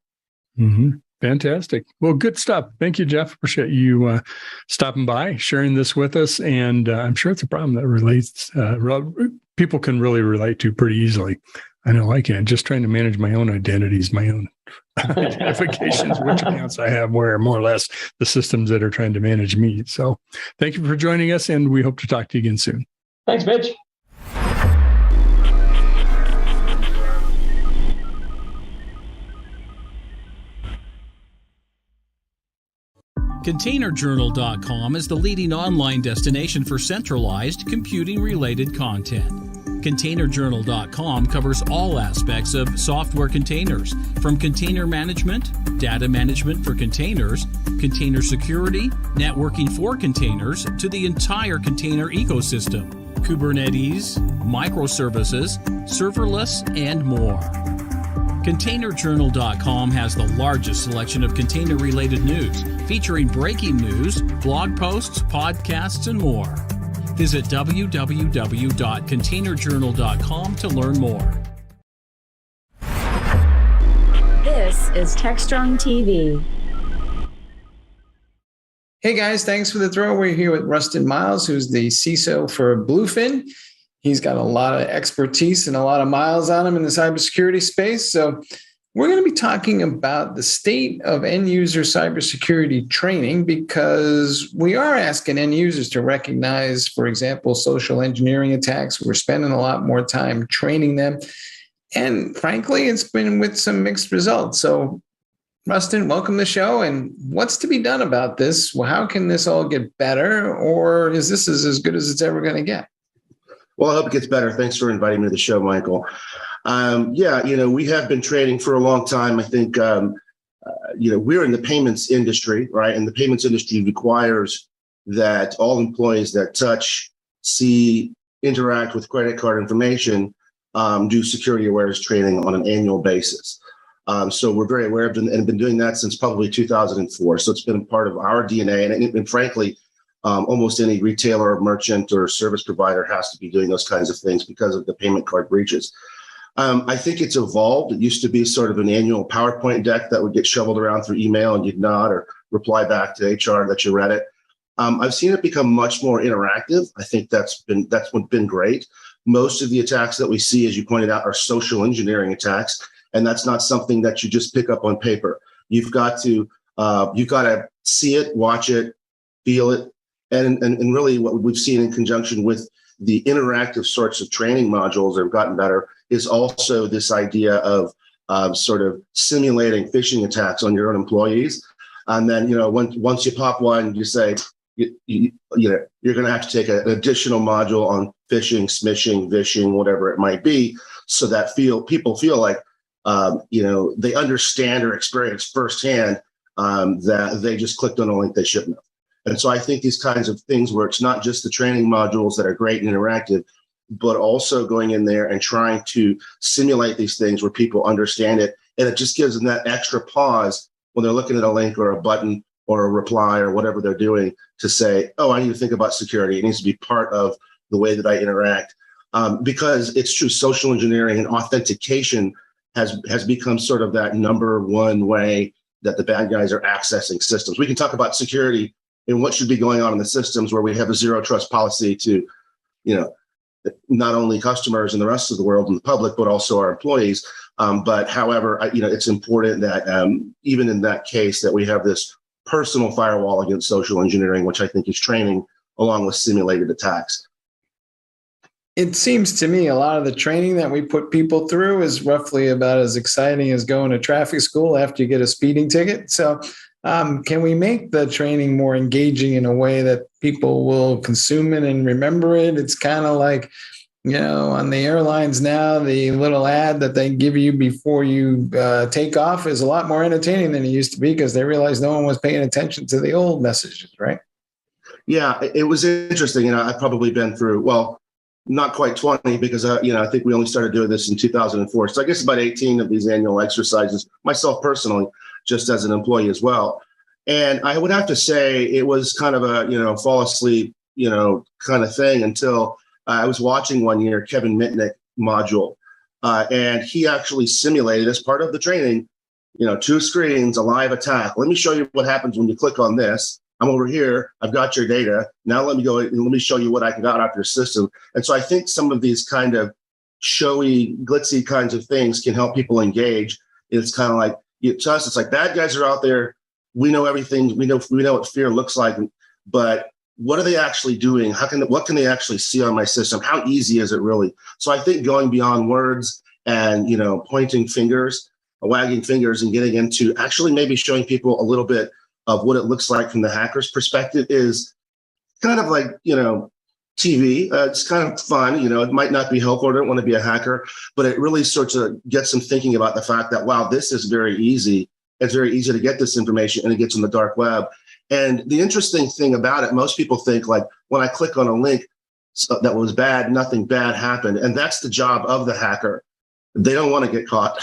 Fantastic. Well, good stuff. Thank you, Jeff. Appreciate you stopping by, sharing this with us. And I'm sure it's a problem that relates, people can really relate to pretty easily. I know I can. Just trying to manage my own identities, my own identifications, which accounts I have, where more or less the systems that are trying to manage me. So thank you for joining us, and we hope to talk to you again soon. Thanks, Mitch. ContainerJournal.com is the leading online destination for centralized computing-related content. ContainerJournal.com covers all aspects of software containers, from container management, data management for containers, container security, networking for containers, to the entire container ecosystem, Kubernetes, microservices, serverless, and more. ContainerJournal.com has the largest selection of container-related news, featuring breaking news, blog posts, podcasts, and more. Visit www.containerjournal.com to learn more. This is Techstrong TV. Hey guys, thanks for the throw. We're here with Rustin Miles, who's the CISO for Bluefin. He's got a lot of expertise and a lot of miles on him in the cybersecurity space. So we're going to be talking about the state of end user cybersecurity training, because we are asking end users to recognize, for example, social engineering attacks. We're spending a lot more time training them. And frankly, it's been with some mixed results. So Rustin, welcome to the show. And what's to be done about this? Well, how can this all get better? Or is this as good as it's ever going to get? Well, I hope it gets better. Thanks for inviting me to the show, Michael. We have been training for a long time. I think, we're in the payments industry, right? And the payments industry requires that all employees that touch, see, interact with credit card information do security awareness training on an annual basis. So we're very aware of it and been doing that since probably 2004. So it's been a part of our DNA. And frankly, almost any retailer or merchant or service provider has to be doing those kinds of things because of the payment card breaches. I think it's evolved. It used to be sort of an annual PowerPoint deck that would get shoveled around through email and you'd nod or reply back to HR that you read it. I've seen it become much more interactive. I think that's been great. Most of the attacks that we see, as you pointed out, are social engineering attacks, and that's not something that you just pick up on paper. You've got to see it, watch it, feel it. And really what we've seen in conjunction with the interactive sorts of training modules that have gotten better is also this idea of sort of simulating phishing attacks on your own employees. And then, once you pop one, you say, you're going to have to take an additional module on phishing, smishing, vishing, whatever it might be, so that people feel like, they understand or experience firsthand that they just clicked on a link they shouldn't have. And so I think these kinds of things where it's not just the training modules that are great and interactive, but also going in there and trying to simulate these things where people understand it. And it just gives them that extra pause when they're looking at a link or a button or a reply or whatever they're doing to say, oh, I need to think about security. It needs to be part of the way that I interact. Because it's true, social engineering and authentication has become sort of that number one way that the bad guys are accessing systems. We can talk about security and what should be going on in the systems where we have a zero trust policy to, not only customers and the rest of the world and the public, but also our employees. But however, it's important that even in that case that we have this personal firewall against social engineering, which I think is training along with simulated attacks. It seems to me a lot of the training that we put people through is roughly about as exciting as going to traffic school after you get a speeding ticket. So can we make the training more engaging in a way that people will consume it and remember it? It's kind of like, on the airlines now, the little ad that they give you before you take off is a lot more entertaining than it used to be, because they realized no one was paying attention to the old messages, right? Yeah, it was interesting. I've probably been through, not quite 20, because, I think we only started doing this in 2004. So I guess about 18 of these annual exercises, myself personally, just as an employee as well. And I would have to say it was kind of a, fall asleep, kind of thing until I was watching one year, Kevin Mitnick module. And he actually simulated as part of the training, 2 screens, a live attack. Let me show you what happens when you click on this. I'm over here. I've got your data. Now let me go and let me show you what I got off your system. And so I think some of these kind of showy, glitzy kinds of things can help people engage. It's kind of like, to us, it's like bad guys are out there. We know everything. We know what fear looks like, but what are they actually doing? What can they actually see on my system? How easy is it really? So I think going beyond words and, pointing fingers, wagging fingers, and getting into actually maybe showing people a little bit of what it looks like from the hacker's perspective is kind of like, TV. It's kind of fun. It might not be helpful. I don't want to be a hacker, but it really sort of gets them thinking about the fact that, wow, this is very easy. It's very easy to get this information, and it gets on the dark web. And the interesting thing about it, most people think like when I click on a link that was bad, nothing bad happened. And that's the job of the hacker. They don't want to get caught.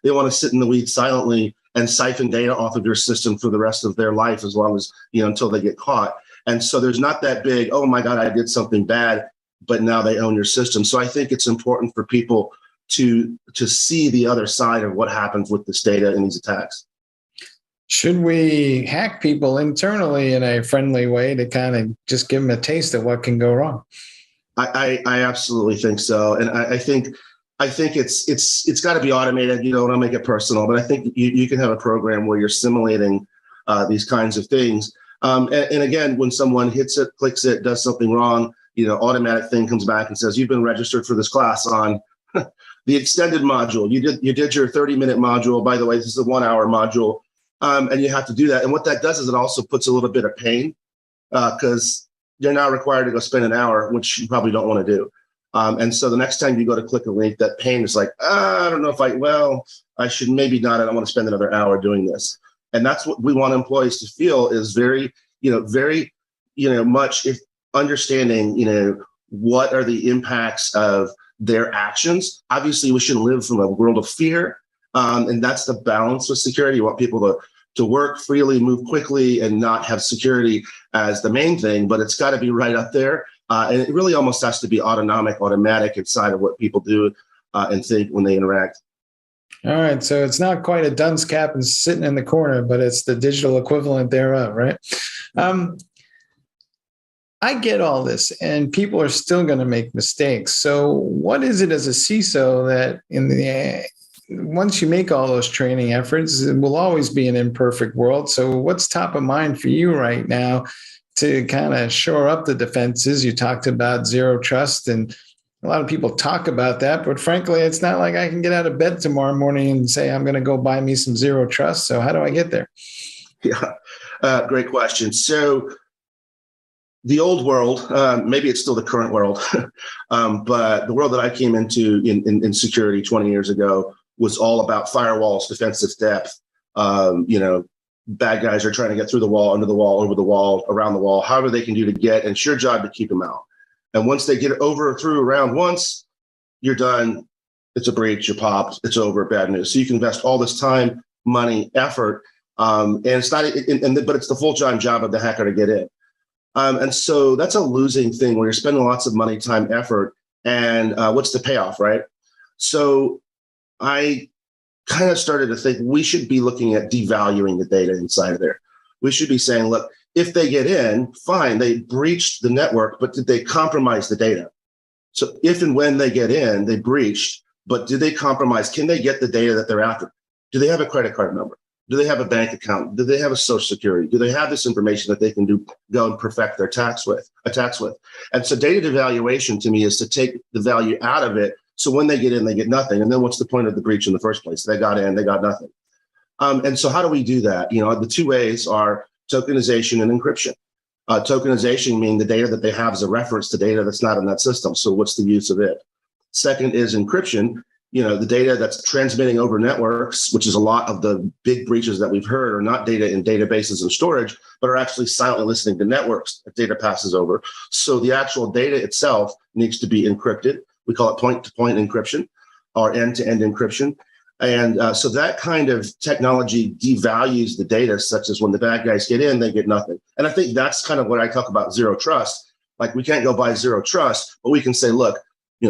They want to sit in the weeds silently and siphon data off of your system for the rest of their life, as long as, until they get caught. And so there's not that big, oh my God, I did something bad, but now they own your system. So I think it's important for people to see the other side of what happens with this data and these attacks. Should we hack people internally in a friendly way to kind of just give them a taste of what can go wrong? I absolutely think so. And I think it's got to be automated. I don't make it personal, but I think you can have a program where you're simulating these kinds of things. And again, when someone hits it, clicks it, does something wrong, automatic thing comes back and says, you've been registered for this class on the extended module. You did your 30-minute module. By the way, this is a 1-hour module. And you have to do that. And what that does is it also puts a little bit of pain because you're now required to go spend an hour, which you probably don't want to do. And so the next time you go to click a link, that pain is like, I don't know if I should maybe not. I don't want to spend another hour doing this. And that's what we want employees to feel is very much if understanding, what are the impacts of their actions. Obviously, we shouldn't live from a world of fear. And that's the balance with security. You want people to work freely, move quickly, and not have security as the main thing, but it's got to be right up there. And it really almost has to be automatic inside of what people do and think when they interact. All right. So it's not quite a dunce cap and sitting in the corner, but it's the digital equivalent thereof, right? I get all this, and people are still going to make mistakes. So what is it as a CISO that once you make all those training efforts, it will always be an imperfect world. So what's top of mind for you right now to kind of shore up the defenses? You talked about zero trust, and a lot of people talk about that, but frankly, it's not like I can get out of bed tomorrow morning and say, I'm going to go buy me some zero trust. So how do I get there? Yeah, great question. So the old world, maybe it's still the current world, but the world that I came into in security 20 years ago was all about firewalls, defensive depth. Bad guys are trying to get through the wall, under the wall, over the wall, around the wall, however they can do to get, and it's your job to keep them out. And once they get through around once, you're done. It's a breach, you're popped, it's over, bad news. So you can invest all this time, money, effort, and it's not, but it's the full-time job of the hacker to get in. And so that's a losing thing where you're spending lots of money, time, effort, and what's the payoff, right? So I kind of started to think we should be looking at devaluing the data inside of there. We should be saying, look, if they get in, fine, they breached the network, but did they compromise the data? So if and when they get in, they breached, but did they compromise? Can they get the data that they're after? Do they have a credit card number? Do they have a bank account? Do they have a social security? Do they have this information that they can go and perfect their attacks with? And so data devaluation to me is to take the value out of it. So when they get in, they get nothing. And then what's the point of the breach in the first place? They got in, they got nothing. And so how do we do that? The two ways are tokenization and encryption. Tokenization meaning the data that they have is a reference to data that's not in that system. So what's the use of it? Second is encryption. The data that's transmitting over networks, which is a lot of the big breaches that we've heard, are not data in databases and storage, but are actually silently listening to networks that data passes over. So the actual data itself needs to be encrypted. We call it point-to-point encryption or end-to-end encryption. And so that kind of technology devalues the data, such as when the bad guys get in, they get nothing. And I think that's kind of what I talk about zero trust. Like we can't go buy zero trust, but we can say, look, we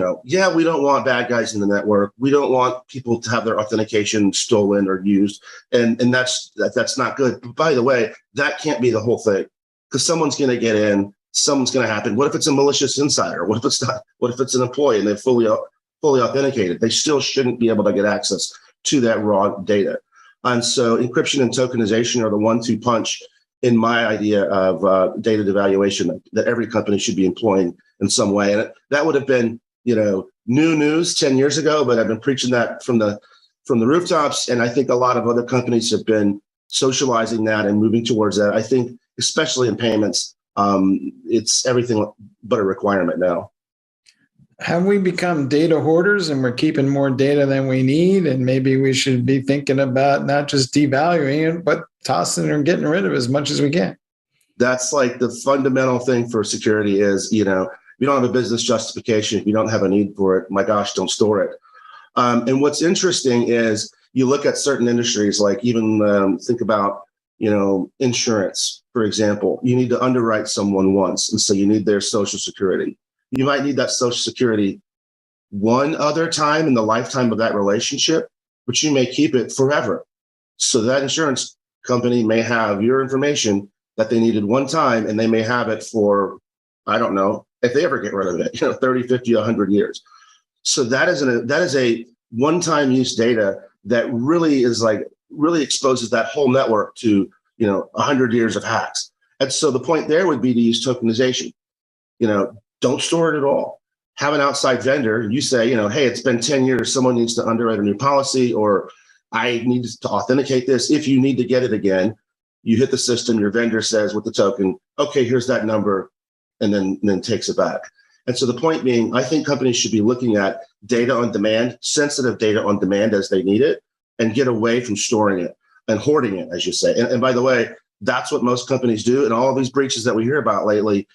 don't want bad guys in the network. We don't want people to have their authentication stolen or used. And that's not good. But by the way, that can't be the whole thing because someone's going to get in, something's going to happen. What if it's a malicious insider? What if it's not? What if it's an employee and they fully fully authenticated, they still shouldn't be able to get access to that raw data. And so encryption and tokenization are the 1-2 punch in my idea of data devaluation that every company should be employing in some way. And that would have been, new news 10 years ago, but I've been preaching that from the rooftops. And I think a lot of other companies have been socializing that and moving towards that. I think, especially in payments, it's everything but a requirement now. Have we become data hoarders and we're keeping more data than we need? And maybe we should be thinking about not just devaluing it, but tossing or getting rid of as much as we can. That's like the fundamental thing for security is, if you don't have a business justification, if you don't have a need for it, my gosh, don't store it. And what's interesting is you look at certain industries, like even think about, insurance, for example. You need to underwrite someone once. And so you need their social security. You might need that social security one other time in the lifetime of that relationship, but you may keep it forever. So that insurance company may have your information that they needed one time, and they may have it for, I don't know, if they ever get rid of it, 30, 50, 100 years. So that is a one-time use data that really exposes that whole network to, 100 years of hacks. And so the point there would be to use tokenization. Don't store it at all. Have an outside vendor. You say, hey, it's been 10 years. Someone needs to underwrite a new policy, or I need to authenticate this. If you need to get it again, you hit the system. Your vendor says with the token, okay, here's that number, and then takes it back. And so the point being, I think companies should be looking at data on demand, sensitive data on demand as they need it, and get away from storing it and hoarding it, as you say. And by the way, that's what most companies do. And all of these breaches that we hear about lately,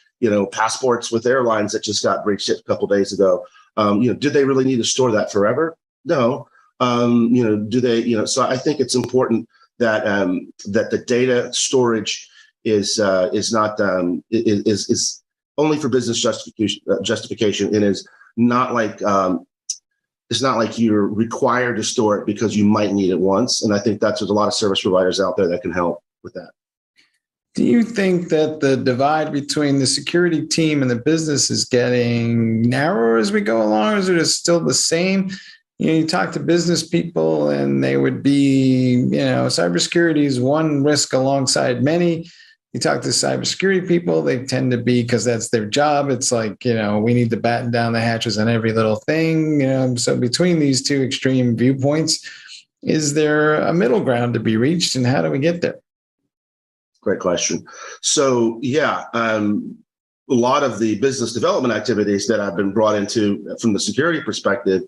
passports with airlines that just got breached a couple of days ago. Did they really need to store that forever? No. Do they? So I think it's important that that the data storage is not is only for business justification, and is not like it's not like you're required to store it because you might need it once. And I think there's a lot of service providers out there that can help with that. Do you think that the divide between the security team and the business is getting narrower as we go along, or is it still the same? You talk to business people and they would be, cybersecurity is one risk alongside many. You talk to cybersecurity people, they tend to be, because that's their job. It's like, we need to batten down the hatches on every little thing. So between these two extreme viewpoints, is there a middle ground to be reached, and how do we get there? Great question. So, a lot of the business development activities that I've been brought into from the security perspective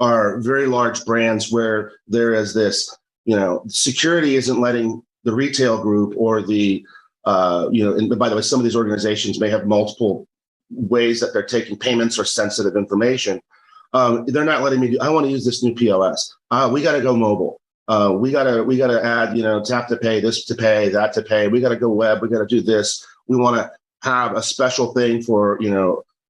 are very large brands where there is this, security isn't letting the retail group or the, and by the way, some of these organizations may have multiple ways that they're taking payments or sensitive information. They're not letting me I want to use this new POS. We got to go mobile. We gotta add, tap to pay, this to pay, that to pay. We gotta go web. We gotta do this. We want to have a special thing for,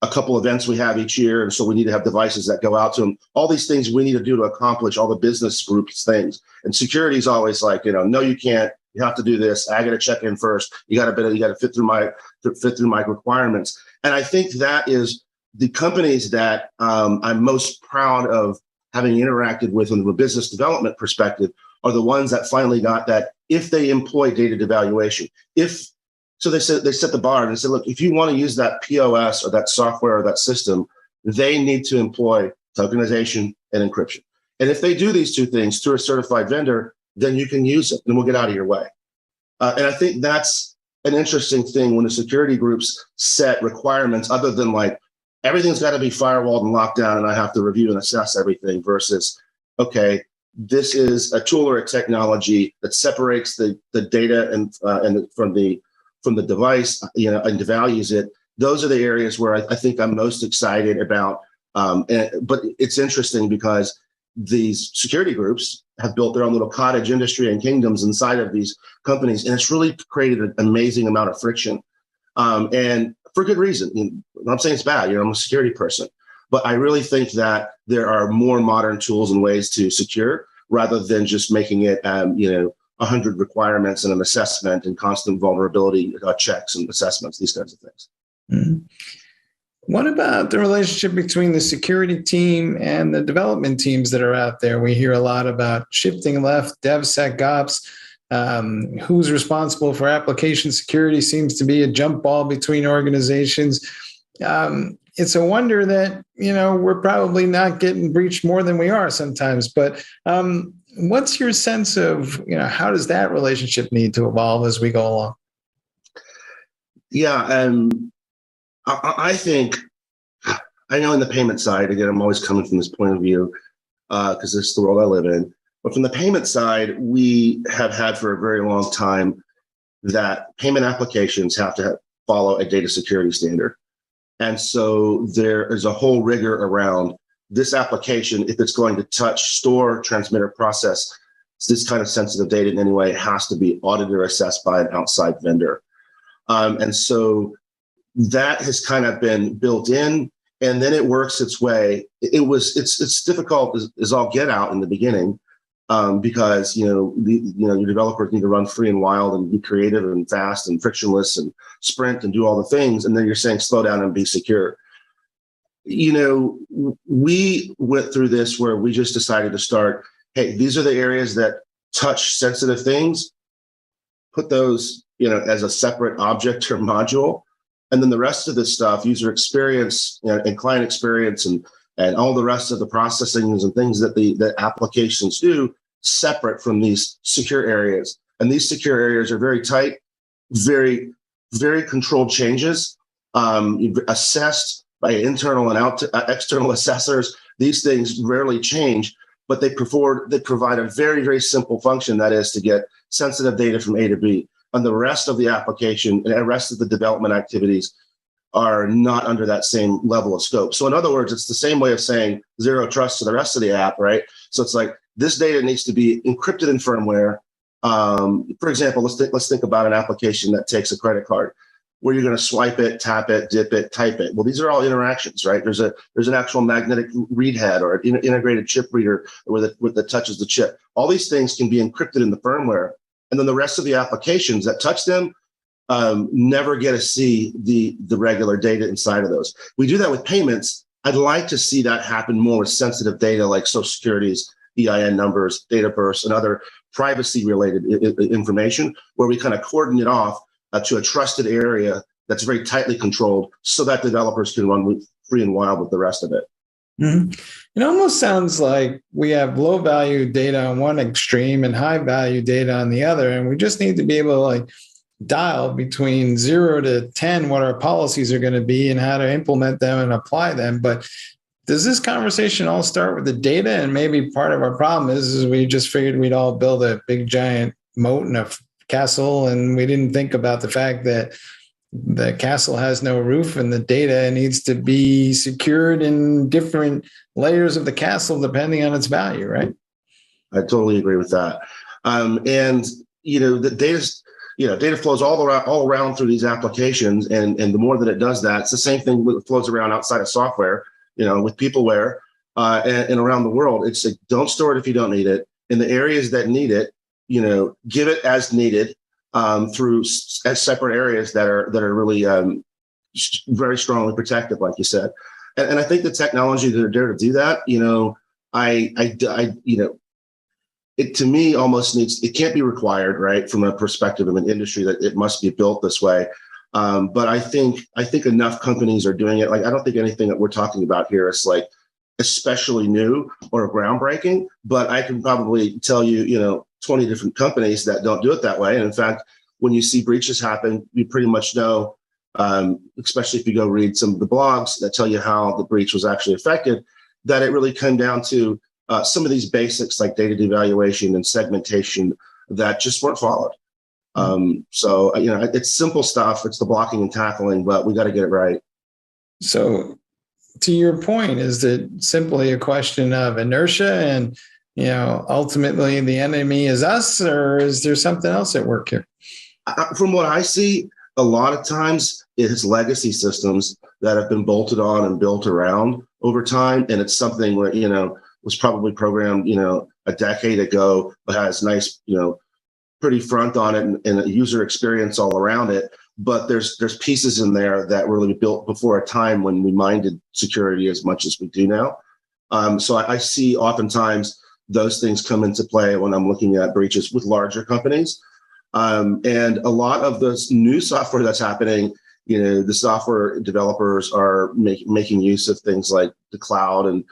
a couple events we have each year. And so we need to have devices that go out to them. All these things we need to do to accomplish all the business groups things. And security is always like, no, you can't. You have to do this. I got to check in first. You got to fit through my requirements. And I think that is the companies that I'm most proud of having interacted with from a business development perspective are the ones that finally got that if they employ data devaluation. So they set the bar and they said, look, if you want to use that POS or that software or that system, they need to employ tokenization and encryption. And if they do these two things through a certified vendor, then you can use it and we'll get out of your way. And I think that's an interesting thing when the security groups set requirements other than like, everything's got to be firewalled and locked down and I have to review and assess everything versus, okay, this is a tool or a technology that separates the data and from the device, and devalues it. Those are the areas where I think I'm most excited about. But it's interesting because these security groups have built their own little cottage industry and kingdoms inside of these companies, and it's really created an amazing amount of friction. And for good reason. I'm not saying it's bad. I'm a security person, but I really think that there are more modern tools and ways to secure rather than just making it, 100 requirements and an assessment and constant vulnerability checks and assessments, these kinds of things. Mm-hmm. What about the relationship between the security team and the development teams that are out there? We hear a lot about shifting left, DevSecOps. Who's responsible for application security seems to be a jump ball between organizations. It's a wonder that, we're probably not getting breached more than we are sometimes. But what's your sense of, how does that relationship need to evolve as we go along? Yeah, I think, I know in the payment side, again, I'm always coming from this point of view because this is the world I live in. But from the payment side, we have had for a very long time that payment applications have to follow a data security standard. And so there is a whole rigor around this application. If it's going to touch, store, transmit, or process this kind of sensitive data in any way, it has to be audited or assessed by an outside vendor. And so that has kind of been built in, and then it works its way. It's difficult as all get out in the beginning because your developers need to run free and wild and be creative and fast and frictionless and sprint and do all the things, and then you're saying slow down and be secure. We went through this where we just decided to start. Hey, these are the areas that touch sensitive things. Put those as a separate object or module. And then the rest of this stuff, user experience and client experience and all the rest of the processings and things that the applications do, separate from these secure areas. And these secure areas are very tight, very, very controlled changes, assessed by internal and external assessors. These things rarely change, but they provide a very, very simple function, that is to get sensitive data from A to B. And the rest of the application and the rest of the development activities are not under that same level of scope. So in other words, it's the same way of saying zero trust to the rest of the app, right? So it's like this data needs to be encrypted in firmware. For example, let's think about an application that takes a credit card where you're going to swipe it, tap it, dip it, type it. Well, these are all interactions, right? There's an actual magnetic read head or an integrated chip reader that touches the chip. All these things can be encrypted in the firmware. And then the rest of the applications that touch them never get to see the regular data inside of those. We do that with payments. I'd like to see that happen more with sensitive data like Social Security's EIN numbers, date of birth, and other privacy-related information, where we kind of cordon it off to a trusted area that's very tightly controlled so that developers can run free and wild with the rest of it. Mm-hmm. It almost sounds like we have low value data on one extreme and high value data on the other. And we just need to be able to dial between 0 to 10 what our policies are going to be and how to implement them and apply them. But does this conversation all start with the data? And maybe part of our problem is we just figured we'd all build a big giant moat and a castle, and we didn't think about the fact that the castle has no roof and the data needs to be secured in different layers of the castle depending on its value, right? I totally agree with that. The data flows all around through these applications, and the more that it does that, it's the same thing that flows around outside of software, with peopleware and around the world. It's like, don't store it if you don't need it. In the areas that need it, give it as needed. Through as separate areas that are really very strongly protected, like you said, and I think the technology that are there to do that, it to me almost needs. It can't be required, right, from a perspective of an industry that it must be built this way. But I think enough companies are doing it. Like, I don't think anything that we're talking about here is like especially new or groundbreaking, but I can probably tell you, 20 different companies that don't do it that way. And in fact, when you see breaches happen, you pretty much know, especially if you go read some of the blogs that tell you how the breach was actually affected, that it really came down to some of these basics like data devaluation and segmentation that just weren't followed. So it's simple stuff. It's the blocking and tackling, but we got to get it right. So to your point, is it simply a question of inertia and ultimately the enemy is us, or is there something else at work here? From what I see, a lot of times it's legacy systems that have been bolted on and built around over time. And it's something where, was probably programmed, a decade ago, but has nice, pretty front on it and a user experience all around it. but there's pieces in there that were really built before a time when we minded security as much as we do now. So I see oftentimes those things come into play when I'm looking at breaches with larger companies. And a lot of this new software that's happening, the software developers are making use of things like the cloud and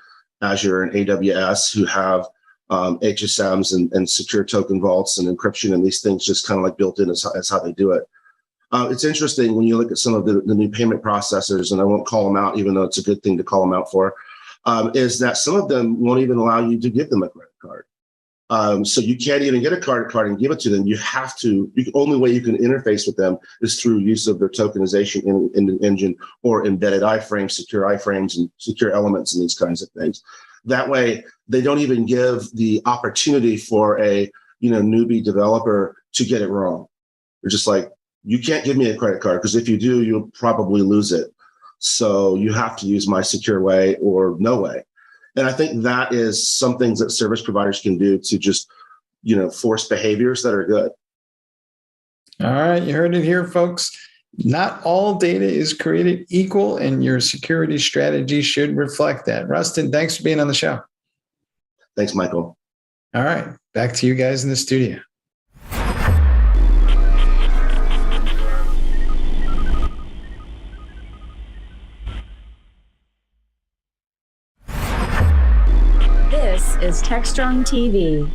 Azure and AWS, who have HSMs and secure token vaults and encryption, and these things just kind of like built in as how they do it. It's interesting when you look at some of the new payment processors, and I won't call them out, even though it's a good thing to call them out for, is that some of them won't even allow you to give them a credit card. So you can't even get a credit card and give it to them. You have to, the only way you can interface with them is through use of their tokenization in the engine or embedded iframes, secure iframes, and secure elements and these kinds of things. That way, they don't even give the opportunity for a newbie developer to get it wrong. They're just like, you can't give me a credit card because if you do, you'll probably lose it. So you have to use my secure way or no way. And I think that is some things that service providers can do to just, force behaviors that are good. All right, you heard it here, folks. Not all data is created equal, and your security strategy should reflect that. Rustin, thanks for being on the show. Thanks, Michael. All right, back to you guys in the studio. This is Techstrong TV.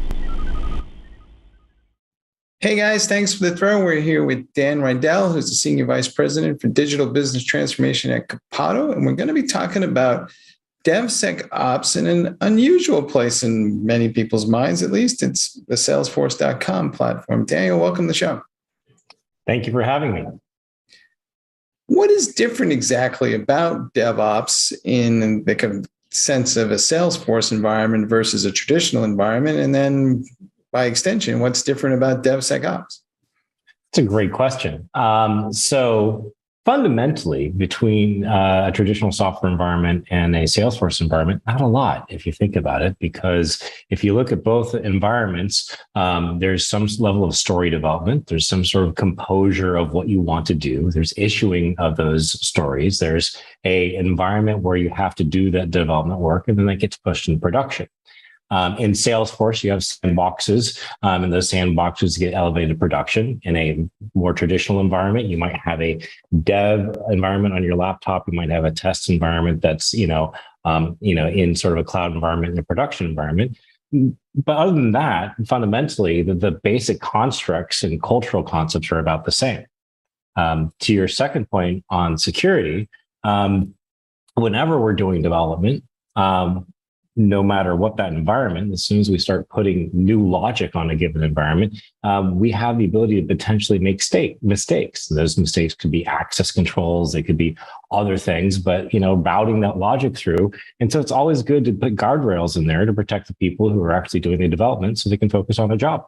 Hey guys, thanks for the throw. We're here with Dan Rydell, who's the Senior Vice President for Digital Business Transformation at Capato, and we're going to be talking about DevSecOps in an unusual place in many people's minds, at least. It's the Salesforce.com platform. Daniel, welcome to the show. Thank you for having me. What is different exactly about DevOps in the sense of a Salesforce environment versus a traditional environment? And then by extension, what's different about DevSecOps? It's a great question. So fundamentally, between a traditional software environment and a Salesforce environment, not a lot, if you think about it, because if you look at both environments, there's some level of story development. There's some sort of composure of what you want to do. There's issuing of those stories. There's a environment where you have to do that development work, and then that gets pushed into production. In Salesforce, you have sandboxes, and those sandboxes get elevated to production. In a more traditional environment, you might have a dev environment on your laptop. You might have a test environment that's, in sort of a cloud environment and a production environment. But other than that, fundamentally, the basic constructs and cultural concepts are about the same. To your second point on security, whenever we're doing development, no matter what that environment, as soon as we start putting new logic on a given environment, we have the ability to potentially make mistakes. Those mistakes could be access controls, they could be other things, but routing that logic through. And so it's always good to put guardrails in there to protect the people who are actually doing the development so they can focus on their job.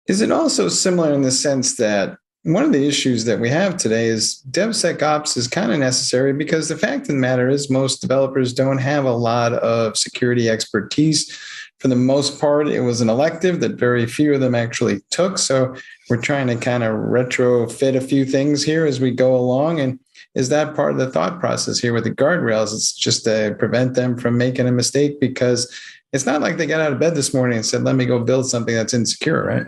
Is it also similar in the sense that one of the issues that we have today is DevSecOps is kind of necessary because the fact of the matter is most developers don't have a lot of security expertise. For the most part, it was an elective that very few of them actually took. So we're trying to kind of retrofit a few things here as we go along. And is that part of the thought process here with the guardrails? It's just to prevent them from making a mistake, because it's not like they got out of bed this morning and said, let me go build something that's insecure, right?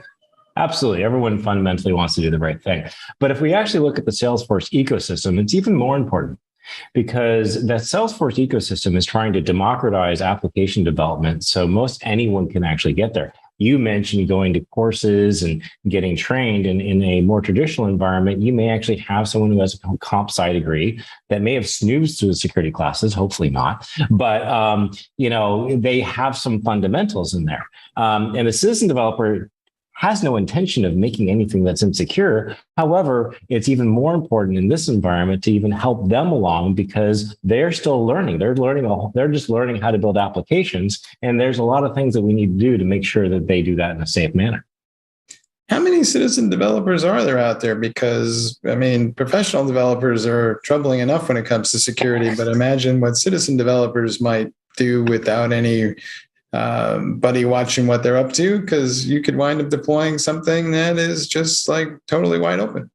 Absolutely. Everyone fundamentally wants to do the right thing. But if we actually look at the Salesforce ecosystem, it's even more important, because the Salesforce ecosystem is trying to democratize application development so most anyone can actually get there. You mentioned going to courses and getting trained, and in a more traditional environment, you may actually have someone who has a comp sci degree that may have snoozed through the security classes, hopefully not, but they have some fundamentals in there. And the citizen developer has no intention of making anything that's insecure. However, it's even more important in this environment to even help them along, because they're still learning. They're just learning how to build applications. And there's a lot of things that we need to do to make sure that they do that in a safe manner. How many citizen developers are there out there? Because, professional developers are troubling enough when it comes to security, but imagine what citizen developers might do without any buddy watching what they're up to, because you could wind up deploying something that is just like totally wide open.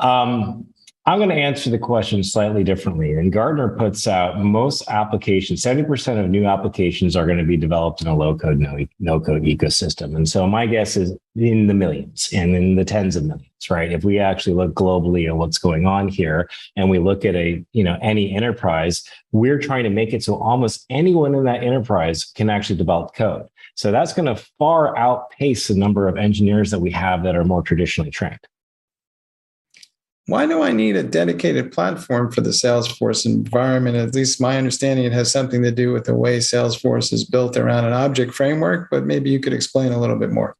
I'm going to answer the question slightly differently. And Gartner puts out most applications, 70% of new applications are going to be developed in a low-code, no-code ecosystem. And so my guess is in the millions and in the tens of millions, right? If we actually look globally at what's going on here and we look at any enterprise, we're trying to make it so almost anyone in that enterprise can actually develop code. So that's going to far outpace the number of engineers that we have that are more traditionally trained. Why do I need a dedicated platform for the Salesforce environment? At least my understanding, it has something to do with the way Salesforce is built around an object framework, but maybe you could explain a little bit more.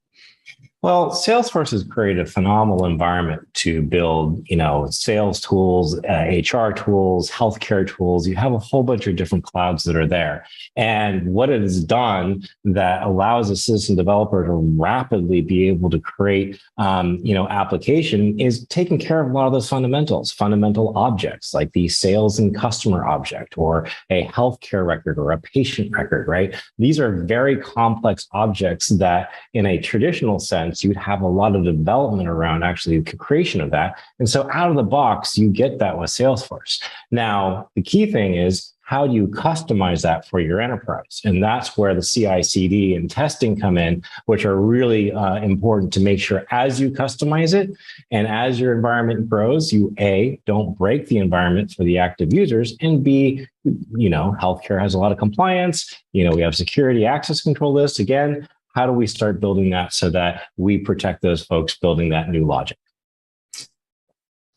Well, Salesforce has created a phenomenal environment to build, sales tools, HR tools, healthcare tools. You have a whole bunch of different clouds that are there. And what it has done that allows a citizen developer to rapidly be able to create, application is taking care of a lot of those fundamental objects like the sales and customer object or a healthcare record or a patient record, right? These are very complex objects that in a traditional sense, you'd have a lot of development around actually the creation of that. And so out of the box, you get that with Salesforce. Now, the key thing is, how do you customize that for your enterprise? And that's where the CI/CD and testing come in, which are really important to make sure as you customize it and as your environment grows, you A, don't break the environment for the active users, and B, healthcare has a lot of compliance. We have security access control lists. Again, how do we start building that so that we protect those folks building that new logic?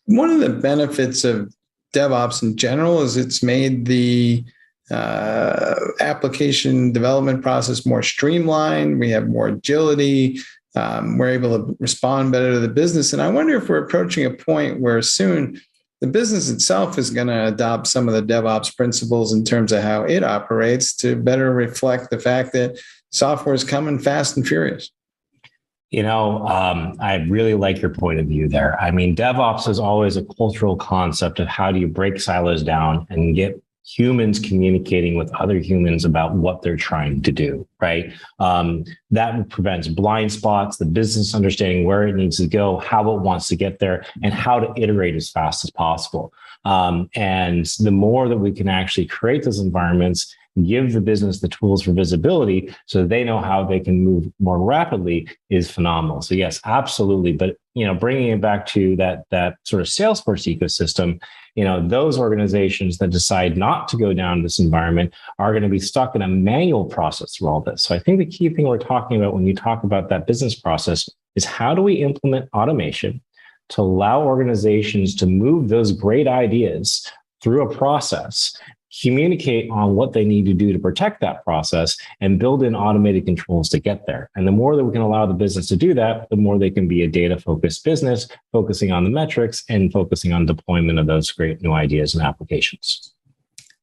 One of the benefits of DevOps in general is it's made the application development process more streamlined. We have more agility. We're able to respond better to the business. And I wonder if we're approaching a point where soon the business itself is going to adopt some of the DevOps principles in terms of how it operates to better reflect the fact that software is coming fast and furious. I really like your point of view there. I mean, DevOps is always a cultural concept of how do you break silos down and get humans communicating with other humans about what they're trying to do, right? That prevents blind spots, the business understanding where it needs to go, how it wants to get there, and how to iterate as fast as possible. And the more that we can actually create those environments, give the business the tools for visibility so they know how they can move more rapidly is phenomenal. So yes, absolutely. But, bringing it back to that sort of Salesforce ecosystem, those organizations that decide not to go down this environment are going to be stuck in a manual process through all this. So I think the key thing we're talking about when you talk about that business process is how do we implement automation to allow organizations to move those great ideas through a process, communicate on what they need to do to protect that process, and build in automated controls to get there. And the more that we can allow the business to do that, the more they can be a data-focused business, focusing on the metrics and focusing on deployment of those great new ideas and applications.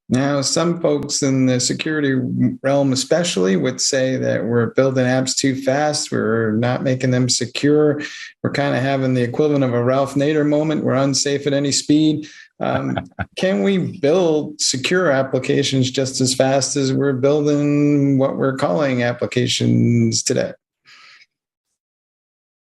Now, some folks in the security realm especially would say that we're building apps too fast. We're not making them secure. We're kind of having the equivalent of a Ralph Nader moment. We're unsafe at any speed. Can we build secure applications just as fast as we're building what we're calling applications today?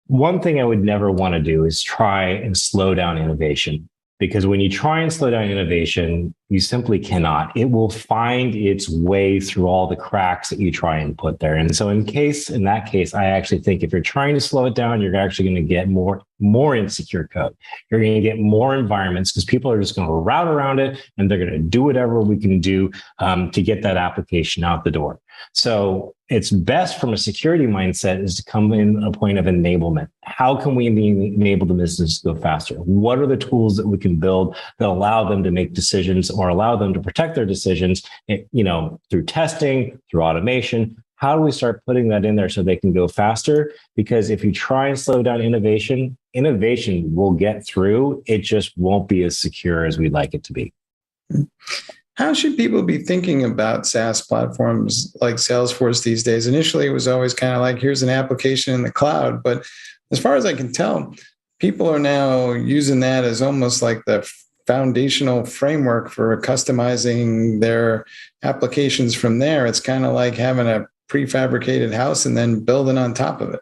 One thing I would never want to do is try and slow down innovation. Because when you try and slow down innovation, you simply cannot. It will find its way through all the cracks that you try and put there. And so in that case, I actually think if you're trying to slow it down, you're actually going to get more insecure code. You're going to get more environments because people are just going to route around it and they're going to do whatever we can do to get that application out the door. So it's best from a security mindset is to come in a point of enablement. How can we enable the business to go faster? What are the tools that we can build that allow them to make decisions or allow them to protect their decisions, through testing, through automation? How do we start putting that in there so they can go faster? Because if you try and slow down innovation will get through. It just won't be as secure as we'd like it to be. How should people be thinking about SaaS platforms like Salesforce these days? Initially, it was always kind of like, here's an application in the cloud. But as far as I can tell, people are now using that as almost like the foundational framework for customizing their applications from there. It's kind of like having a prefabricated house and then building on top of it.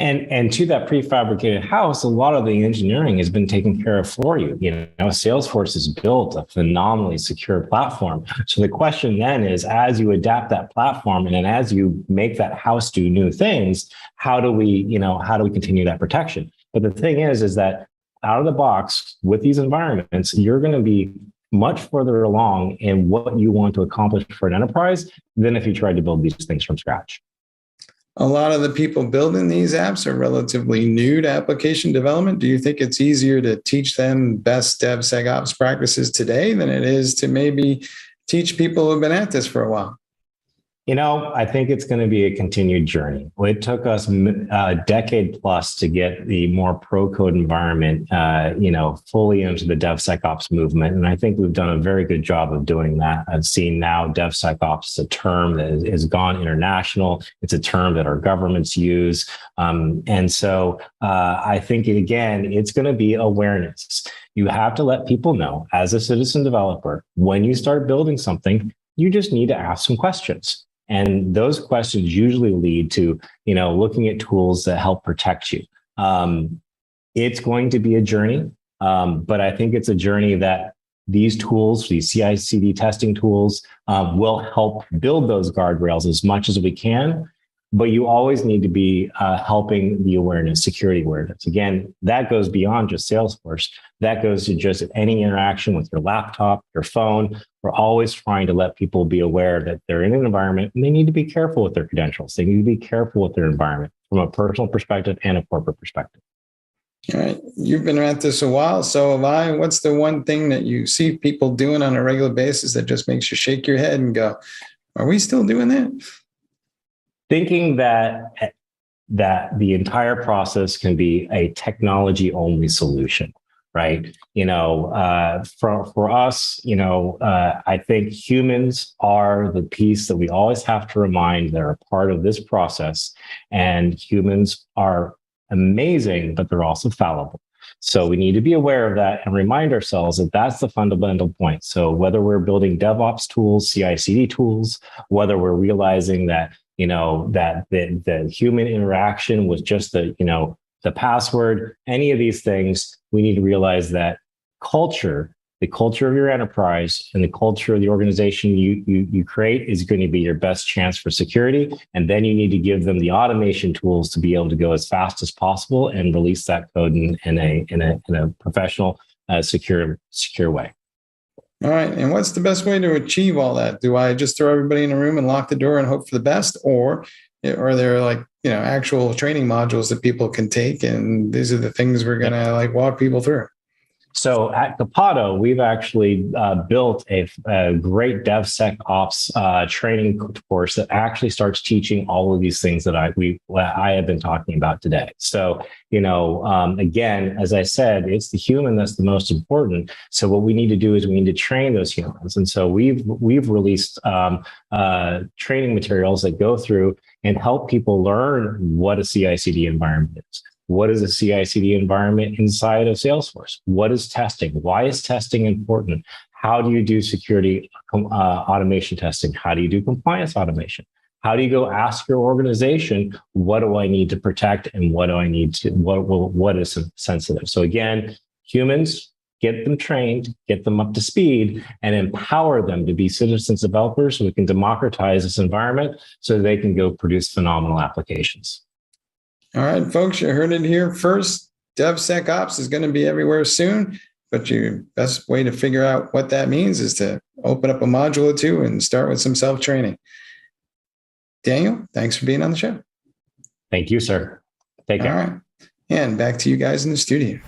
And to that prefabricated house, a lot of the engineering has been taken care of for you. Salesforce has built a phenomenally secure platform. So the question then is, as you adapt that platform and then as you make that house do new things, how do we continue that protection? But the thing is that out of the box with these environments, you're going to be much further along in what you want to accomplish for an enterprise than if you tried to build these things from scratch. A lot of the people building these apps are relatively new to application development. Do you think it's easier to teach them best DevSecOps practices today than it is to maybe teach people who've been at this for a while? I think it's going to be a continued journey. It took us a decade plus to get the more pro-code environment, fully into the DevSecOps movement. And I think we've done a very good job of doing that. I've seen now DevSecOps is a term that has gone international. It's a term that our governments use. And so I think, again, it's going to be awareness. You have to let people know, as a citizen developer, when you start building something, you just need to ask some questions. And those questions usually lead to, looking at tools that help protect you. It's going to be a journey, but I think it's a journey that these tools, these CI/CD testing tools, will help build those guardrails as much as we can. But you always need to be helping the awareness, security awareness. Again, that goes beyond just Salesforce. That goes to just any interaction with your laptop, your phone. We're always trying to let people be aware that they're in an environment and they need to be careful with their credentials. They need to be careful with their environment from a personal perspective and a corporate perspective. All right. You've been at this a while, so have I. What's the one thing that you see people doing on a regular basis that just makes you shake your head and go, are we still doing that? Thinking that the entire process can be a technology-only solution, right? For us, I think humans are the piece that we always have to remind that are part of this process. And humans are amazing, but they're also fallible. So we need to be aware of that and remind ourselves that that's the fundamental point. So whether we're building DevOps tools, CI/CD tools, whether we're realizing that that the human interaction was just the password, any of these things, we need to realize that the culture of your enterprise and the culture of the organization you create is going to be your best chance for security. And then you need to give them the automation tools to be able to go as fast as possible and release that code in a professional, secure way. All right. And what's the best way to achieve all that? Do I just throw everybody in a room and lock the door and hope for the best? Or are there actual training modules that people can take? And these are the things we're going to walk people through. So at Capado, we've actually built a great DevSecOps training course that actually starts teaching all of these things that I have been talking about today. So, again, as I said, it's the human that's the most important. So what we need to do is we need to train those humans. And so we've released training materials that go through and help people learn what a CI/CD environment is. What is a CI/CD environment inside of Salesforce? What is testing? Why is testing important? How do you do security automation testing? How do you do compliance automation? How do you go ask your organization, what do I need to protect and what do I need to, what is sensitive? So again, humans, get them trained, get them up to speed, and empower them to be citizens developers so we can democratize this environment so they can go produce phenomenal applications. All right, folks, you heard it here first. DevSecOps is going to be everywhere soon, but your best way to figure out what that means is to open up a module or two and start with some self-training. Daniel, thanks for being on the show. Thank you, sir. Take care. All right. And back to you guys in the studio.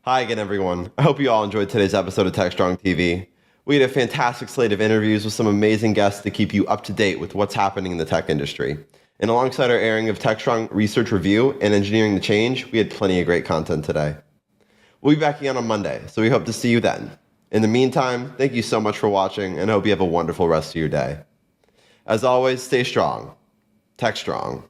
Hi again, everyone. I hope you all enjoyed today's episode of Techstrong TV. We had a fantastic slate of interviews with some amazing guests to keep you up to date with what's happening in the tech industry. And alongside our airing of Techstrong Research Review and Engineering the Change, we had plenty of great content today. We'll be back again on Monday, so we hope to see you then. In the meantime, thank you so much for watching, and I hope you have a wonderful rest of your day. As always, stay strong. Techstrong.